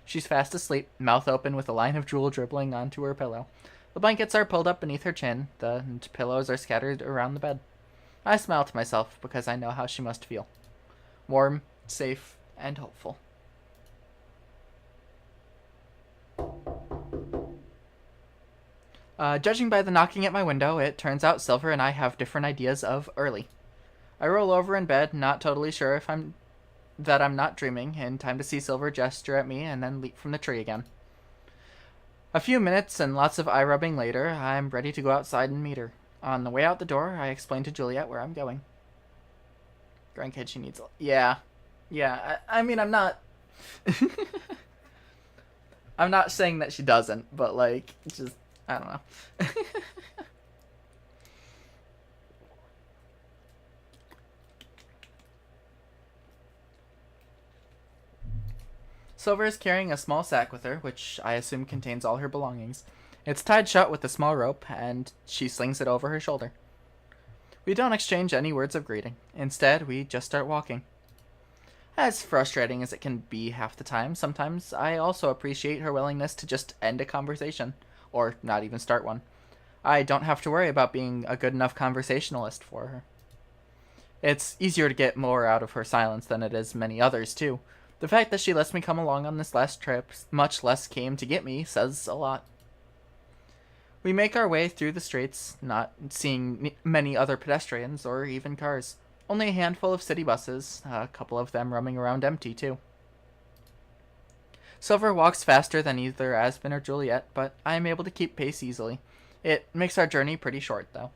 She's fast asleep, mouth open with a line of drool dribbling onto her pillow. The blankets are pulled up beneath her chin, the pillows are scattered around the bed. I smile to myself because I know how she must feel. Warm, safe, and hopeful. Judging by the knocking at my window, it turns out Silver and I have different ideas of early. I roll over in bed, not totally sure if I'm not dreaming, in time to see Silver gesture at me and then leap from the tree again. A few minutes and lots of eye rubbing later, I'm ready to go outside and meet her. On the way out the door, I explain to Juliet where I'm going. Grandkid, she needs a... Yeah. Yeah, I mean, I'm not... I'm not saying that she doesn't, but, like, just... I don't know. Silver is carrying a small sack with her, which I assume contains all her belongings. It's tied shut with a small rope, and she slings it over her shoulder. We don't exchange any words of greeting. Instead, we just start walking. As frustrating as it can be half the time, sometimes I also appreciate her willingness to just end a conversation, or not even start one. I don't have to worry about being a good enough conversationalist for her. It's easier to get more out of her silence than it is many others, too. The fact that she lets me come along on this last trip, much less came to get me, says a lot. We make our way through the streets, not seeing many other pedestrians or even cars. Only a handful of city buses, a couple of them roaming around empty, too. Silver walks faster than either Aspen or Juliet, but I am able to keep pace easily. It makes our journey pretty short, though.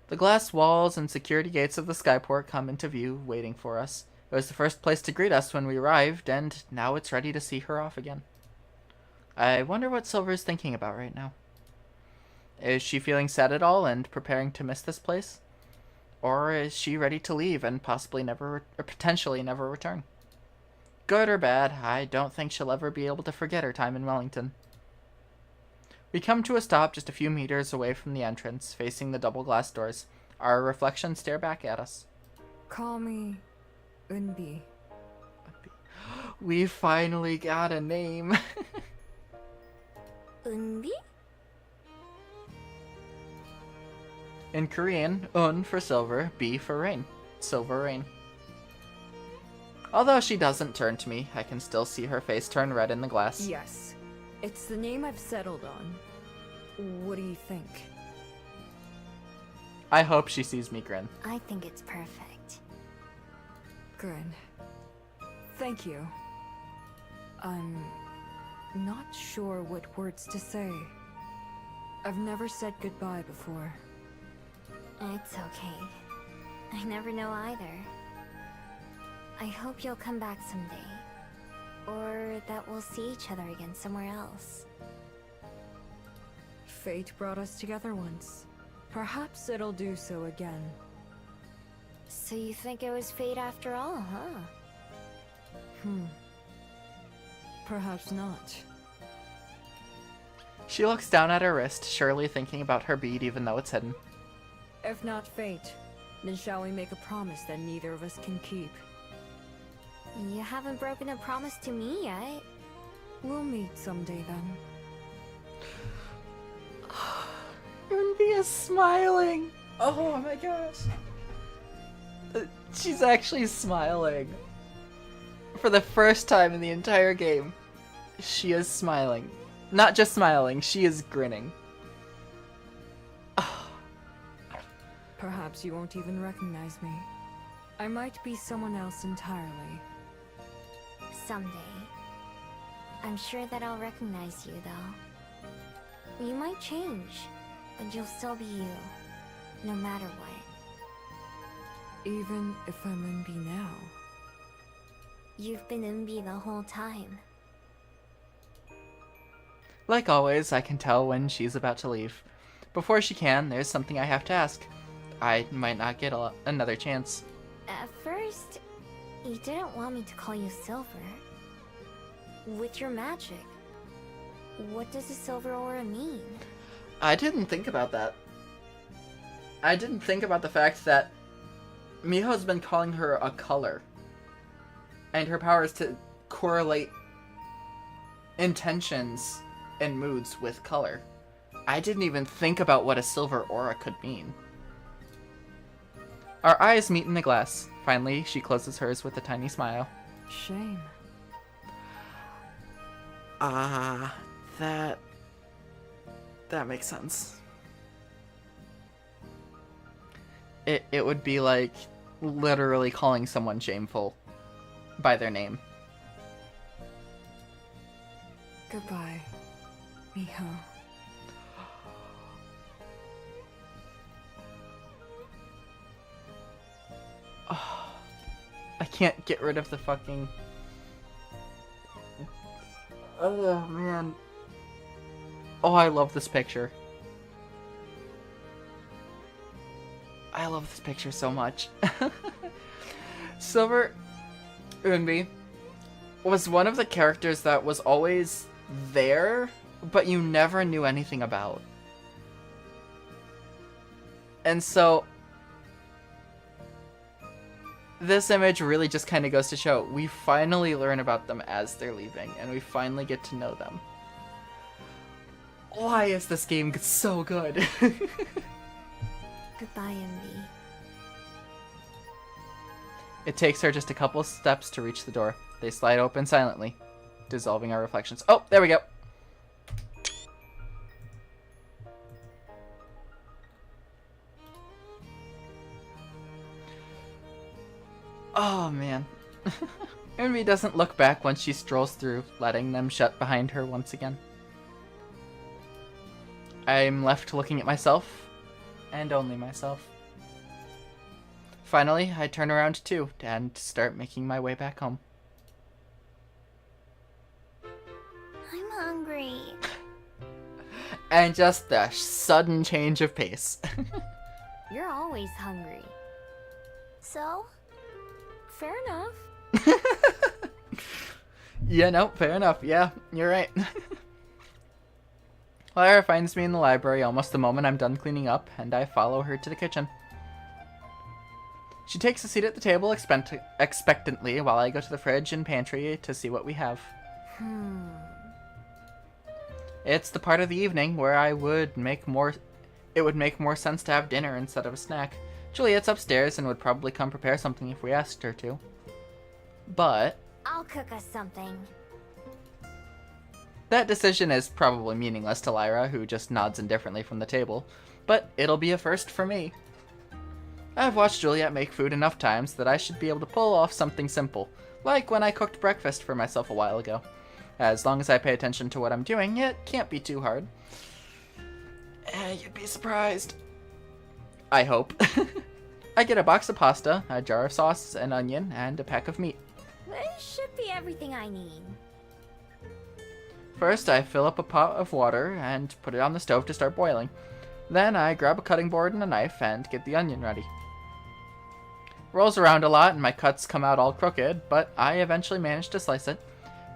The glass walls and security gates of the skyport come into view, waiting for us. It was the first place to greet us when we arrived, and now it's ready to see her off again. I wonder what Silver is thinking about right now. Is she feeling sad at all and preparing to miss this place? Or is she ready to leave and possibly never, or potentially never return? Good or bad, I don't think she'll ever be able to forget her time in Wellington. We come to a stop just a few meters away from the entrance, facing the double glass doors. Our reflections stare back at us. Call me Unbi. We finally got a name. Unbi? In Korean, Un for silver, B for rain. Silver rain. Although she doesn't turn to me, I can still see her face turn red in the glass. Yes. It's the name I've settled on. What do you think? I hope she sees me grin. I think it's perfect. Good. Thank you. I'm not sure what words to say. I've never said goodbye before. It's okay. I never know either. I hope you'll come back someday. Or that we'll see each other again somewhere else. Fate brought us together once. Perhaps it'll do so again. So you think it was fate after all, huh? Perhaps not. She looks down at her wrist, surely thinking about her bead even though it's hidden. If not fate, then shall we make a promise that neither of us can keep? You haven't broken a promise to me yet. We'll meet someday then. Ruby is smiling. Oh my gosh. She's actually smiling. For the first time in the entire game, she is smiling. Not just smiling, she is grinning. Perhaps you won't even recognize me. I might be someone else entirely. Someday. I'm sure that I'll recognize you, though. You might change, but you'll still be you, no matter what. Even if I'm Unbi now. You've been Unbi the whole time. Like always, I can tell when she's about to leave. Before she can, there's something I have to ask. I might not get another chance. At first, you didn't want me to call you Silver. With your magic, what does a silver aura mean? I didn't think about that. I didn't think about the fact that Miho's been calling her a color. And her power is to correlate intentions and moods with color. I didn't even think about what a silver aura could mean. Our eyes meet in the glass. Finally, she closes hers with a tiny smile. Shame. That makes sense. It would be like literally calling someone shameful by their name. Goodbye, Miho. Oh, I can't get rid of the fucking... Oh, man. Oh, I love this picture. I love this picture so much. Silver Unbi was one of the characters that was always there, but you never knew anything about. And so, this image really just kind of goes to show, we finally learn about them as they're leaving, and we finally get to know them. Why is this game so good? Goodbye, MB. It takes her just a couple steps to reach the door. They slide open silently, dissolving our reflections. Oh, there we go. Oh, man. Envy doesn't look back once she strolls through, letting them shut behind her once again. I'm left looking at myself, and only myself. Finally, I turn around too, and start making my way back home. I'm hungry. And just the sudden change of pace. You're always hungry. So? Fair enough. Yeah, no, fair enough. Yeah, you're right. Lyra finds me in the library almost the moment I'm done cleaning up, and I follow her to the kitchen. She takes a seat at the table expectantly while I go to the fridge and pantry to see what we have. It's the part of the evening where it would make more sense to have dinner instead of a snack. Juliet's upstairs and would probably come prepare something if we asked her to. But I'll cook us something. that decision is probably meaningless to Lyra, who just nods indifferently from the table. But it'll be a first for me. I've watched Juliet make food enough times that I should be able to pull off something simple, like when I cooked breakfast for myself a while ago. As long as I pay attention to what I'm doing, it can't be too hard. You'd be surprised. I hope. I get a box of pasta, a jar of sauce, an onion, and a pack of meat. This should be everything I need. First, I fill up a pot of water and put it on the stove to start boiling. Then I grab a cutting board and a knife and get the onion ready. Rolls around a lot and my cuts come out all crooked, but I eventually manage to slice it.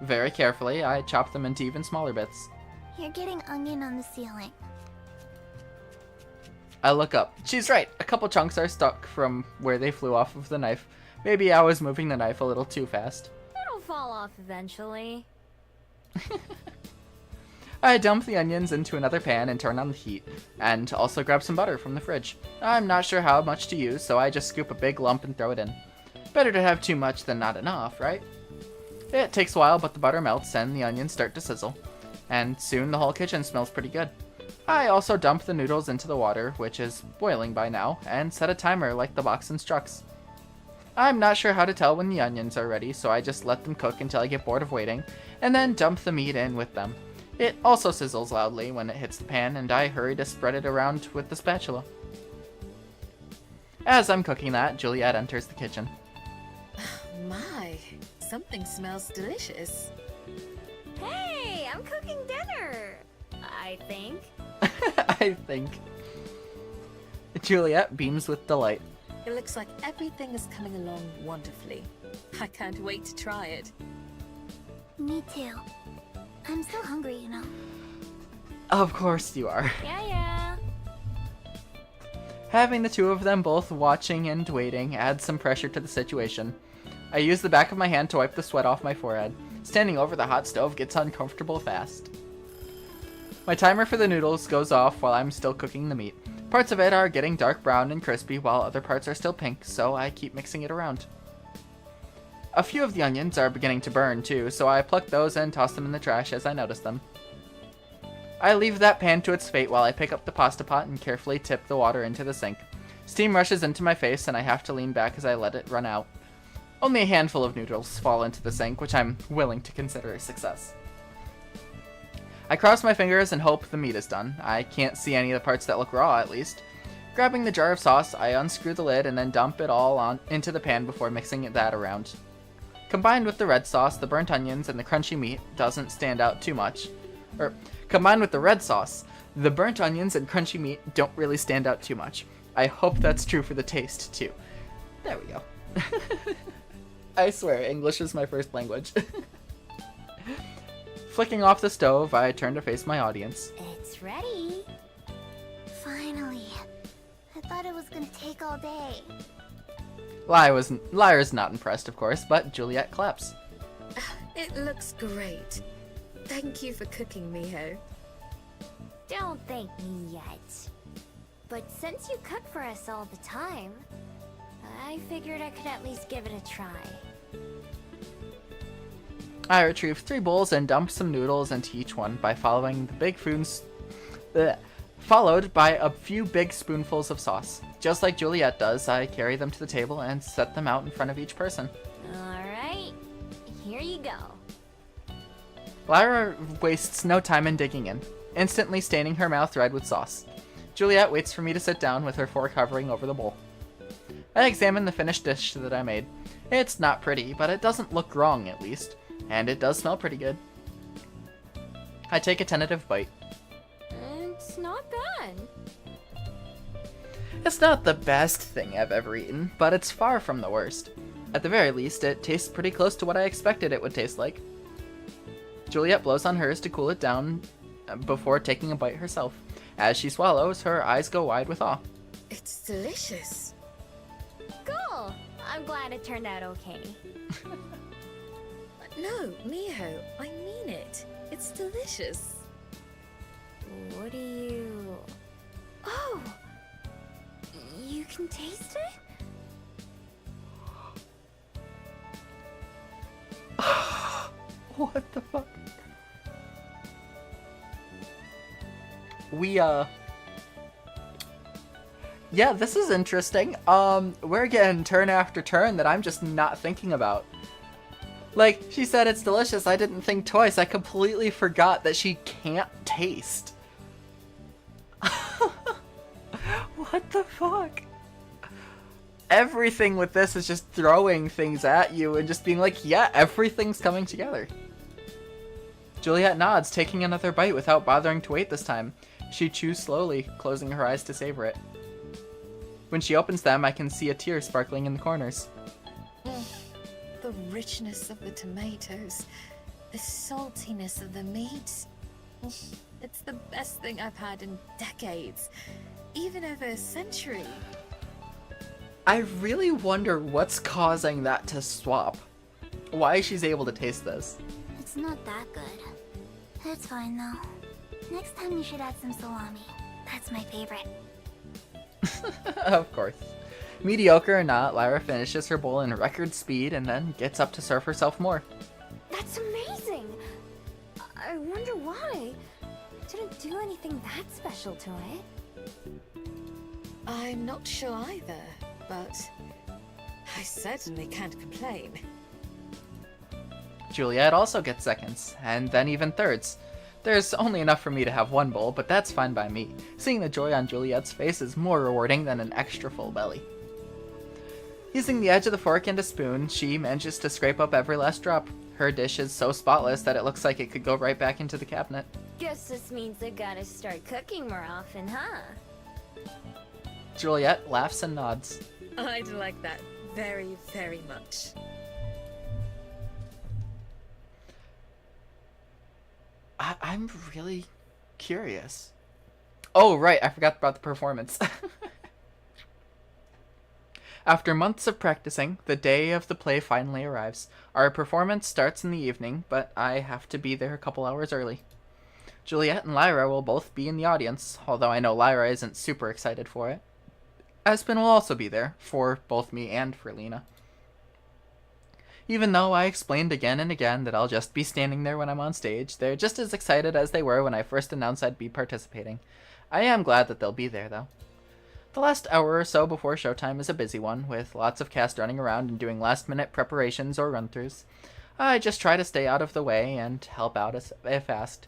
Very carefully, I chop them into even smaller bits. You're getting onion on the ceiling. I look up. She's right. A couple chunks are stuck from where they flew off of the knife. Maybe I was moving the knife a little too fast. It'll fall off eventually. I dump the onions into another pan and turn on the heat, and also grab some butter from the fridge. I'm not sure how much to use, so I just scoop a big lump and throw it in. Better to have too much than not enough, right? It takes a while, but the butter melts and the onions start to sizzle. And soon the whole kitchen smells pretty good. I also dump the noodles into the water, which is boiling by now, and set a timer like the box instructs. I'm not sure how to tell when the onions are ready, so I just let them cook until I get bored of waiting, and then dump the meat in with them. It also sizzles loudly when it hits the pan, and I hurry to spread it around with the spatula. As I'm cooking that, Juliet enters the kitchen. My, something smells delicious. Hey, I'm cooking dinner. I think. I think. Juliet beams with delight. It looks like everything is coming along wonderfully. I can't wait to try it. Me too. I'm so hungry, you know. Of course you are. Yeah. Having the two of them both watching and waiting adds some pressure to the situation. I use the back of my hand to wipe the sweat off my forehead. Standing over the hot stove gets uncomfortable fast. My timer for the noodles goes off while I'm still cooking the meat. Parts of it are getting dark brown and crispy while other parts are still pink, so I keep mixing it around. A few of the onions are beginning to burn too, so I pluck those and toss them in the trash as I notice them. I leave that pan to its fate while I pick up the pasta pot and carefully tip the water into the sink. Steam rushes into my face and I have to lean back as I let it run out. Only a handful of noodles fall into the sink, which I'm willing to consider a success. I cross my fingers and hope the meat is done. I can't see any of the parts that look raw, at least. Grabbing the jar of sauce, I unscrew the lid and then dump it all on into the pan before mixing that around. Combined with the red sauce, the burnt onions, and the crunchy meat doesn't stand out too much. Combined with the red sauce, the burnt onions and crunchy meat don't really stand out too much. I hope that's true for the taste, too. There we go. I swear, English is my first language. Flicking off the stove, I turn to face my audience. It's ready. Finally. I thought it was gonna take all day. Lyra's not impressed, of course, but Juliet claps. It looks great. Thank you for cooking, Miho. Don't thank me yet. But since you cook for us all the time, I figured I could at least give it a try. I retrieve 3 bowls and dump some noodles into each one by following the big followed by a few big spoonfuls of sauce. Just like Juliet does, I carry them to the table and set them out in front of each person. Alright, here you go. Lyra wastes no time in digging in, instantly staining her mouth red with sauce. Juliet waits for me to sit down with her fork hovering over the bowl. I examine the finished dish that I made. It's not pretty, but it doesn't look wrong at least, and it does smell pretty good. I take a tentative bite. It's not bad. It's not the best thing I've ever eaten, but it's far from the worst. At the very least, it tastes pretty close to what I expected it would taste like. Juliet blows on hers to cool it down before taking a bite herself. As she swallows, her eyes go wide with awe. It's delicious. Cool. I'm glad it turned out okay. No, Miho, I mean it. It's delicious. What do you... Oh! You can taste it? What the fuck? Yeah, this is interesting. We're getting turn after turn that I'm just not thinking about. Like, she said it's delicious, I didn't think twice. I completely forgot that she can't taste. What the fuck? Everything with this is just throwing things at you and just being like, yeah, everything's coming together. Juliet nods, taking another bite without bothering to wait this time. She chews slowly, closing her eyes to savor it. When she opens them, I can see a tear sparkling in the corners. The richness of the tomatoes, the saltiness of the meat. It's the best thing I've had in decades, even over a century. I really wonder what's causing that to swap. Why she's able to taste this. It's not that good. It's fine though. Next time you should add some salami. That's my favorite. Of course. Mediocre or not, Lyra finishes her bowl in record speed and then gets up to serve herself more. That's amazing! I wonder why. It didn't do anything that special to it. I'm not sure either, but I certainly can't complain. Juliet also gets seconds, and then even thirds. There's only enough for me to have one bowl, but that's fine by me. Seeing the joy on Juliet's face is more rewarding than an extra full belly. Using the edge of the fork and a spoon, she manages to scrape up every last drop. Her dish is so spotless that it looks like it could go right back into the cabinet. Guess this means I gotta start cooking more often, huh? Juliet laughs and nods. I'd like that very, very much. I'm really curious. Oh, right, I forgot about the performance. After months of practicing, the day of the play finally arrives. Our performance starts in the evening, but I have to be there a couple hours early. Juliet and Lyra will both be in the audience, although I know Lyra isn't super excited for it. Aspen will also be there, for both me and for Lena. Even though I explained again and again that I'll just be standing there when I'm on stage, they're just as excited as they were when I first announced I'd be participating. I am glad that they'll be there, though. The last hour or so before showtime is a busy one, with lots of cast running around and doing last-minute preparations or run-throughs. I just try to stay out of the way and help out if asked.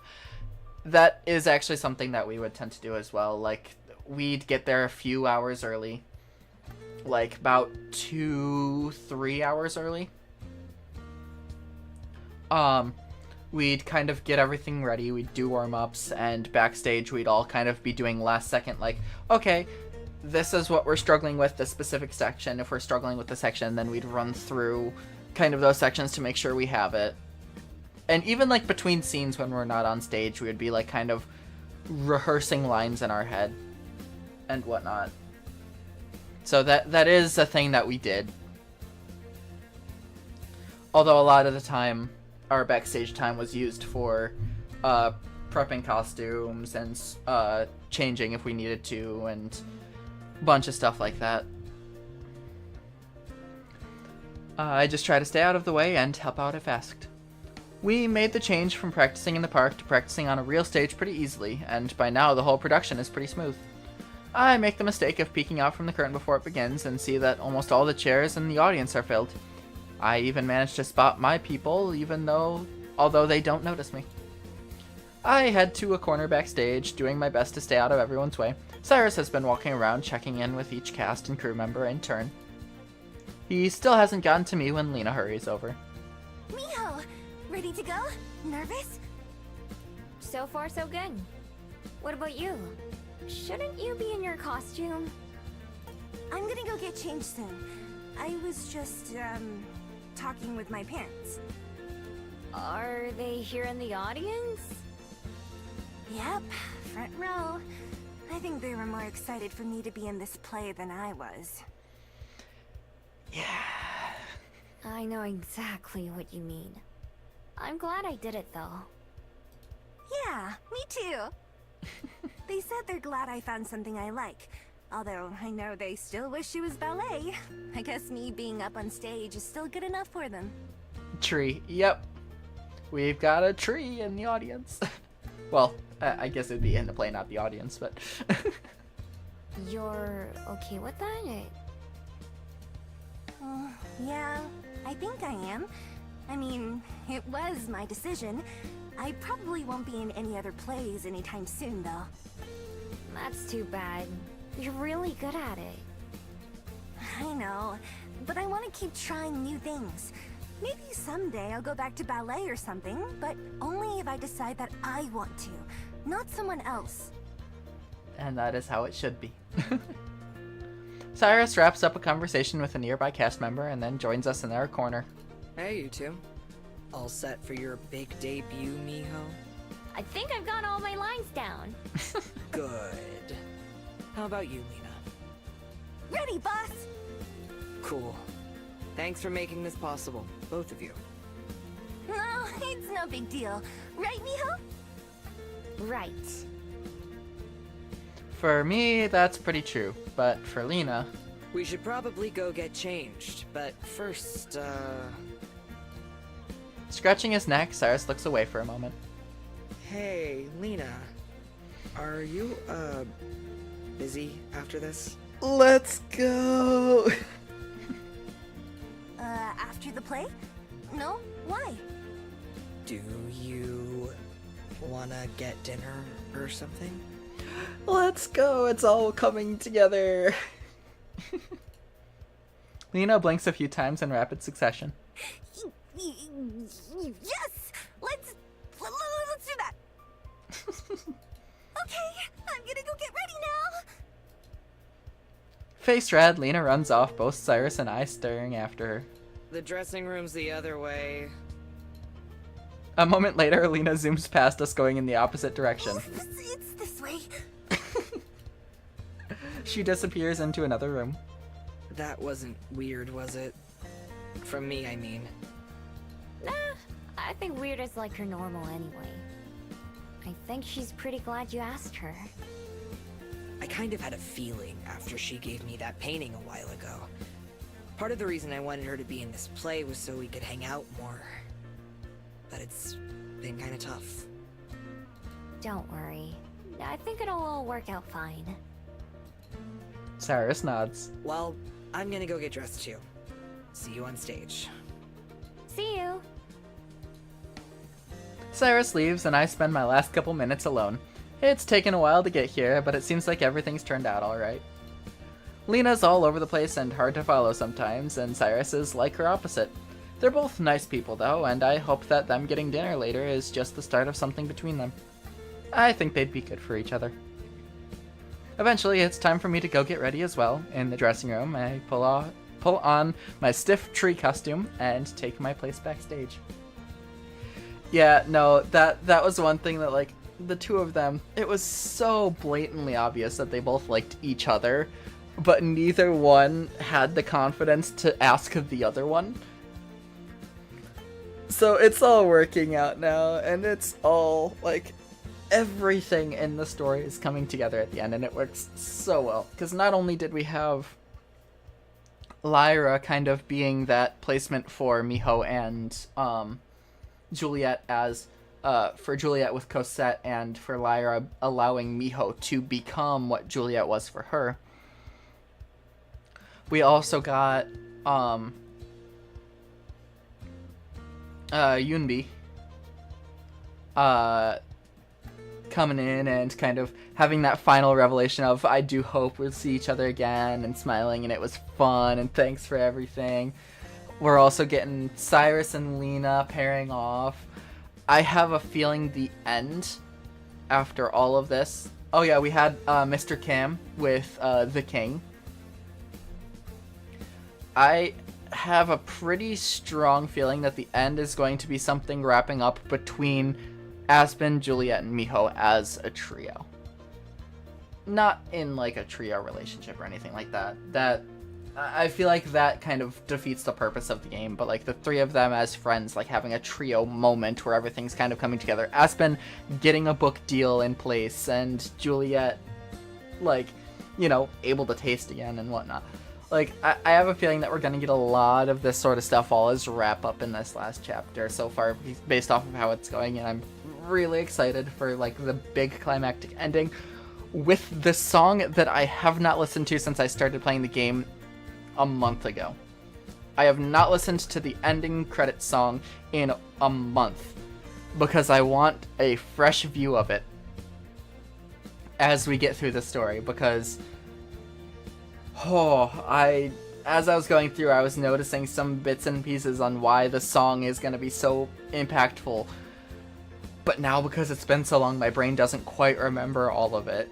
That is actually something that we would tend to do as well. Like, we'd get there a few hours early. Like, about 2-3 hours early. We'd kind of get everything ready, we'd do warm-ups, and backstage we'd all kind of be doing last second, like, okay, this is what we're struggling with, this specific section. If we're struggling with the section, then we'd run through kind of those sections to make sure we have it. And even, like, between scenes when we're not on stage, we would be, like, kind of rehearsing lines in our head and whatnot. So that is a thing that we did. Although a lot of the time, our backstage time was used for prepping costumes and changing if we needed to, and a bunch of stuff like that. I just try to stay out of the way and help out if asked. We made the change from practicing in the park to practicing on a real stage pretty easily, and by now the whole production is pretty smooth. I make the mistake of peeking out from the curtain before it begins and see that almost all the chairs in the audience are filled. I even managed to spot my people, although they don't notice me. I head to a corner backstage, doing my best to stay out of everyone's way. Cyrus has been walking around, checking in with each cast and crew member in turn. He still hasn't gotten to me when Lena hurries over. Miho! Ready to go? Nervous? So far, so good. What about you? Shouldn't you be in your costume? I'm gonna go get changed soon. I was just, talking with my parents. Are they here in the audience? Yep, front row. I think they were more excited for me to be in this play than I was. Yeah. I know exactly what you mean. I'm glad I did it, though. Yeah, me too. They said they're glad I found something I like. Although, I know they still wish it was ballet. I guess me being up on stage is still good enough for them. Tree. Yep. We've got a tree in the audience. Well, I guess it'd be in the play, not the audience, but... You're okay with that? Yeah, I think I am. I mean, it was my decision. I probably won't be in any other plays anytime soon, though. That's too bad. You're really good at it. I know, but I want to keep trying new things. Maybe someday I'll go back to ballet or something, but only if I decide that I want to, not someone else. And that is how it should be. Cyrus wraps up a conversation with a nearby cast member and then joins us in our corner. Hey, you two. All set for your big debut, Miho? I think I've got all my lines down. Good. How about you, Lena? Ready, boss! Cool. Thanks for making this possible, both of you. No, it's no big deal. Right, Miho? Right. For me, that's pretty true, but for Lena... We should probably go get changed, but first, Scratching his neck, Cyrus looks away for a moment. Hey, Lena. Are you, busy after this? Let's go! After the play? No? Why? Do you wanna get dinner or something? Let's go, it's all coming together. Lena blinks a few times in rapid succession. Yes! Let's do that! Okay, I'm gonna go get ready now! Face red, Lena runs off, both Cyrus and I staring after her. The dressing room's the other way. A moment later, Lena zooms past us going in the opposite direction. It's this way. She disappears into another room. That wasn't weird, was it? From me, I mean. Nah, I think weird is like her normal anyway. I think she's pretty glad you asked her. I kind of had a feeling after she gave me that painting a while ago. Part of the reason I wanted her to be in this play was so we could hang out more. But it's been kind of tough. Don't worry. I think it'll all work out fine. Cyrus nods. Well, I'm gonna go get dressed too. See you on stage. See you! Cyrus leaves and I spend my last couple minutes alone. It's taken a while to get here, but it seems like everything's turned out alright. Lena's all over the place and hard to follow sometimes, and Cyrus is like her opposite. They're both nice people though, and I hope that them getting dinner later is just the start of something between them. I think they'd be good for each other. Eventually, it's time for me to go get ready as well. In the dressing room, I pull on my stiff tree costume and take my place backstage. Yeah, no, that was one thing that, like, the two of them, it was so blatantly obvious that they both liked each other, but neither one had the confidence to ask the other one. So it's all working out now, and it's all, like, everything in the story is coming together at the end, and it works so well. Because not only did we have Lyra kind of being that placement for Miho and Juliet as for Juliet with Cosette, and for Lyra allowing Miho to become what Juliet was for her. We also got Yunbi coming in and kind of having that final revelation of, I do hope we'll see each other again, and smiling, and it was fun, and thanks for everything. We're also getting Cyrus and Lena pairing off. I have a feeling the end after all of this. Oh yeah, we had Mr. Kim with the King. I have a pretty strong feeling that the end is going to be something wrapping up between Aspen, Juliet, and Miho as a trio. Not in like a trio relationship or anything like that. That I feel like that kind of defeats the purpose of the game, but like the three of them as friends, like having a trio moment where everything's kind of coming together. Aspen getting a book deal in place, and Juliet, like, you know, able to taste again and whatnot. Like, I have a feeling that we're going to get a lot of this sort of stuff all as wrap up in this last chapter so far, based off of how it's going, and I'm really excited for, like, the big climactic ending with the song that I have not listened to since I started playing the game a month ago. I have not listened to the ending credits song in a month because I want a fresh view of it as we get through the story, because as I was going through, I was noticing some bits and pieces on why the song is going to be so impactful. But now, because it's been so long, my brain doesn't quite remember all of it.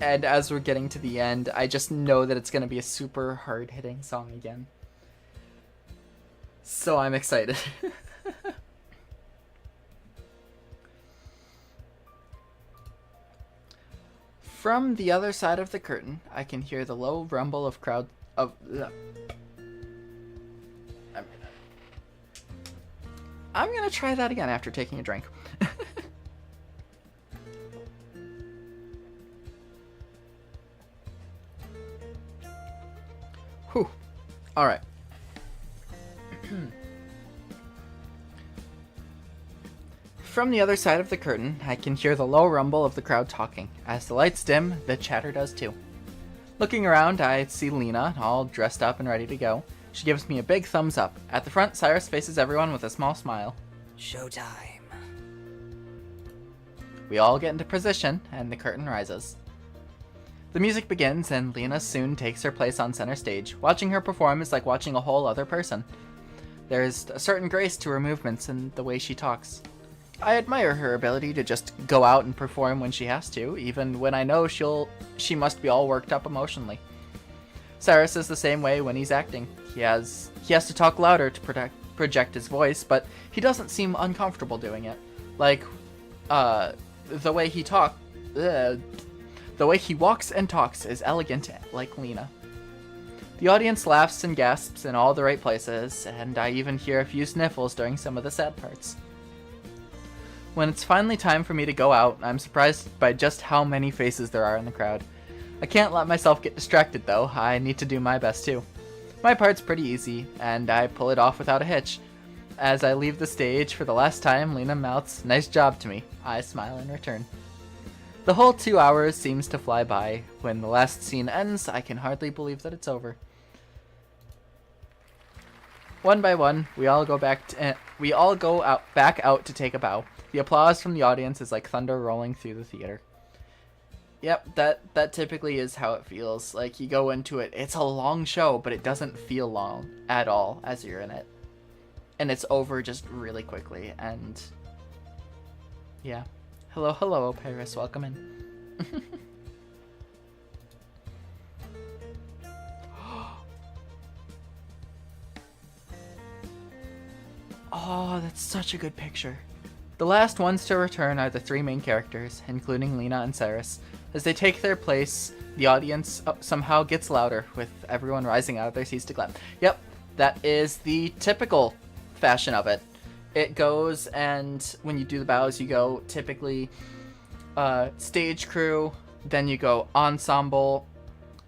And as we're getting to the end, I just know that it's going to be a super hard-hitting song again. So I'm excited. From the other side of the curtain, I can hear the low rumble of crowd of. I'm gonna try that again after taking a drink. Whew. All right. From the other side of the curtain, I can hear the low rumble of the crowd talking. As the lights dim, the chatter does too. Looking around, I see Lena, all dressed up and ready to go. She gives me a big thumbs up. At the front, Cyrus faces everyone with a small smile. Showtime. We all get into position, and the curtain rises. The music begins, and Lena soon takes her place on center stage. Watching her perform is like watching a whole other person. There's a certain grace to her movements and the way she talks. I admire her ability to just go out and perform when she has to, even when I know she must be all worked up emotionally. Cyrus is the same way when he's acting. He has to talk louder to project his voice, but he doesn't seem uncomfortable doing it. Like, the way he walks and talks is elegant, like Lena. The audience laughs and gasps in all the right places, and I even hear a few sniffles during some of the sad parts. When it's finally time for me to go out, I'm surprised by just how many faces there are in the crowd. I can't let myself get distracted though, I need to do my best too. My part's pretty easy, and I pull it off without a hitch. As I leave the stage for the last time, Lena mouths, "Nice job" to me. I smile in return. The whole 2 hours seems to fly by. When the last scene ends, I can hardly believe that it's over. One by one, we all go back out to take a bow. The applause from the audience is like thunder rolling through the theater. Yep, that typically is how it feels. Like, you go into it, it's a long show, but it doesn't feel long at all as you're in it. And it's over just really quickly, and... yeah. Hello, hello, Paris, welcome in. Oh, that's such a good picture. The last ones to return are the three main characters, including Lena and Saris. As they take their place, the audience somehow gets louder, with everyone rising out of their seats to clap. Yep, that is the typical fashion of it. It goes, and when you do the bows, you go typically stage crew, then you go ensemble.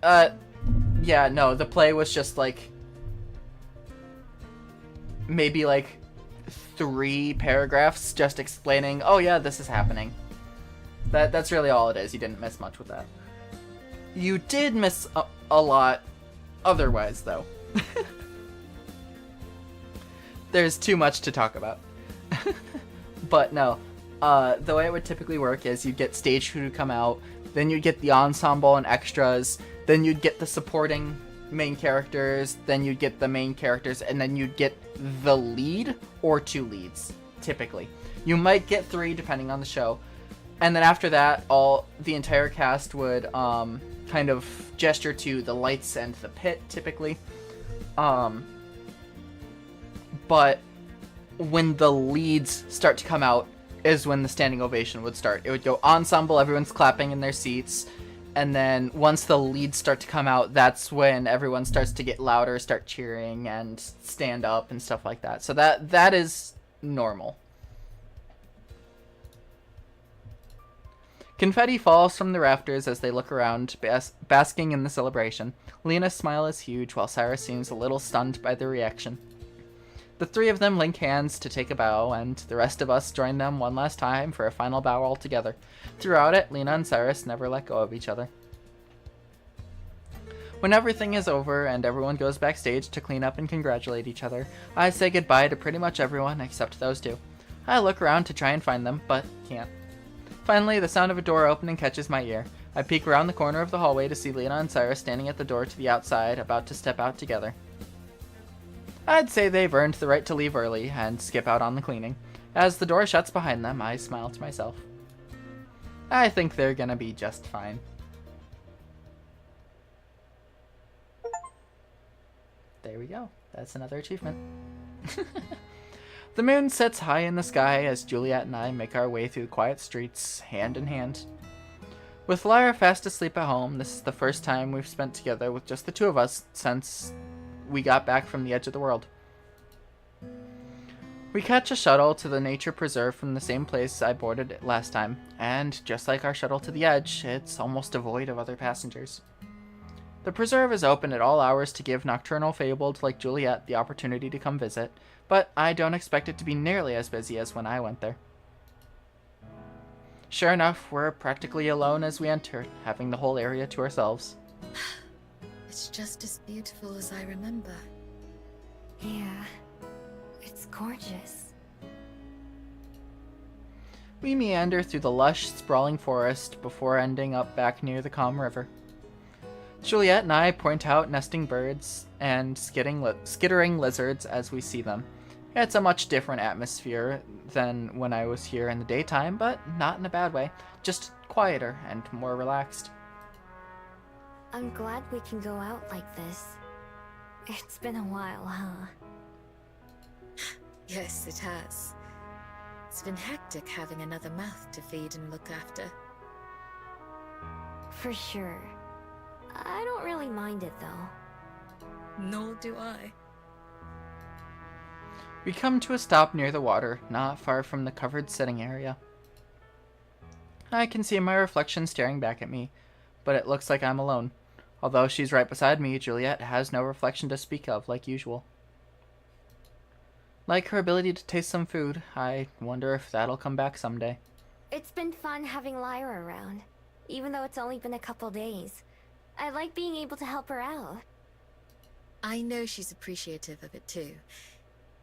Yeah, no, the play was just like maybe like 3 paragraphs just explaining, oh yeah, this is happening. That's really all it is. You didn't miss much with that. You did miss a lot otherwise, though. There's too much to talk about. But no, the way it would typically work is you'd get stage crew to come out, then you'd get the ensemble and extras, then you'd get the supporting main characters, then you'd get the main characters, and then you'd get the lead or 2 leads, typically. You might get 3 depending on the show. And then after that, the entire cast would kind of gesture to the lights and the pit, typically. But when the leads start to come out is when the standing ovation would start. It would go ensemble, everyone's clapping in their seats, and then once the leads start to come out, that's when everyone starts to get louder, start cheering, and stand up and stuff like that. So that is normal. Confetti falls from the rafters as they look around, basking in the celebration. Lena's smile is huge, while Sarah seems a little stunned by the reaction. The 3 of them link hands to take a bow, and the rest of us join them one last time for a final bow all together. Throughout it, Lena and Cyrus never let go of each other. When everything is over and everyone goes backstage to clean up and congratulate each other, I say goodbye to pretty much everyone except those 2. I look around to try and find them, but can't. Finally, the sound of a door opening catches my ear. I peek around the corner of the hallway to see Lena and Cyrus standing at the door to the outside, about to step out together. I'd say they've earned the right to leave early and skip out on the cleaning. As the door shuts behind them, I smile to myself. I think they're gonna be just fine. There we go. That's another achievement. The moon sets high in the sky as Juliet and I make our way through the quiet streets, hand in hand. With Lyra fast asleep at home, this is the first time we've spent together with just the 2 of us since we got back from the edge of the world. We catch a shuttle to the nature preserve from the same place I boarded it last time, and just like our shuttle to the edge, it's almost devoid of other passengers. The preserve is open at all hours to give nocturnal fabled like Juliet the opportunity to come visit, but I don't expect it to be nearly as busy as when I went there. Sure enough, we're practically alone as we enter, having the whole area to ourselves. It's just as beautiful as I remember. Yeah, it's gorgeous. We meander through the lush, sprawling forest before ending up back near the calm river. Juliet and I point out nesting birds and skittering lizards as we see them. It's a much different atmosphere than when I was here in the daytime, but not in a bad way. Just quieter and more relaxed. I'm glad we can go out like this. It's been a while, huh? Yes, it has. It's been hectic having another mouth to feed and look after. For sure. I don't really mind it, though. Nor do I. We come to a stop near the water, not far from the covered sitting area. I can see my reflection staring back at me, but it looks like I'm alone. Although she's right beside me, Juliet has no reflection to speak of like usual. Like her ability to taste some food, I wonder if that'll come back someday. It's been fun having Lyra around, even though it's only been a couple days. I like being able to help her out. I know she's appreciative of it too,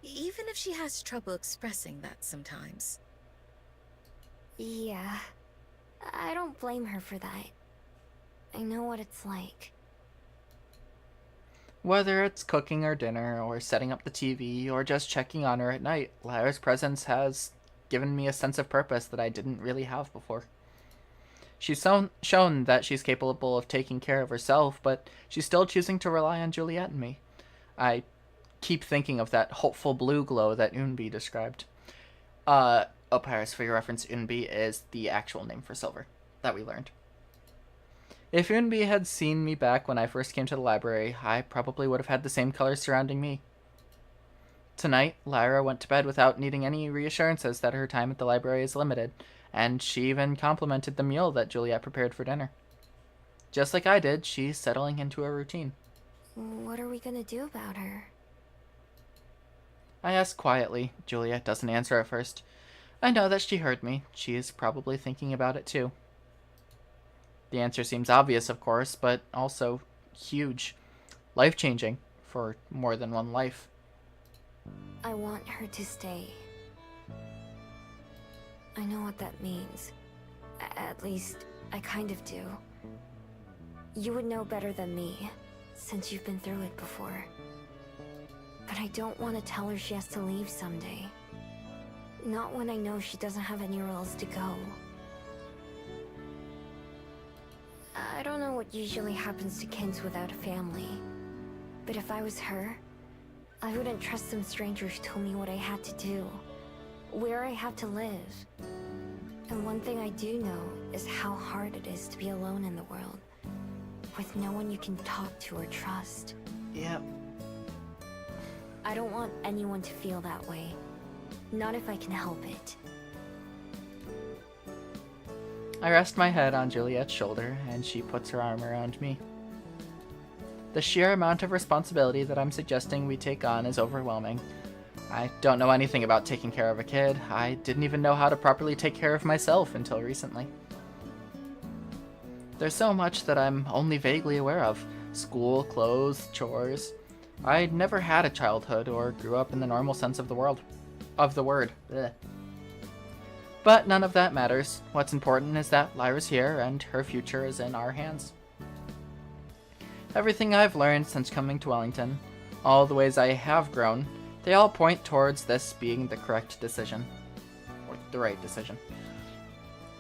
even if she has trouble expressing that sometimes. Yeah, I don't blame her for that. I know what it's like. Whether it's cooking her dinner, or setting up the TV, or just checking on her at night, Lyra's presence has given me a sense of purpose that I didn't really have before. She's shown that she's capable of taking care of herself, but she's still choosing to rely on Juliet and me. I keep thinking of that hopeful blue glow that Unbi described. Paris, for your reference, Unbi is the actual name for silver that we learned. If Unbi had seen me back when I first came to the library, I probably would have had the same colors surrounding me. Tonight, Lyra went to bed without needing any reassurances that her time at the library is limited, and she even complimented the meal that Juliet prepared for dinner. Just like I did, she's settling into a routine. What are we gonna do about her? I ask quietly. Juliet doesn't answer at first. I know that she heard me. She is probably thinking about it too. The answer seems obvious, of course, but also huge. Life-changing for more than one life. I want her to stay. I know what that means. At least, I kind of do. You would know better than me, since you've been through it before. But I don't want to tell her she has to leave someday. Not when I know she doesn't have anywhere else to go. I don't know what usually happens to kids without a family. But if I was her, I wouldn't trust some stranger who told me what I had to do, where I have to live. And one thing I do know is how hard it is to be alone in the world, with no one you can talk to or trust. Yep. I don't want anyone to feel that way. Not if I can help it. I rest my head on Juliet's shoulder, and she puts her arm around me. The sheer amount of responsibility that I'm suggesting we take on is overwhelming. I don't know anything about taking care of a kid. I didn't even know how to properly take care of myself until recently. There's so much that I'm only vaguely aware of. School, clothes, chores. I never had a childhood or grew up in the normal sense of the word. Ugh. But none of that matters. What's important is that Lyra's here and her future is in our hands. Everything I've learned since coming to Wellington, all the ways I have grown, they all point towards this being the correct decision. Or the right decision.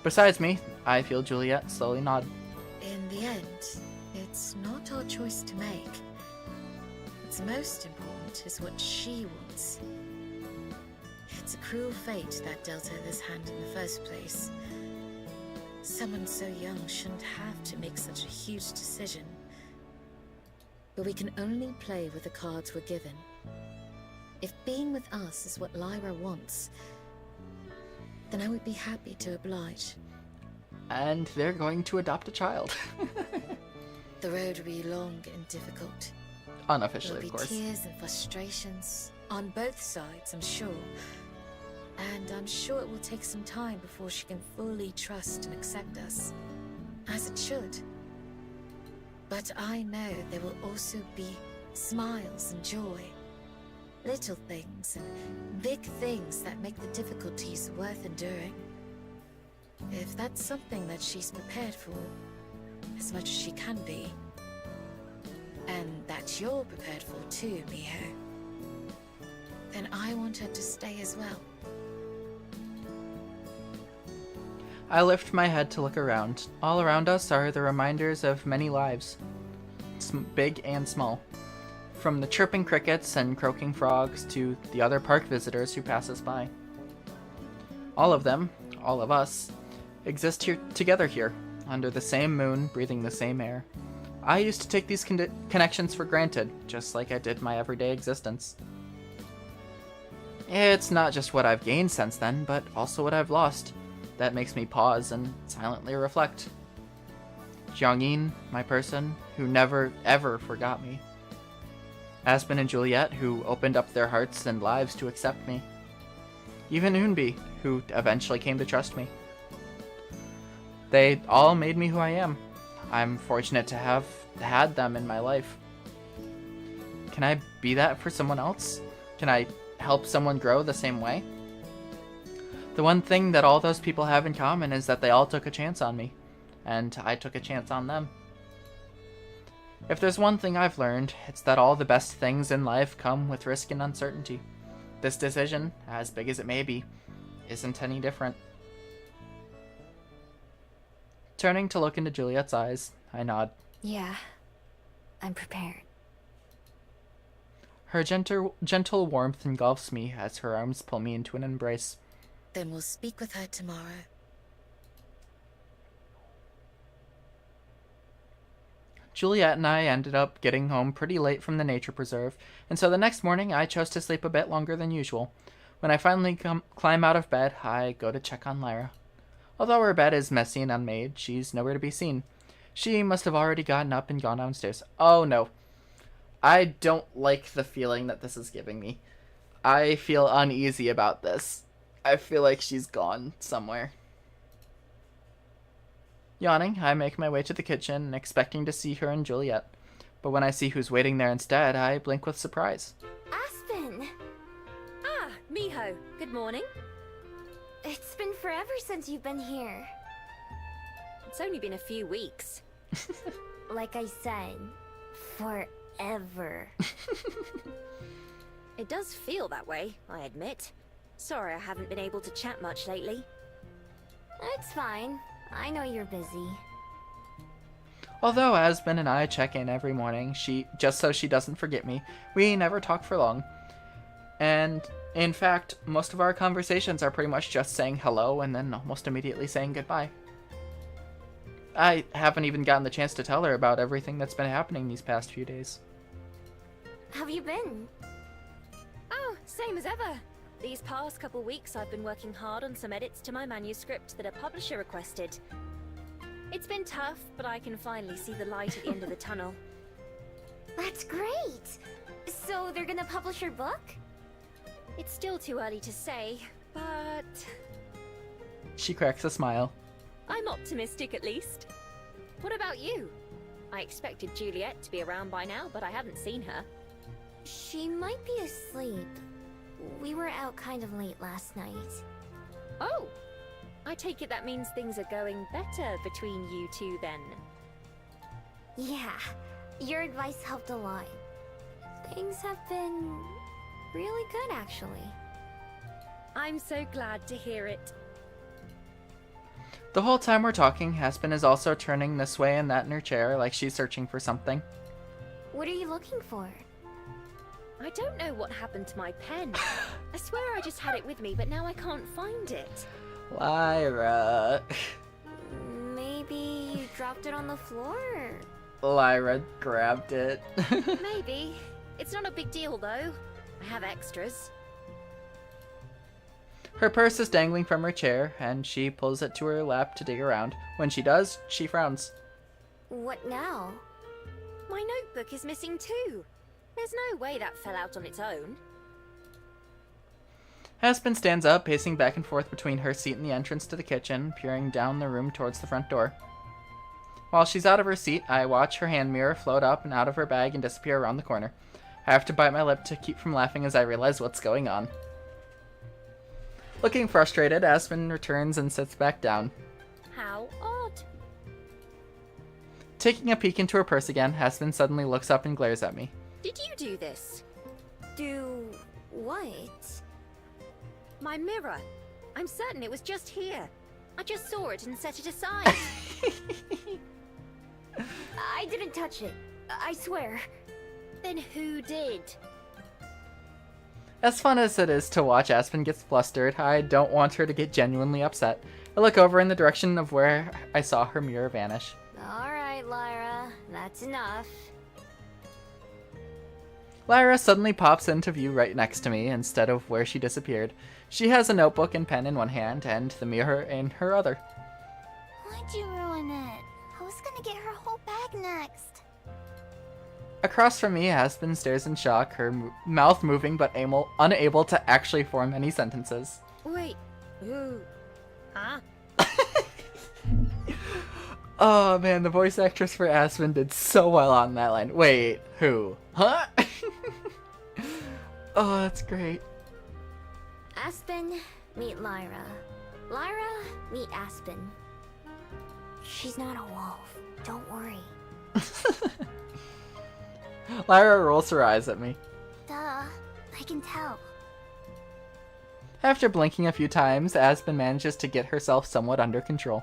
Besides me, I feel Juliet slowly nod. In the end, it's not our choice to make. What's most important is what she wants. It's a cruel fate that dealt her this hand in the first place. Someone so young shouldn't have to make such a huge decision. But we can only play with the cards we're given. If being with us is what Lyra wants, then I would be happy to oblige. And they're going to adopt a child. The road will be long and difficult. Unofficially, There'll of course. be tears and frustrations on both sides, I'm sure. And I'm sure it will take some time before she can fully trust and accept us, as it should. But I know there will also be smiles and joy. Little things and big things that make the difficulties worth enduring. If that's something that she's prepared for, as much as she can be. And that you're prepared for too, Miho. Then I want her to stay as well. I lift my head to look around. All around us are the reminders of many lives, big and small. From the chirping crickets and croaking frogs to the other park visitors who pass us by. All of them, all of us, exist here together here, under the same moon, breathing the same air. I used to take these connections for granted, just like I did my everyday existence. It's not just what I've gained since then, but also what I've lost. That makes me pause and silently reflect. Jiangyin, my person, who never ever forgot me. Aspen and Juliet, who opened up their hearts and lives to accept me. Even Unbi, who eventually came to trust me. They all made me who I am. I'm fortunate to have had them in my life. Can I be that for someone else? Can I help someone grow the same way? The one thing that all those people have in common is that they all took a chance on me, and I took a chance on them. If there's one thing I've learned, it's that all the best things in life come with risk and uncertainty. This decision, as big as it may be, isn't any different. Turning to look into Juliet's eyes, I nod. Yeah, I'm prepared. Her gentle warmth engulfs me as her arms pull me into an embrace. Then we'll speak with her tomorrow. Juliet and I ended up getting home pretty late from the nature preserve, and so the next morning I chose to sleep a bit longer than usual. When I finally climb out of bed, I go to check on Lyra. Although her bed is messy and unmade, she's nowhere to be seen. She must have already gotten up and gone downstairs. Oh no. I don't like the feeling that this is giving me. I feel uneasy about this. I feel like she's gone somewhere. Yawning, I make my way to the kitchen, expecting to see her and Juliet. But when I see who's waiting there instead, I blink with surprise. Aspen! Ah, Miho. Good morning. It's been forever since you've been here. It's only been a few weeks. Like I said, forever. It does feel that way, I admit. Sorry I haven't been able to chat much lately. It's fine. I know you're busy. Although Aspen and I check in every morning, just so she doesn't forget me, we never talk for long. And in fact, most of our conversations are pretty much just saying hello and then almost immediately saying goodbye. I haven't even gotten the chance to tell her about everything that's been happening these past few days. Have you been? Oh, same as ever. These past couple weeks I've been working hard on some edits to my manuscript that a publisher requested. It's been tough, but I can finally see the light at the end of the tunnel. That's great! So they're gonna publish your book? It's still too early to say, but She cracks a smile. I'm optimistic at least. What about you? I expected Juliet to be around by now, but I haven't seen her. She might be asleep. We were out kind of late last night. Oh! I take it that means things are going better between you two then. Yeah, your advice helped a lot. Things have been really good, actually. I'm so glad to hear it. The whole time we're talking, Aspen is also turning this way and that in her chair like she's searching for something. What are you looking for? I don't know what happened to my pen. I swear I just had it with me, but now I can't find it. Lyra. Maybe you dropped it on the floor? Lyra grabbed it. Maybe. It's not a big deal, though. I have extras. Her purse is dangling from her chair, and she pulls it to her lap to dig around. When she does, she frowns. What now? My notebook is missing too. There's no way that fell out on its own. Aspen stands up, pacing back and forth between her seat and the entrance to the kitchen, peering down the room towards the front door. While she's out of her seat, I watch her hand mirror float up and out of her bag and disappear around the corner. I have to bite my lip to keep from laughing as I realize what's going on. Looking frustrated, Aspen returns and sits back down. How odd. Taking a peek into her purse again, Aspen suddenly looks up and glares at me. Did you do this? Do what? My mirror. I'm certain it was just here. I just saw it and set it aside. I didn't touch it. I swear. Then who did? As fun as it is to watch Aspen get flustered, I don't want her to get genuinely upset. I look over in the direction of where I saw her mirror vanish. Alright, Lyra. That's enough. Lyra suddenly pops into view right next to me instead of where she disappeared. She has a notebook and pen in one hand and the mirror in her other. Why'd you ruin it? I was gonna get her whole bag next. Across from me, Aspen stares in shock, her mouth moving but unable to actually form any sentences. Wait. Who? Huh? Oh man, the voice actress for Aspen did so well on that line. Wait, who? Huh? Oh, that's great. Aspen, meet Lyra. Lyra, meet Aspen. She's not a wolf. Don't worry. Lyra rolls her eyes at me. Duh, I can tell. After blinking a few times, Aspen manages to get herself somewhat under control.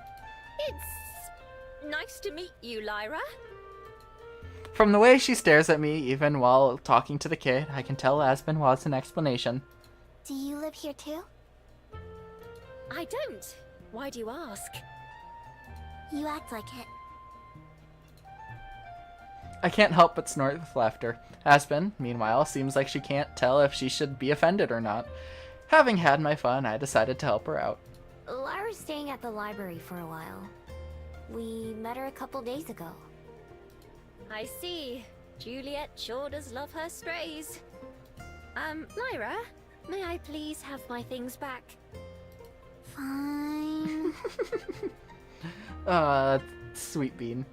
It's nice to meet you, Lyra. From the way she stares at me, even while talking to the kid, I can tell Aspen wants an explanation. Do you live here too? I don't. Why do you ask? You act like it. I can't help but snort with laughter. Aspen, meanwhile, seems like she can't tell if she should be offended or not. Having had my fun, I decided to help her out. Lyra's staying at the library for a while. We met her a couple days ago. I see. Juliet sure does love her strays. Lyra, may I please have my things back? Fine. Sweet bean.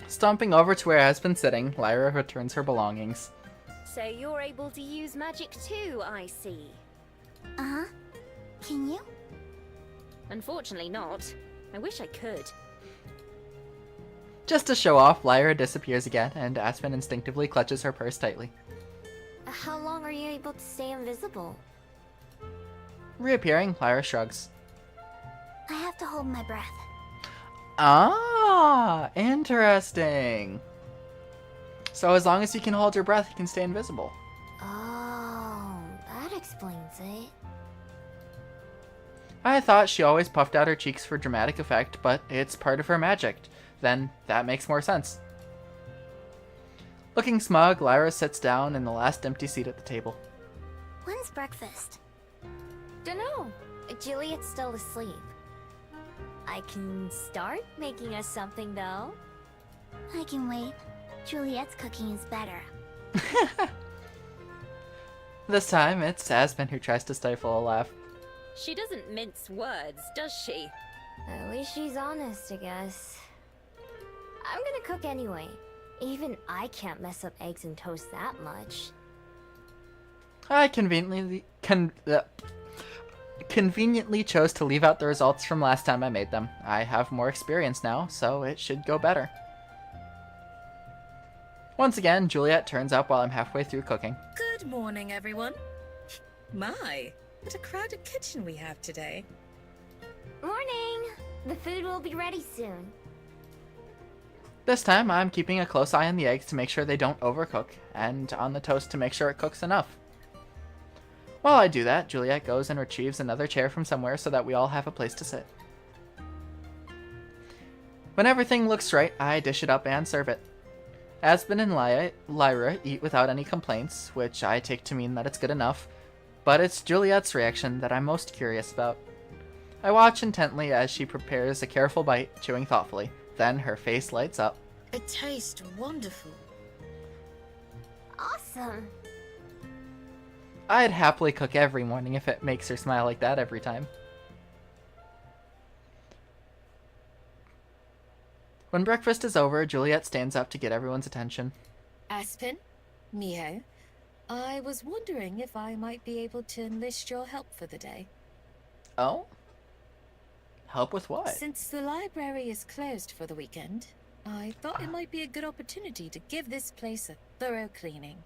Stomping over to where Aspen's sitting, Lyra returns her belongings. So you're able to use magic too, I see. Uh-huh. Can you? Unfortunately not. I wish I could. Just to show off, Lyra disappears again, and Aspen instinctively clutches her purse tightly. How long are you able to stay invisible? Reappearing, Lyra shrugs. I have to hold my breath. Ah, interesting. So as long as you can hold your breath, you can stay invisible. Oh, that explains it. I thought she always puffed out her cheeks for dramatic effect, but it's part of her magic. Then that makes more sense. Looking smug, Lyra sits down in the last empty seat at the table. When's breakfast? Dunno. Juliet's still asleep. I can start making us something, though. I can wait. Juliet's cooking is better. This time, it's Aspen who tries to stifle a laugh. She doesn't mince words, does she? At least she's honest, I guess. I'm gonna cook anyway. Even I can't mess up eggs and toast that much. I conveniently chose to leave out the results from last time I made them. I have more experience now, so it should go better. Once again, Juliet turns up while I'm halfway through cooking. Good morning, everyone. My, what a crowded kitchen we have today. Morning! The food will be ready soon. This time, I'm keeping a close eye on the eggs to make sure they don't overcook, and on the toast to make sure it cooks enough. While I do that, Juliet goes and retrieves another chair from somewhere so that we all have a place to sit. When everything looks right, I dish it up and serve it. Aspen and Lyra eat without any complaints, which I take to mean that it's good enough, but it's Juliet's reaction that I'm most curious about. I watch intently as she prepares a careful bite, chewing thoughtfully. Then her face lights up. It tastes wonderful. Awesome! I'd happily cook every morning if it makes her smile like that every time. When breakfast is over, Juliet stands up to get everyone's attention. Aspen, Miho, I was wondering if I might be able to enlist your help for the day. Oh? Help with what? Since the library is closed for the weekend, I thought it might be a good opportunity to give this place a thorough cleaning.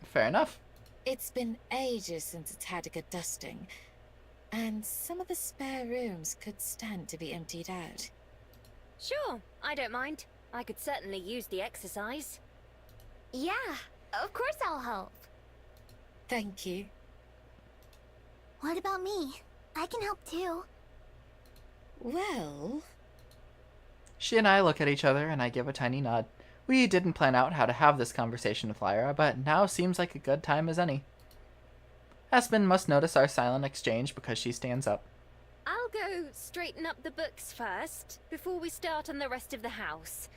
Fair enough. It's been ages since it's had a good dusting, and some of the spare rooms could stand to be emptied out. Sure, I don't mind. I could certainly use the exercise. Yeah, of course I'll help. Thank you. What about me? I can help too. Well... She and I look at each other and I give a tiny nod. We didn't plan out how to have this conversation with Lyra, but now seems like a good time as any. Aspen must notice our silent exchange because she stands up. I'll go straighten up the books first, before we start on the rest of the house.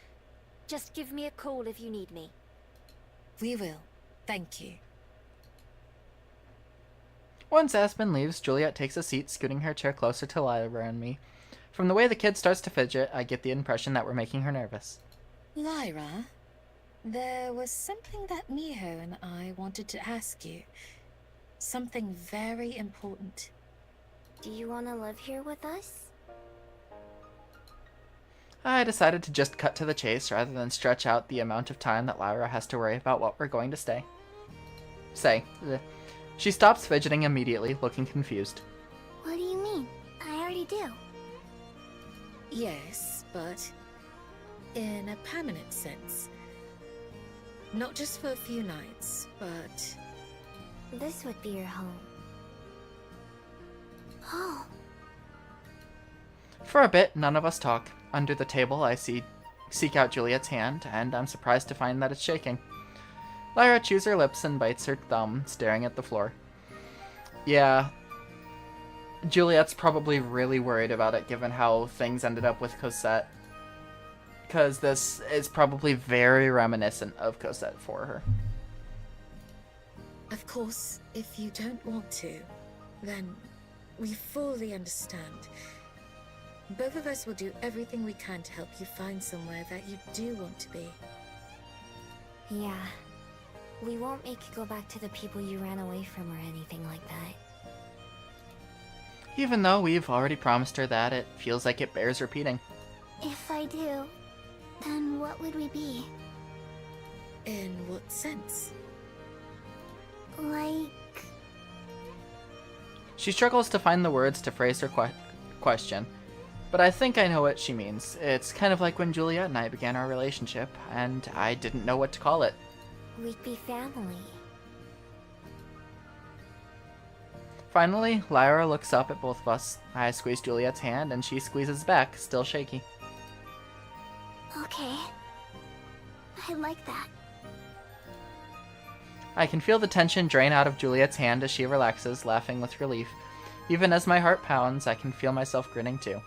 Just give me a call if you need me. We will. Thank you. Once Aspen leaves, Juliet takes a seat, scooting her chair closer to Lyra and me. From the way the kid starts to fidget, I get the impression that we're making her nervous. Lyra, there was something that Miho and I wanted to ask you. Something very important. Do you want to live here with us? I decided to just cut to the chase rather than stretch out the amount of time that Lyra has to worry about what we're going to say. Ugh. She stops fidgeting immediately, looking confused. What do you mean? I already do. Yes, but in a permanent sense. Not just for a few nights, but... This would be your home. Oh, For a bit, none of us talk. Under the table, I seek out Juliet's hand, and I'm surprised to find that it's shaking. Lyra chews her lips and bites her thumb, staring at the floor. Yeah, Juliet's probably really worried about it, given how things ended up with Cosette. Because this is probably very reminiscent of Cosette for her. Of course, if you don't want to, then we fully understand. Both of us will do everything we can to help you find somewhere that you do want to be. Yeah. We won't make you go back to the people you ran away from or anything like that. Even though we've already promised her that, it feels like it bears repeating. if I do, then what would we be? In what sense? Like... She struggles to find the words to phrase her question, but I think I know what she means. It's kind of like when Juliet and I began our relationship, and I didn't know what to call it. We'd be family. Finally, Lyra looks up at both of us. I squeeze Juliet's hand, and she squeezes back, still shaky. Okay. I like that. I can feel the tension drain out of Juliet's hand as she relaxes, laughing with relief. Even as my heart pounds, I can feel myself grinning too.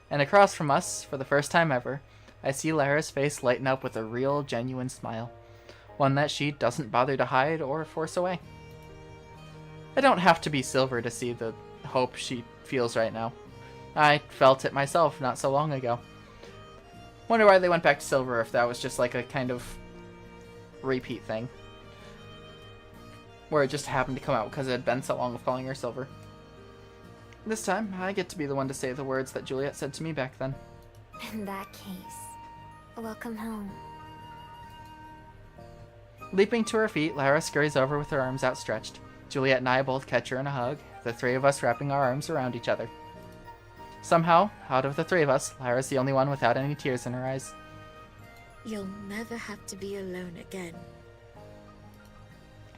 And across from us, for the first time ever, I see Lyra's face lighten up with a real, genuine smile. One that she doesn't bother to hide or force away. I don't have to be Silver to see the hope she feels right now. I felt it myself not so long ago. Wonder why they went back to Silver, if that was just like a kind of repeat thing. Where it just happened to come out because it had been so long of calling her Silver. This time, I get to be the one to say the words that Juliet said to me back then. In that case, welcome home. Leaping to her feet, Lyra scurries over with her arms outstretched. Juliet and I both catch her in a hug, the three of us wrapping our arms around each other. Somehow, out of the three of us, Lyra's the only one without any tears in her eyes. You'll never have to be alone again.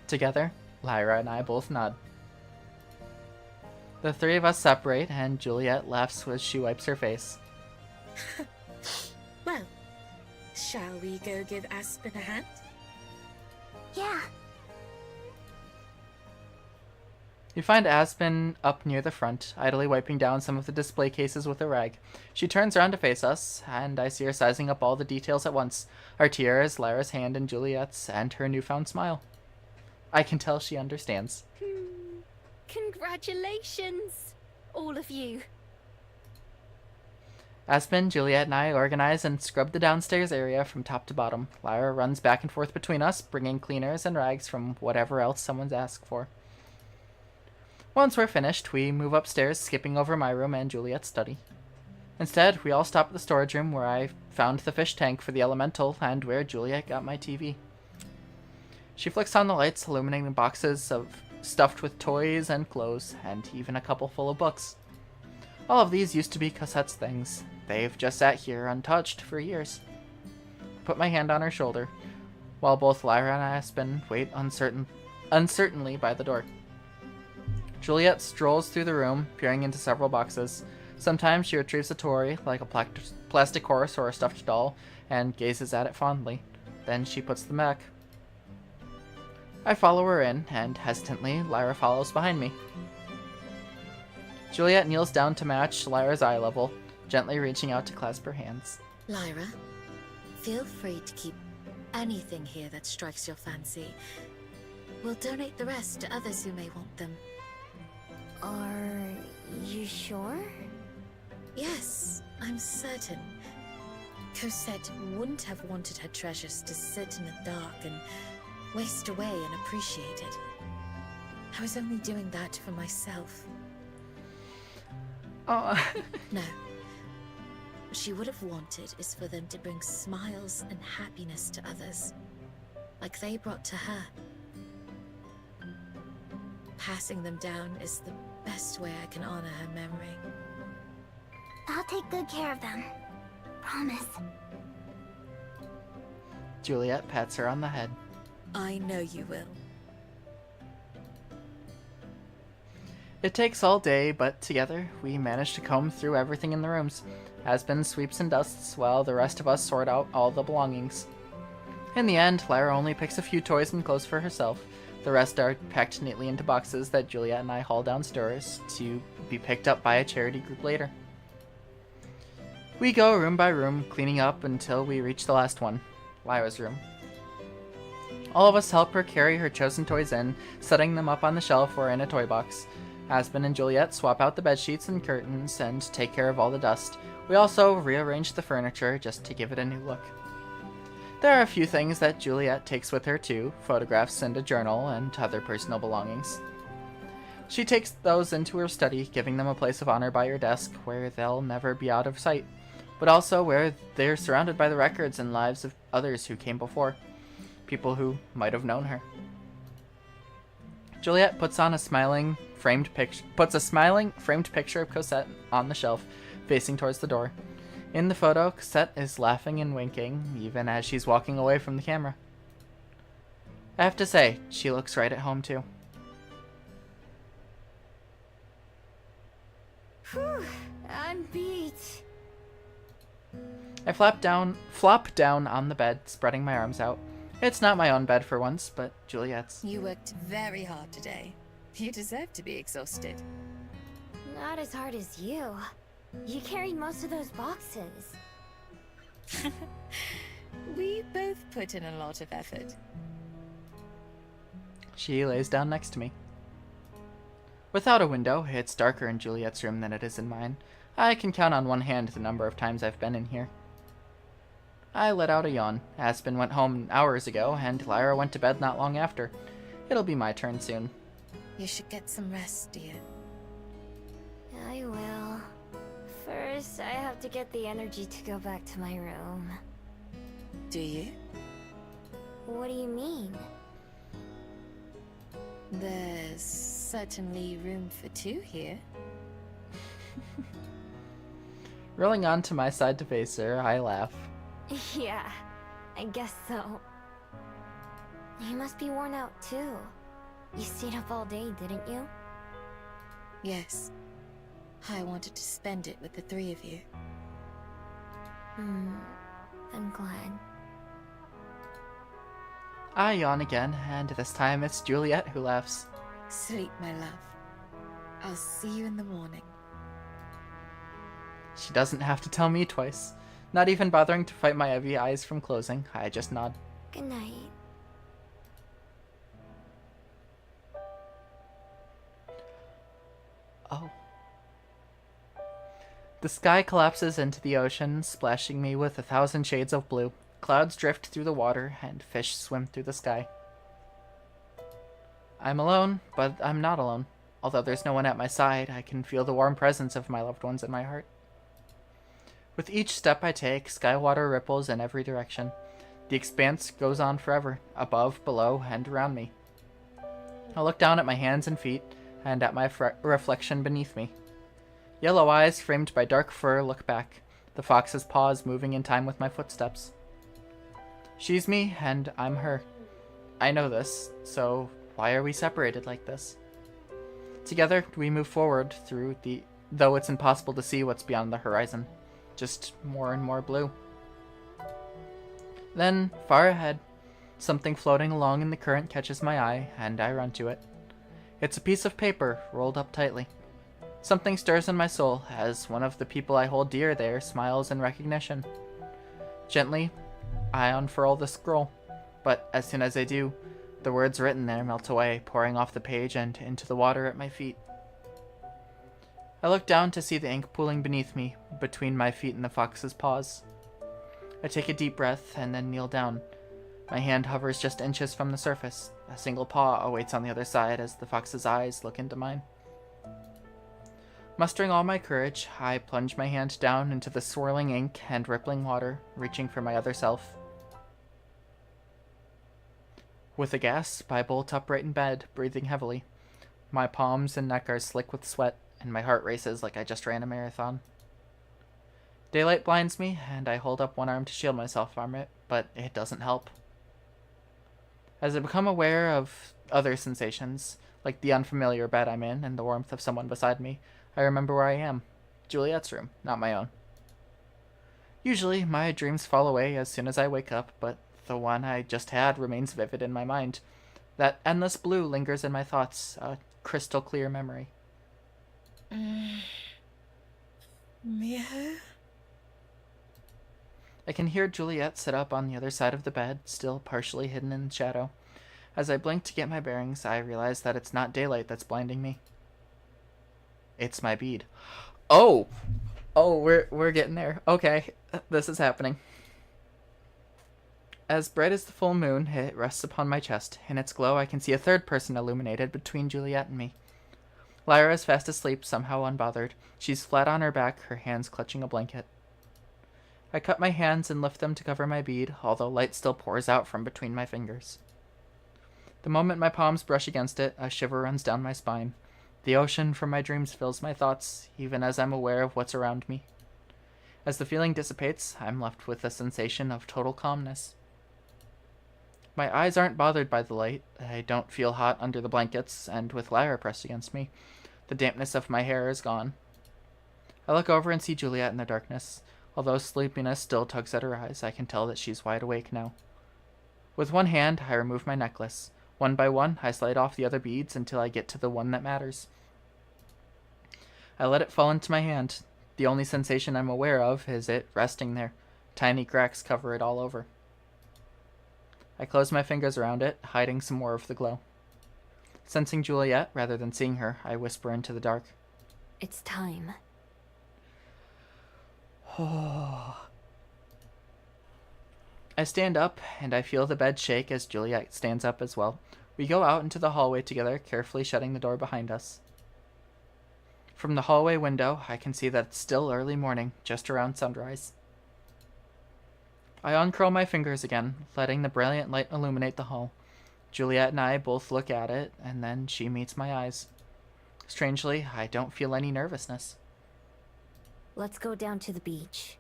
Together, Lyra and I both nod. The three of us separate, and Juliet laughs as she wipes her face. Well, shall we go give Aspen a hand? Yeah. You find Aspen up near the front, idly wiping down some of the display cases with a rag. She turns around to face us, and I see her sizing up all the details at once. Our tiaras, Lyra's hand and Juliet's, and her newfound smile. I can tell she understands. Congratulations, all of you. Aspen, Juliet, and I organize and scrub the downstairs area from top to bottom. Lyra runs back and forth between us, bringing cleaners and rags from whatever else someone's asked for. Once we're finished, we move upstairs, skipping over my room and Juliet's study. Instead, we all stop at the storage room where I found the fish tank for the elemental and where Juliet got my TV. She flicks on the lights, illuminating the boxes stuffed with toys and clothes, and even a couple full of books. All of these used to be Cosette's things. They've just sat here untouched for years. I put my hand on her shoulder, while both Lyra and Aspen wait uncertainly by the door. Juliet strolls through the room, peering into several boxes. Sometimes she retrieves a toy, like a plastic horse or a stuffed doll, and gazes at it fondly. Then she puts them back. I follow her in, and hesitantly, Lyra follows behind me. Juliet kneels down to match Lyra's eye level, gently reaching out to clasp her hands. Lyra, feel free to keep anything here that strikes your fancy. We'll donate the rest to others who may want them. Are you sure? Yes, I'm certain. Cosette wouldn't have wanted her treasures to sit in the dark and waste away unappreciated. I was only doing that for myself. Oh. No. What she would have wanted is for them to bring smiles and happiness to others, like they brought to her. Passing them down is the best way I can honor her memory. I'll take good care of them. Promise. Juliet pats her on the head. I know you will. It takes all day, but together we manage to comb through everything in the rooms. Aspen sweeps and dusts while the rest of us sort out all the belongings. In the end, Lyra only picks a few toys and clothes for herself. The rest are packed neatly into boxes that Juliet and I haul downstairs to be picked up by a charity group later. We go room by room, cleaning up until we reach the last one, Lyra's room. All of us help her carry her chosen toys in, setting them up on the shelf or in a toy box. Aspen and Juliet swap out the bedsheets and curtains and take care of all the dust. We also rearrange the furniture just to give it a new look. There are a few things that Juliet takes with her too, photographs and a journal and other personal belongings. She takes those into her study, giving them a place of honor by her desk where they'll never be out of sight, but also where they're surrounded by the records and lives of others who came before, people who might have known her. Juliet puts a smiling framed picture of Cosette on the shelf, facing towards the door. In the photo, Cosette is laughing and winking, even as she's walking away from the camera. I have to say, she looks right at home too. Whew, I'm beat. I flop down on the bed, spreading my arms out. It's not my own bed for once, but Juliet's. You worked very hard today. You deserve to be exhausted. Not as hard as you. You carried most of those boxes. We both put in a lot of effort. She lays down next to me. Without a window, it's darker in Juliet's room than it is in mine. I can count on one hand the number of times I've been in here. I let out a yawn. Aspen went home hours ago, and Lyra went to bed not long after. It'll be my turn soon. You should get some rest, dear. I will. First, I have to get the energy to go back to my room. Do you? What do you mean? There's certainly room for two here. Rolling onto my side to face her, I laugh. Yeah, I guess so. You must be worn out too. You stayed up all day, didn't you? Yes. I wanted to spend it with the three of you. I'm glad. I yawn again, and this time it's Juliet who laughs. Sleep, my love. I'll see you in the morning. She doesn't have to tell me twice. Not even bothering to fight my heavy eyes from closing, I just nod. Good night. Oh. The sky collapses into the ocean, splashing me with 1,000 shades of blue. Clouds drift through the water, and fish swim through the sky. I'm alone, but I'm not alone. Although there's no one at my side, I can feel the warm presence of my loved ones in my heart. With each step I take, sky water ripples in every direction. The expanse goes on forever, above, below, and around me. I look down at my hands and feet, and at my reflection beneath me. Yellow eyes, framed by dark fur, look back, the fox's paws moving in time with my footsteps. She's me, and I'm her. I know this, so why are we separated like this? Together, we move forward through though it's impossible to see what's beyond the horizon. Just more and more blue. Then, far ahead, something floating along in the current catches my eye, and I run to it. It's a piece of paper, rolled up tightly. Something stirs in my soul as one of the people I hold dear there smiles in recognition. Gently, I unfurl the scroll, but as soon as I do, the words written there melt away, pouring off the page and into the water at my feet. I look down to see the ink pooling beneath me, between my feet and the fox's paws. I take a deep breath and then kneel down. My hand hovers just inches from the surface. A single paw awaits on the other side as the fox's eyes look into mine. Mustering all my courage, I plunge my hand down into the swirling ink and rippling water, reaching for my other self. With a gasp, I bolt upright in bed, breathing heavily. My palms and neck are slick with sweat, and my heart races like I just ran a marathon. Daylight blinds me, and I hold up one arm to shield myself from it, but it doesn't help. As I become aware of other sensations, like the unfamiliar bed I'm in and the warmth of someone beside me, I remember where I am. Juliet's room, not my own. Usually, my dreams fall away as soon as I wake up, but the one I just had remains vivid in my mind. That endless blue lingers in my thoughts, a crystal clear memory. Miho? I can hear Juliet sit up on the other side of the bed, still partially hidden in shadow. As I blink to get my bearings, I realize that it's not daylight that's blinding me. It's my bead. Oh, we're getting there. Okay, this is happening. As bright as the full moon, it rests upon my chest. In its glow, I can see a third person illuminated between Juliet and me. Lyra is fast asleep, somehow unbothered. She's flat on her back, her hands clutching a blanket. I cut my hands and lift them to cover my bead, although light still pours out from between my fingers. The moment my palms brush against it, a shiver runs down my spine. The ocean from my dreams fills my thoughts, even as I'm aware of what's around me. As the feeling dissipates, I'm left with a sensation of total calmness. My eyes aren't bothered by the light. I don't feel hot under the blankets, and with Lyra pressed against me, the dampness of my hair is gone. I look over and see Juliet in the darkness. Although sleepiness still tugs at her eyes, I can tell that she's wide awake now. With one hand, I remove my necklace. One by one, I slide off the other beads until I get to the one that matters. I let it fall into my hand. The only sensation I'm aware of is it resting there. Tiny cracks cover it all over. I close my fingers around it, hiding some more of the glow. Sensing Juliet rather than seeing her, I whisper into the dark. It's time. I stand up, and I feel the bed shake as Juliet stands up as well. We go out into the hallway together, carefully shutting the door behind us. From the hallway window, I can see that it's still early morning, just around sunrise. I uncurl my fingers again, letting the brilliant light illuminate the hall. Juliet and I both look at it, and then she meets my eyes. Strangely, I don't feel any nervousness. Let's go down to the beach.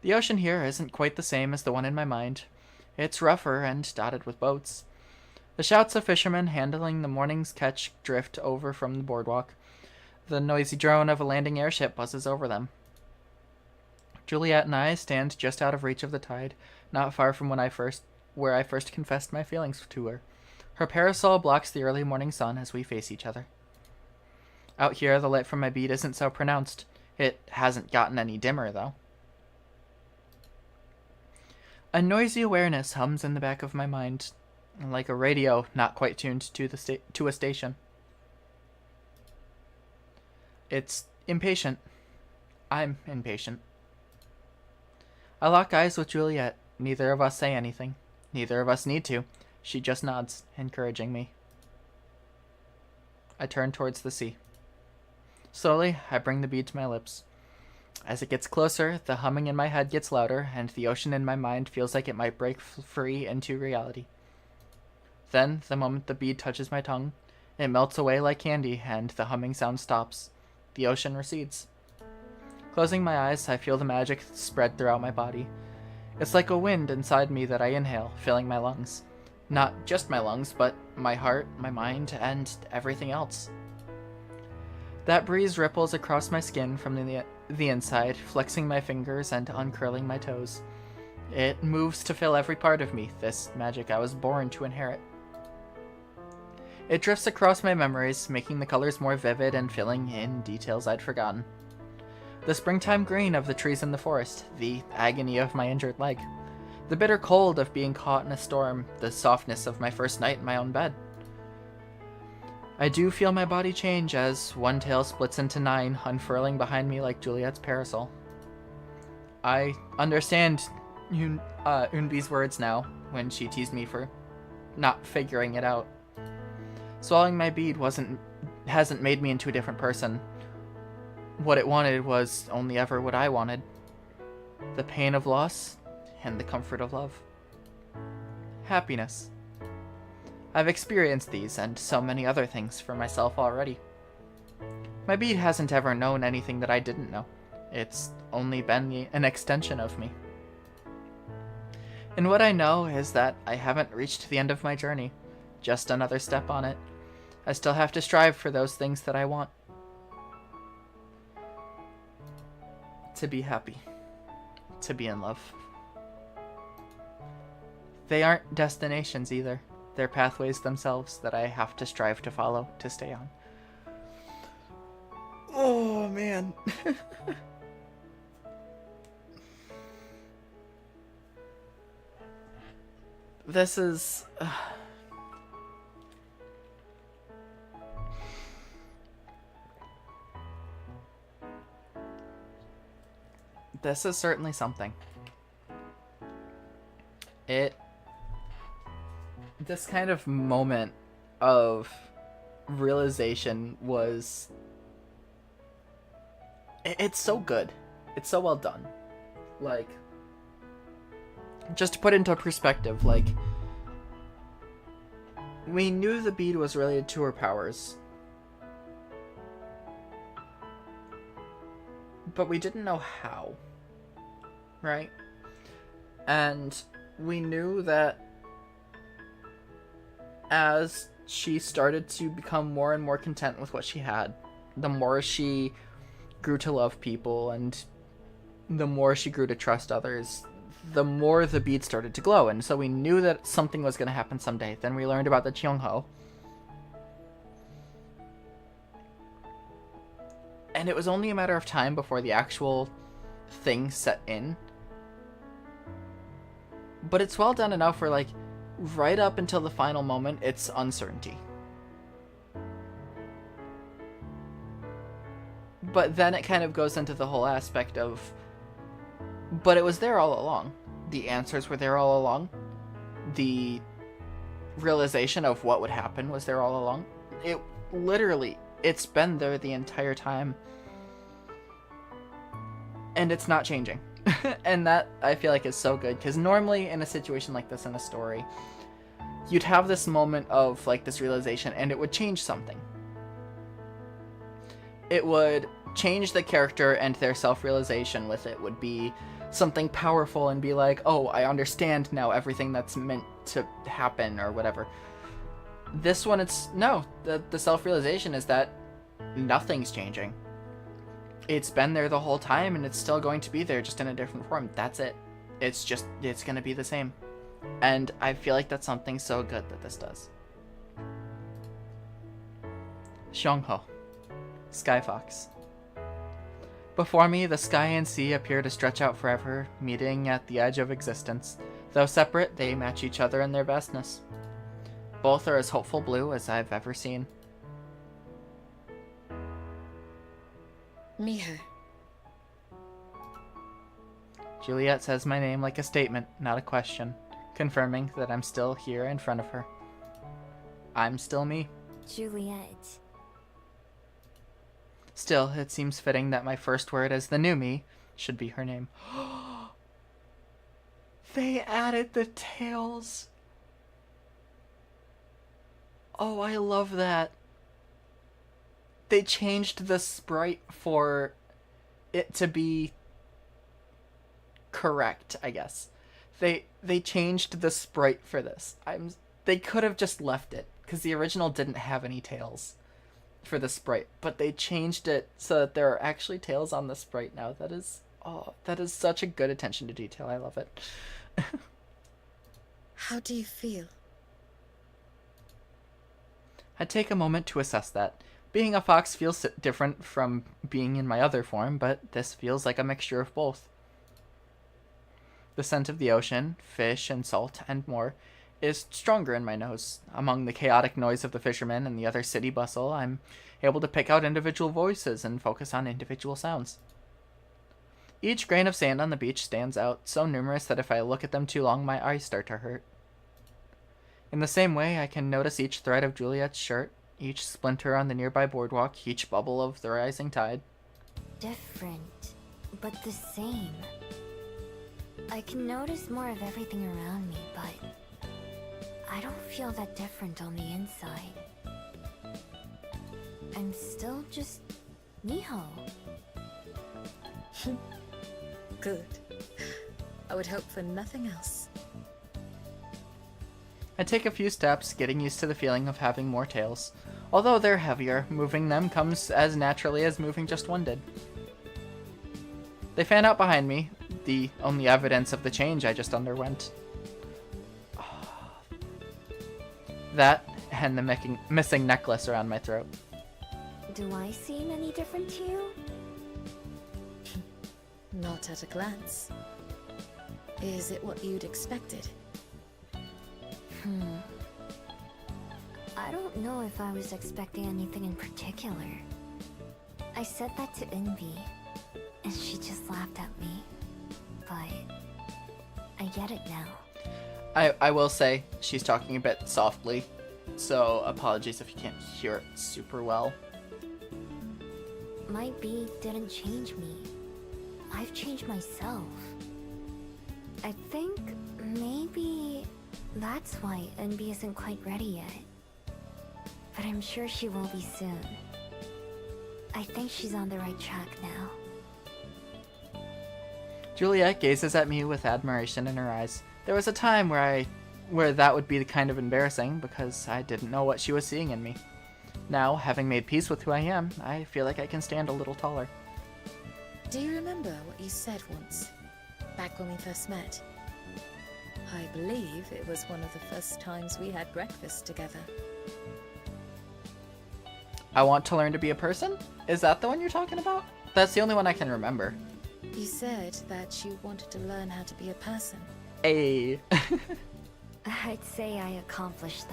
The ocean here isn't quite the same as the one in my mind. It's rougher and dotted with boats. The shouts of fishermen handling the morning's catch drift over from the boardwalk. The noisy drone of a landing airship buzzes over them. Juliet and I stand just out of reach of the tide, not far from where I first confessed my feelings to her. Her parasol blocks the early morning sun as we face each other. Out here, the light from my bead isn't so pronounced. It hasn't gotten any dimmer, though. A noisy awareness hums in the back of my mind, like a radio not quite tuned to a station. It's impatient. I'm impatient. I lock eyes with Juliet. Neither of us say anything. Neither of us need to. She just nods, encouraging me. I turn towards the sea. Slowly, I bring the bead to my lips. As it gets closer, the humming in my head gets louder, and the ocean in my mind feels like it might break free into reality. Then, the moment the bead touches my tongue, it melts away like candy, and the humming sound stops. The ocean recedes. Closing my eyes, I feel the magic spread throughout my body. It's like a wind inside me that I inhale, filling my lungs. Not just my lungs, but my heart, my mind, and everything else. That breeze ripples across my skin from the inside, flexing my fingers and uncurling my toes. It moves to fill every part of me, this magic I was born to inherit. It drifts across my memories, making the colors more vivid and filling in details I'd forgotten. The springtime green of the trees in the forest, the agony of my injured leg, the bitter cold of being caught in a storm, the softness of my first night in my own bed. I do feel my body change as one tail splits into 9, unfurling behind me like Juliet's parasol. I understand Unbi's words now, when she teased me for not figuring it out. Swallowing my bead wasn't hasn't made me into a different person. What it wanted was only ever what I wanted. The pain of loss and the comfort of love. Happiness. I've experienced these and so many other things for myself already. My bead hasn't ever known anything that I didn't know. It's only been an extension of me. And what I know is that I haven't reached the end of my journey, just another step on it. I still have to strive for those things that I want. To be happy. To be in love. They aren't destinations either. They're pathways themselves that I have to strive to follow, to stay on. Oh, man. This is... This is certainly something. This kind of moment of realization was... It's so good. It's so well done. Like... Just to put into perspective, like... We knew the bead was related to her powers. But we didn't know how. Right? And we knew that as she started to become more and more content with what she had, the more she grew to love people and the more she grew to trust others, the more the bead started to glow. And so we knew that something was going to happen someday. Then we learned about the Cheongho. And it was only a matter of time before the actual thing set in. But it's well done enough where, like, right up until the final moment, it's uncertainty. But then it kind of goes into the whole aspect of... But it was there all along. The answers were there all along. The realization of what would happen was there all along. It literally, it's been there the entire time. And it's not changing. And that, I feel like, is so good. Because normally, in a situation like this in a story, you'd have this moment of, like, this realization, and it would change something. It would change the character, and their self-realization with it would be something powerful and be like, oh, I understand now everything that's meant to happen, or whatever. This one, it's, no. The self-realization is that nothing's changing. It's been there the whole time, and it's still going to be there, just in a different form. That's it. It's just, it's gonna be the same. And I feel like that's something so good that this does. Xiongho. Sky Fox. Before me, the sky and sea appear to stretch out forever, meeting at the edge of existence. Though separate, they match each other in their vastness. Both are as hopeful blue as I've ever seen. Miho. Juliet says my name like a statement, not a question, confirming that I'm still here in front of her. I'm still me. Juliet. Still, it seems fitting that my first word as the new me should be her name. They added the tails. Oh, I love that. They changed the sprite for it to be correct, I guess. They changed the sprite for this. They could have just left it, because the original didn't have any tails for the sprite, but they changed it so that there are actually tails on the sprite now. That is such a good attention to detail. I love it. How do you feel? I'd take a moment to assess that. Being a fox feels different from being in my other form, but this feels like a mixture of both. The scent of the ocean, fish and salt, and more, is stronger in my nose. Among the chaotic noise of the fishermen and the other city bustle, I'm able to pick out individual voices and focus on individual sounds. Each grain of sand on the beach stands out, so numerous that if I look at them too long, my eyes start to hurt. In the same way, I can notice each thread of Juliet's shirt, each splinter on the nearby boardwalk, each bubble of the rising tide. Different, but the same. I can notice more of everything around me, but I don't feel that different on the inside. I'm still just Miho. Good. I would hope for nothing else. I take a few steps, getting used to the feeling of having more tails. Although they're heavier, moving them comes as naturally as moving just one did. They fan out behind me, the only evidence of the change I just underwent. That, and the missing necklace around my throat. Do I seem any different to you? Not at a glance. Is it what you'd expected? I don't know if I was expecting anything in particular. I said that to Unbi, and she just laughed at me. But I get it now. I will say, she's talking a bit softly, so apologies if you can't hear it super well. My bead didn't change me. I've changed myself. I think maybe that's why Unbi isn't quite ready yet. But I'm sure she will be soon. I think she's on the right track now. Juliet gazes at me with admiration in her eyes. There was a time where that would be kind of embarrassing because I didn't know what she was seeing in me. Now, having made peace with who I am, I feel like I can stand a little taller. Do you remember what you said once, back when we first met? I believe it was one of the first times we had breakfast together. I want to learn to be a person? Is that the one you're talking about? That's the only one I can remember. You said that you wanted to learn how to be a person. Hey. I'd say I accomplished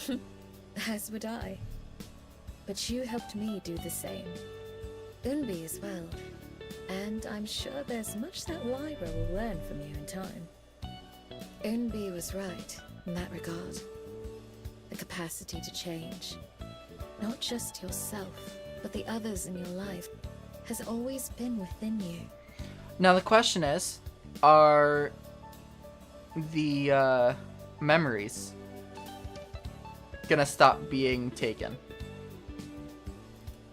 that. As would I. But you helped me do the same. Unbi as well. And I'm sure there's much that Lyra will learn from you in time. Unbi was right in that regard. The capacity to change. Not just yourself, but the others in your life has always been within you. Now the question is, are the memories gonna stop being taken?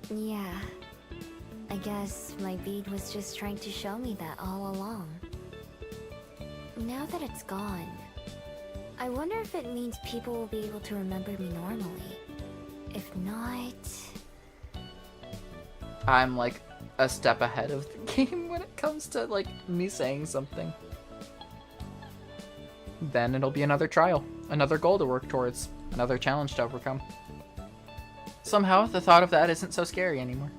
Yeah. I guess my bead was just trying to show me that all along. Now that it's gone, I wonder if it means people will be able to remember me normally. If not... I'm like a step ahead of the game when it comes to like me saying something. Then it'll be another trial, another goal to work towards, another challenge to overcome. Somehow the thought of that isn't so scary anymore.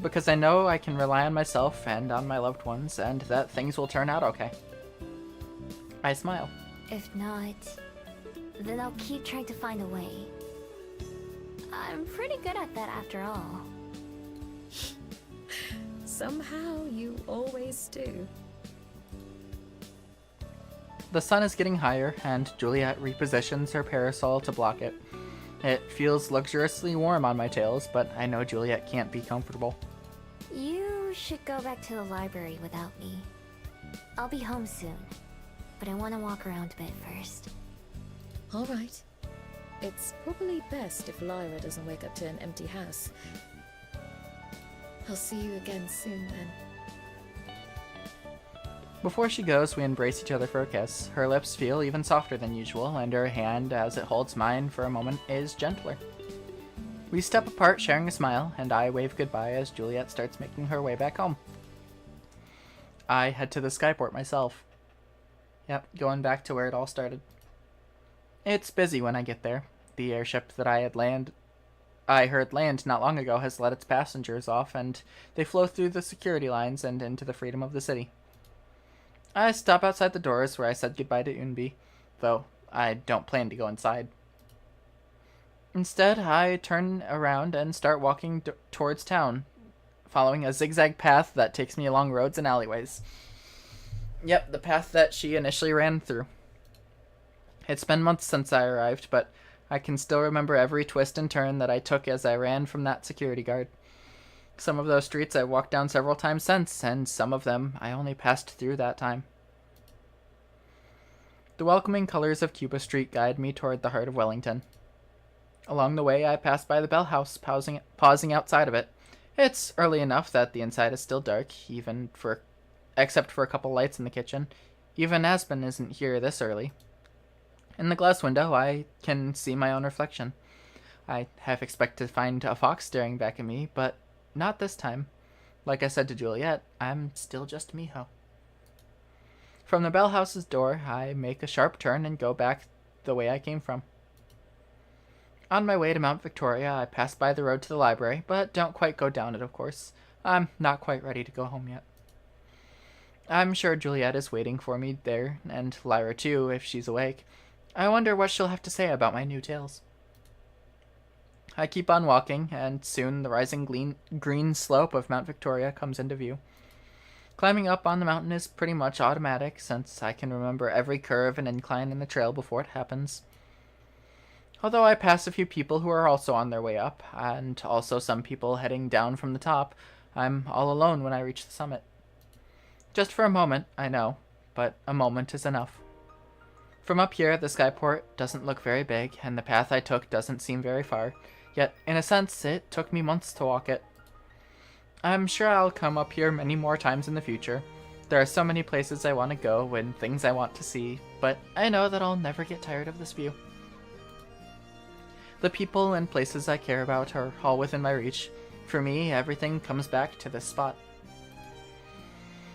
Because I know I can rely on myself and on my loved ones, and that things will turn out okay. I smile. If not, then I'll keep trying to find a way. I'm pretty good at that after all. Somehow you always do. The sun is getting higher, and Juliet repositions her parasol to block it. It feels luxuriously warm on my tails, but I know Juliet can't be comfortable. You should go back to the library without me. I'll be home soon, but I want to walk around a bit first. All right. It's probably best if Lyra doesn't wake up to an empty house. I'll see you again soon then. Before she goes, we embrace each other for a kiss. Her lips feel even softer than usual, and her hand, as it holds mine for a moment, is gentler. We step apart, sharing a smile, and I wave goodbye as Juliet starts making her way back home. I head to the skyport myself. Yep, going back to where it all started. It's busy when I get there. The airship that I heard land not long ago has let its passengers off, and they flow through the security lines and into the freedom of the city. I stop outside the doors where I said goodbye to Unbi, though I don't plan to go inside. Instead, I turn around and start walking towards town, following a zigzag path that takes me along roads and alleyways. Yep, the path that she initially ran through. It's been months since I arrived, but I can still remember every twist and turn that I took as I ran from that security guard. Some of those streets I've walked down several times since, and some of them I only passed through that time. The welcoming colors of Cuba Street guide me toward the heart of Wellington. Along the way, I pass by the Bell House, pausing outside of it. It's early enough that the inside is still dark, except for a couple lights in the kitchen. Even Aspen isn't here this early. In the glass window, I can see my own reflection. I half expect to find a fox staring back at me, but not this time. Like I said to Juliet, I'm still just Miho. From the Bell House's door, I make a sharp turn and go back the way I came from. On my way to Mount Victoria, I pass by the road to the library, but don't quite go down it, of course. I'm not quite ready to go home yet. I'm sure Juliet is waiting for me there, and Lyra too, if she's awake. I wonder what she'll have to say about my new tales. I keep on walking, and soon the rising green slope of Mount Victoria comes into view. Climbing up on the mountain is pretty much automatic, since I can remember every curve and incline in the trail before it happens. Although I pass a few people who are also on their way up, and also some people heading down from the top, I'm all alone when I reach the summit. Just for a moment, I know, but a moment is enough. From up here, the skyport doesn't look very big, and the path I took doesn't seem very far, yet in a sense it took me months to walk it. I'm sure I'll come up here many more times in the future. There are so many places I want to go and things I want to see, but I know that I'll never get tired of this view. The people and places I care about are all within my reach. For me, everything comes back to this spot.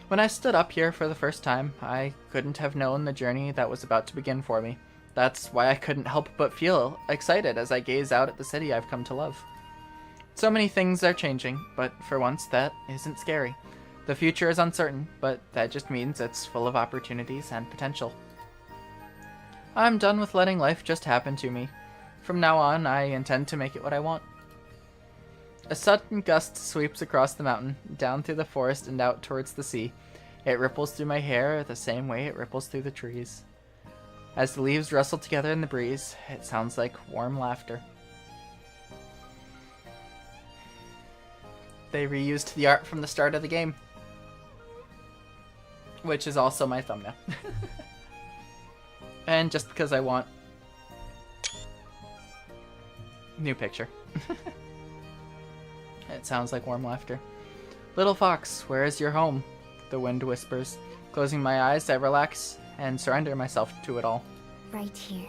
When I stood up here for the first time, I couldn't have known the journey that was about to begin for me. That's why I couldn't help but feel excited as I gaze out at the city I've come to love. So many things are changing, but for once that isn't scary. The future is uncertain, but that just means it's full of opportunities and potential. I'm done with letting life just happen to me. From now on, I intend to make it what I want. A sudden gust sweeps across the mountain, down through the forest and out towards the sea. It ripples through my hair the same way it ripples through the trees. As the leaves rustle together in the breeze, it sounds like warm laughter. They reused the art from the start of the game, which is also my thumbnail. And just because I want new picture. It sounds like warm laughter. Little fox, where is your home? The wind whispers. Closing my eyes, I relax and surrender myself to it all. Right here.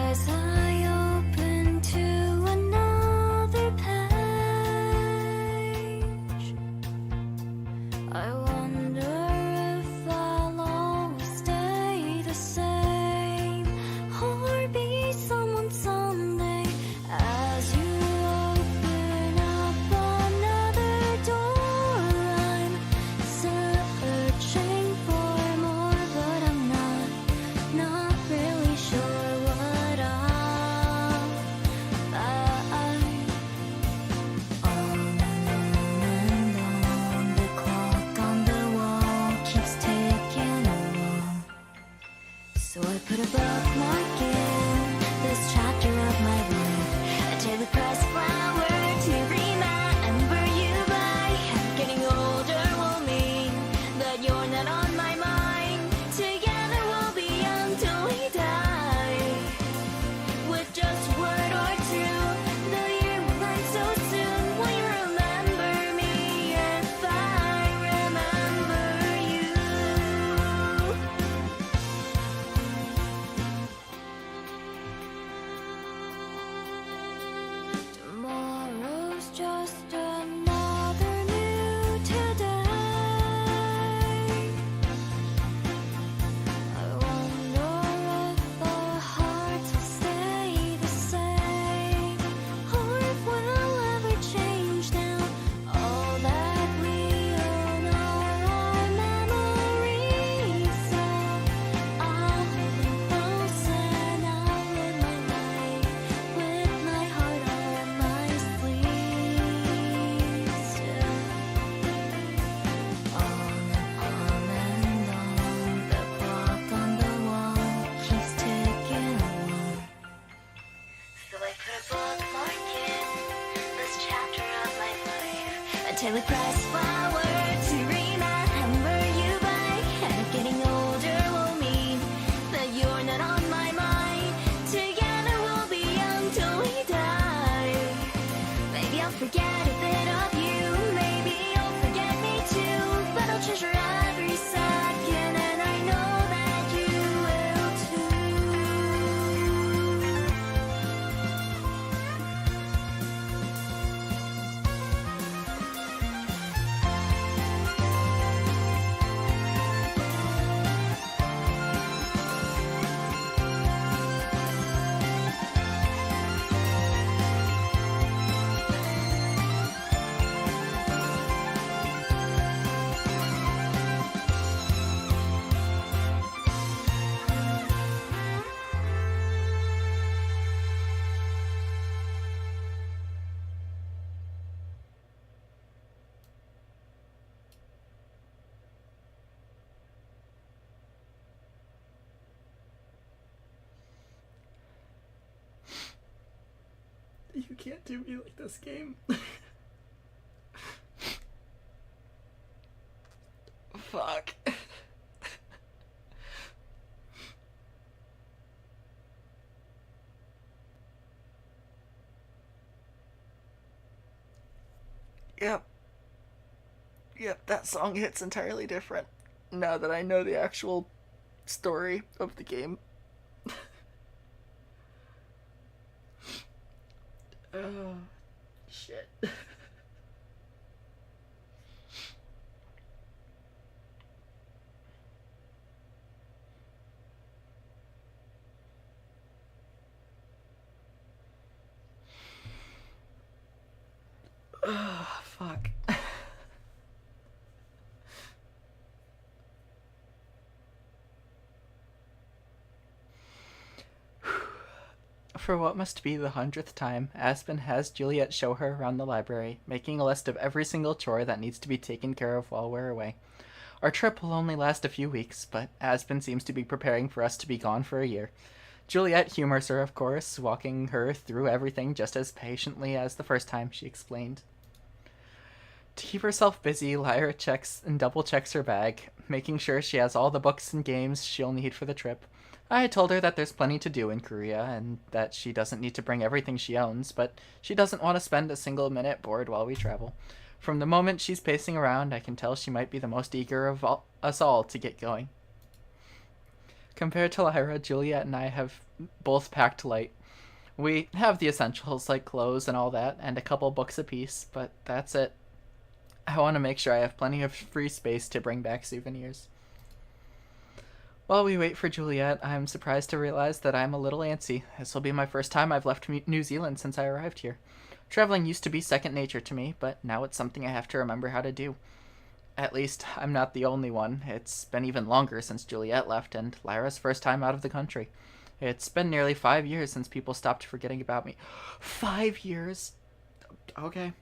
As I open to another path, press forward to remember you by. And getting older will mean that you're not on my mind. Together we'll be young till we die. Maybe I'll forget a bit of you, maybe you'll forget me too. But I'll treasure every second, and I know that you will too. You can't do me like this, game. Fuck. Yep. Yep, that song hits entirely different now that I know the actual story of the game. Oh, shit. Oh, fuck. For what must be the 100th time, Aspen has Juliet show her around the library, making a list of every single chore that needs to be taken care of while we're away. Our trip will only last a few weeks, but Aspen seems to be preparing for us to be gone for a year. Juliet humors her, of course, walking her through everything just as patiently as the first time, she explained. To keep herself busy, Lyra checks and double-checks her bag, making sure she has all the books and games she'll need for the trip. I told her that there's plenty to do in Korea, and that she doesn't need to bring everything she owns, but she doesn't want to spend a single minute bored while we travel. From the moment she's pacing around, I can tell she might be the most eager of us all to get going. Compared to Lyra, Juliet and I have both packed light. We have the essentials like clothes and all that, and a couple books apiece, but that's it. I want to make sure I have plenty of free space to bring back souvenirs. While we wait for Juliet, I'm surprised to realize that I'm a little antsy. This will be my first time I've left New Zealand since I arrived here. Traveling used to be second nature to me, but now it's something I have to remember how to do. At least, I'm not the only one. It's been even longer since Juliet left, and Lyra's first time out of the country. It's been nearly 5 years since people stopped forgetting about me. 5 years? Okay.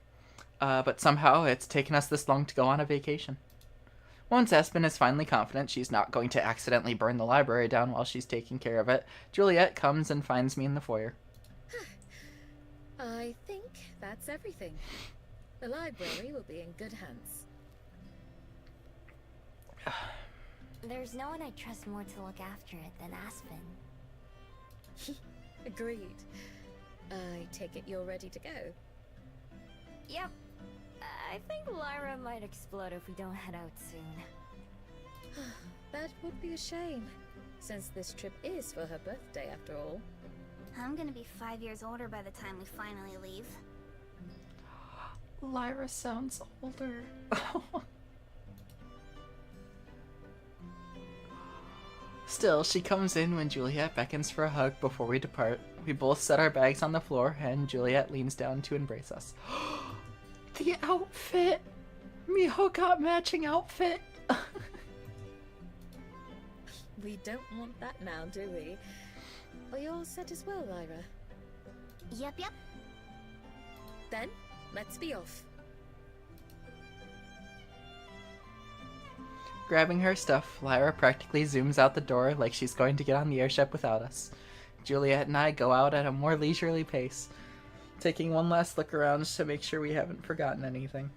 But somehow it's taken us this long to go on a vacation. Once Aspen is finally confident she's not going to accidentally burn the library down while she's taking care of it, Juliet comes and finds me in the foyer. I think that's everything. The library will be in good hands. There's no one I trust more to look after it than Aspen. Agreed. I take it you're ready to go. Yep. I think Lyra might explode if we don't head out soon. That would be a shame, since this trip is for her birthday after all. I'm gonna be 5 years older by the time we finally leave. Lyra sounds older. Still, she comes in when Juliet beckons for a hug before we depart. We both set our bags on the floor, and Juliet leans down to embrace us. The outfit! Miho got matching outfit! We don't want that now, do we? Are you all set as well, Lyra? Yep. Then, let's be off. Grabbing her stuff, Lyra practically zooms out the door like she's going to get on the airship without us. Juliet and I go out at a more leisurely pace, taking one last look around to make sure we haven't forgotten anything.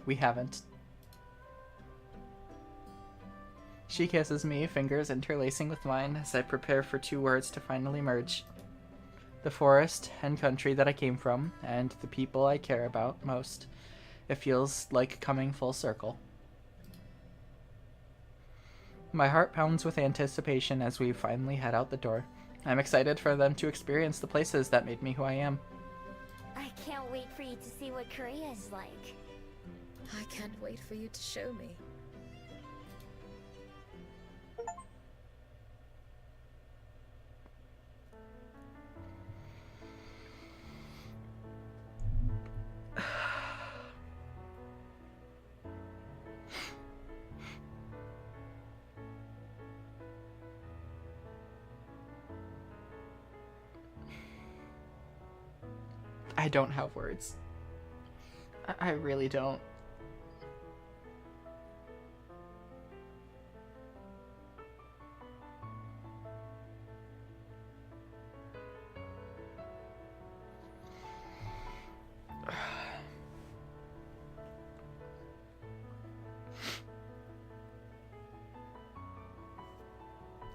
We haven't. She kisses me, fingers interlacing with mine as I prepare for 2 words to finally merge. The forest and country that I came from, and the people I care about most. It feels like coming full circle. My heart pounds with anticipation as we finally head out the door. I'm excited for them to experience the places that made me who I am. I can't wait for you to see what Korea is like. I can't wait for you to show me. I don't have words. I really don't.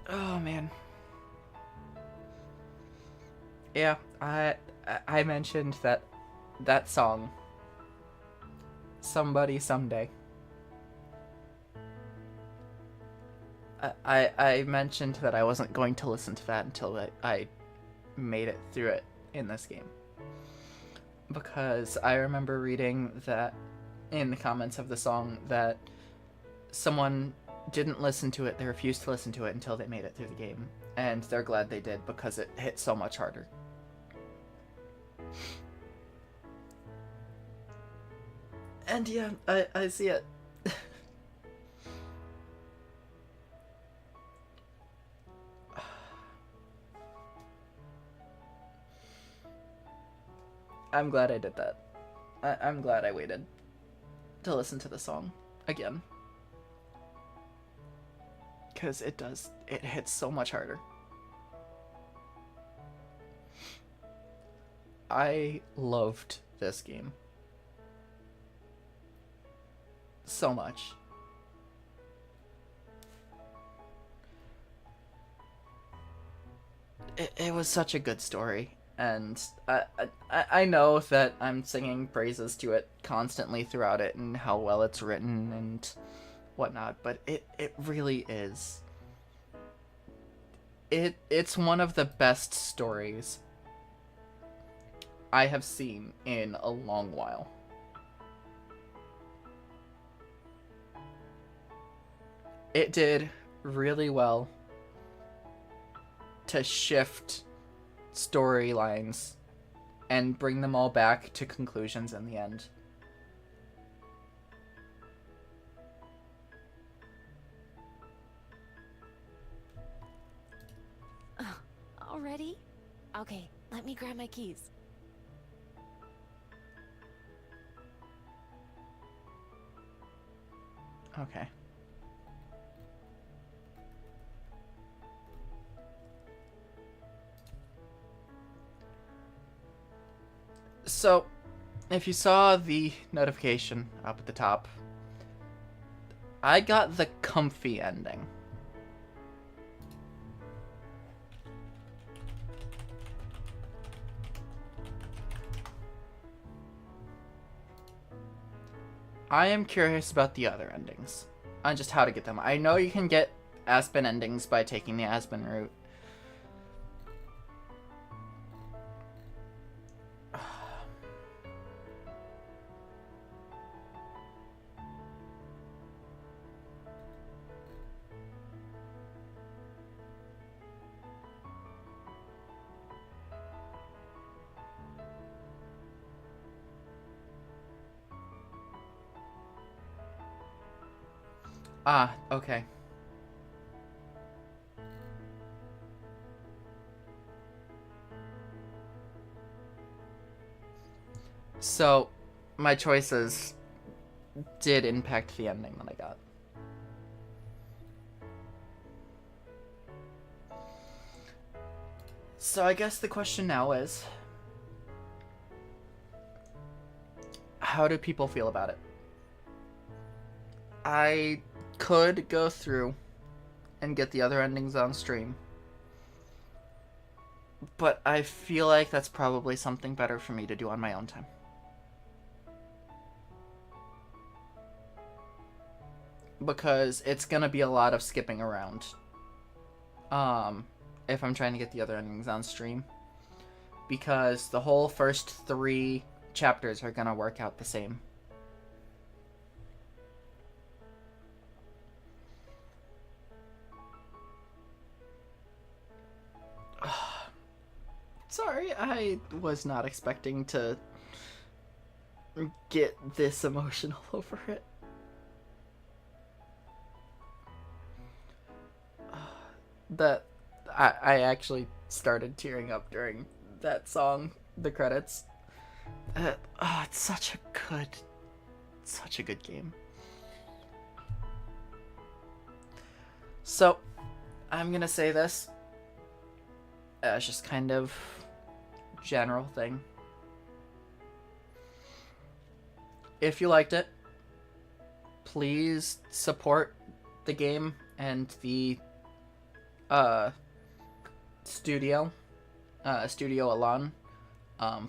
Oh man. Yeah, I mentioned that song, Somebody Someday. I mentioned that I wasn't going to listen to that until I made it through it in this game. Because I remember reading that in the comments of the song that someone didn't listen to it, they refused to listen to it until they made it through the game. And they're glad they did because it hit so much harder. And yeah, I see it. I'm glad I did that. I'm glad I waited to listen to the song again. Because it hits so much harder. I loved this game so much. It was such a good story, and I know that I'm singing praises to it constantly throughout it and how well it's written and whatnot, but it really is. It's one of the best stories I have seen in a long while. It did really well to shift storylines and bring them all back to conclusions in the end. Already? Okay, let me grab my keys. Okay. So, if you saw the notification up at the top, I got the comfy ending. I am curious about the other endings, on just how to get them. I know you can get Aspen endings by taking the Aspen route. Ah, okay. So, my choices did impact the ending that I got. So I guess the question now is, how do people feel about it? I could go through and get the other endings on stream, but I feel like that's probably something better for me to do on my own time. Because it's gonna be a lot of skipping around. If I'm trying to get the other endings on stream. Because the whole first 3 chapters are gonna work out the same. Sorry, I was not expecting to get this emotional over it. That I actually started tearing up during that song, the credits. It's such a good game. So, I'm gonna say this as just kind of general thing. If you liked it, please support the game and the Studio Alon.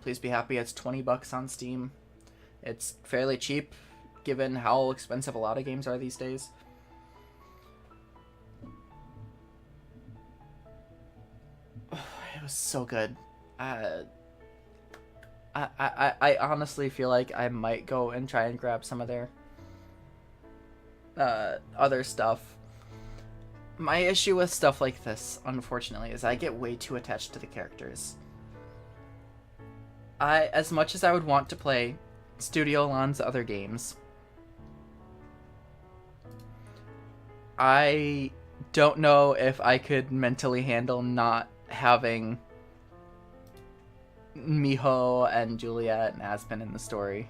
Please be happy. It's $20 on Steam. It's fairly cheap given how expensive a lot of games are these days. It was so good. I honestly feel like I might go and try and grab some of their other stuff. My issue with stuff like this, unfortunately, is I get way too attached to the characters. As much as I would want to play Studio Alon's other games, I don't know if I could mentally handle not having Miho and Juliet and Aspen in the story.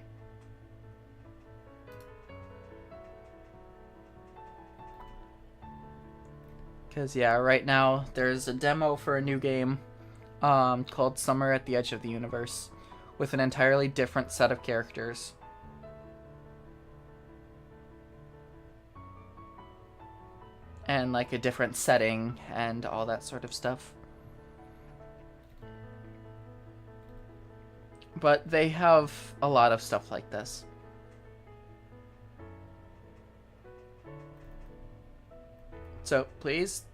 Because, yeah, right now there's a demo for a new game called Summer at the Edge of the Universe with an entirely different set of characters. And, like, a different setting and all that sort of stuff. But they have a lot of stuff like this. So please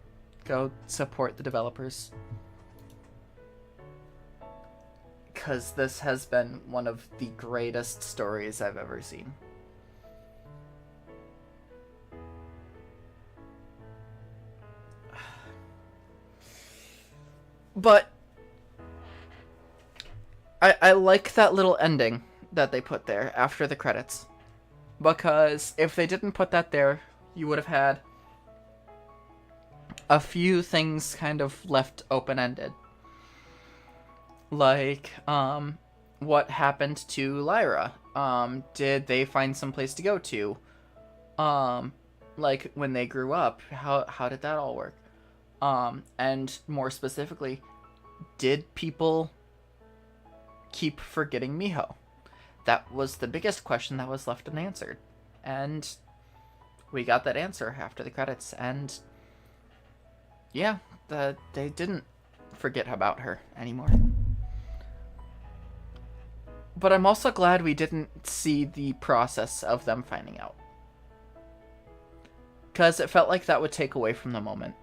go support the developers. Because this has been one of the greatest stories I've ever seen. But I like that little ending that they put there after the credits. Because if they didn't put that there, you would have had a few things kind of left open-ended. Like, what happened to Lyra? Did they find some place to go to? Like, when they grew up, how did that all work? And more specifically, did people keep forgetting Miho? That was the biggest question that was left unanswered. And we got that answer after the credits, and yeah, they didn't forget about her anymore. But I'm also glad we didn't see the process of them finding out. Because it felt like that would take away from the moment.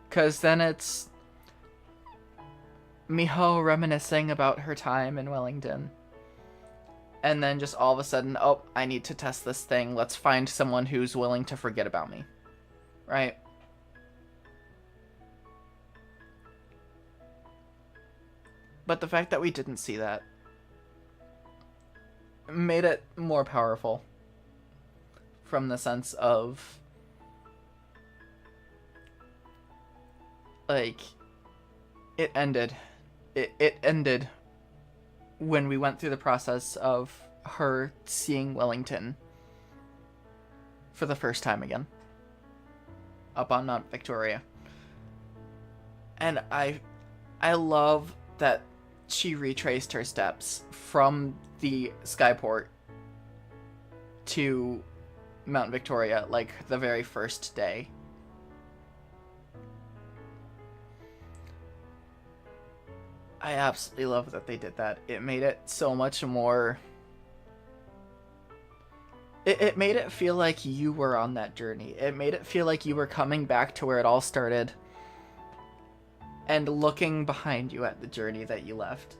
Because then it's Miho reminiscing about her time in Wellington. And then just all of a sudden, oh, I need to test this thing. Let's find someone who's willing to forget about me. Right? But the fact that we didn't see that made it more powerful. From the sense of, like, it ended. It ended when we went through the process of her seeing Wellington for the first time again. Up on Mount Victoria. And I love that she retraced her steps from the skyport to Mount Victoria, like, the very first day. I absolutely love that they did that. It made it so much more... It made it feel like you were on that journey. It made it feel like you were coming back to where it all started and looking behind you at the journey that you left.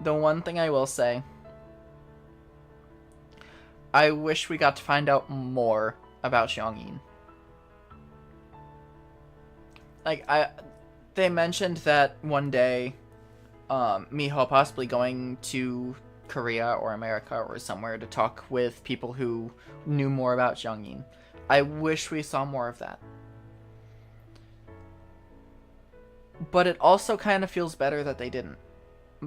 The one thing I will say, I wish we got to find out more about Xiangyin. Like, they mentioned that one day, Miho possibly going to Korea or America or somewhere to talk with people who knew more about Xiangyin. I wish we saw more of that. But it also kind of feels better that they didn't.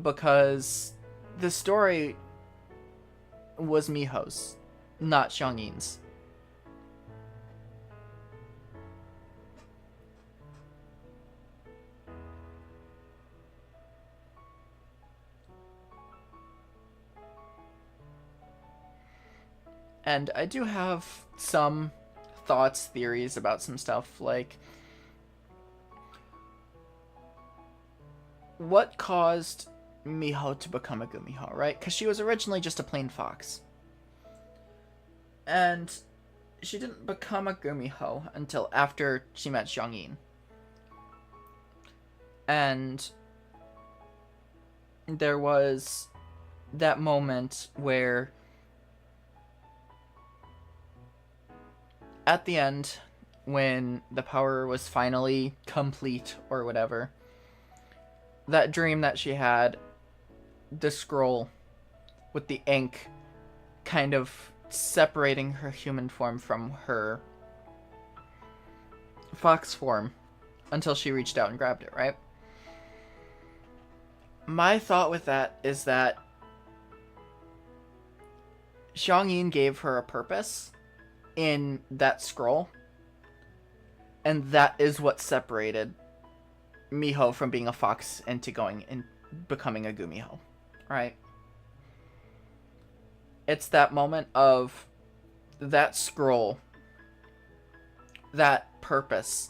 Because the story was Miho's, not Xiangyin's. And I do have some thoughts, theories about some stuff, like what caused Miho to become a Gumiho, right? Because she was originally just a plain fox. And she didn't become a Gumiho until after she met Xiangyin. And there was that moment where at the end, when the power was finally complete or whatever, that dream that she had, the scroll with the ink kind of separating her human form from her fox form until she reached out and grabbed it, right? My thought with that is that Xiangyin gave her a purpose in that scroll, and that is what separated Miho from being a fox into going and becoming a Gumiho, right? It's that moment of that scroll, that purpose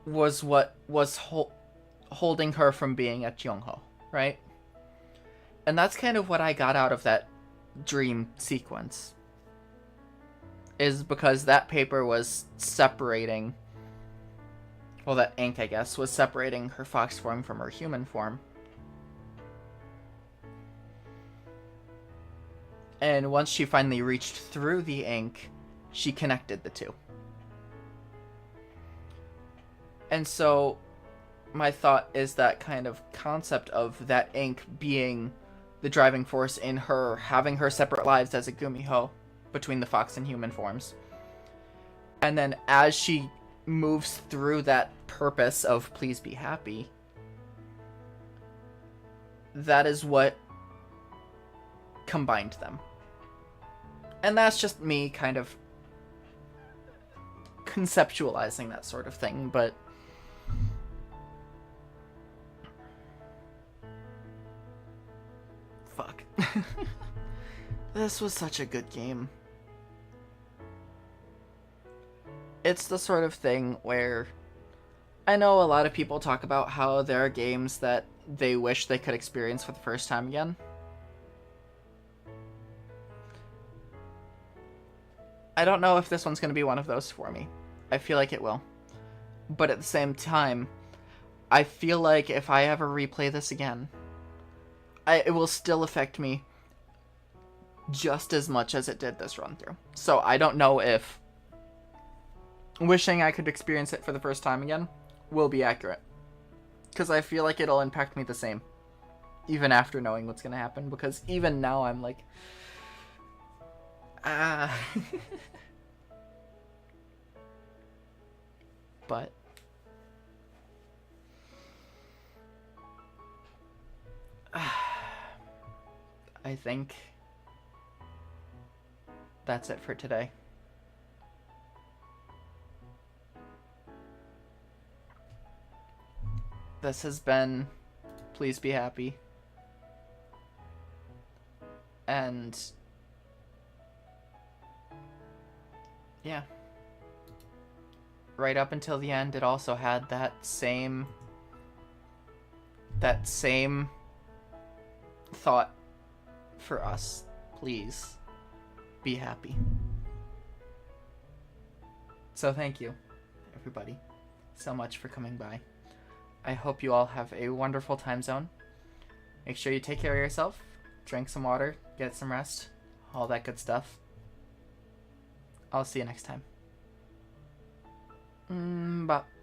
was what was holding her from being a Kyungho, right? And that's kind of what I got out of that dream sequence, is because that paper was separating, well, that ink, I guess, was separating her fox form from her human form. And once she finally reached through the ink, she connected the two. And so my thought is that kind of concept of that ink being the driving force in her having her separate lives as a Gumiho between the fox and human forms. And then as she moves through that purpose of please be happy, that is what combined them. And that's just me kind of conceptualizing that sort of thing, but fuck. This was such a good game. It's the sort of thing where I know a lot of people talk about how there are games that they wish they could experience for the first time again. I don't know if this one's going to be one of those for me. I feel like it will. But at the same time, I feel like if I ever replay this again, it will still affect me just as much as it did this run through. So I don't know if wishing I could experience it for the first time again will be accurate. Because I feel like it'll impact me the same. Even after knowing what's going to happen. Because even now I'm like... But... I think... that's it for today. This has been Please Be Happy. And yeah. Right up until the end, it also had that same thought for us. Please be happy. So thank you, everybody, so much for coming by. I hope you all have a wonderful time zone. Make sure you take care of yourself, drink some water, get some rest, all that good stuff. I'll see you next time. Bye.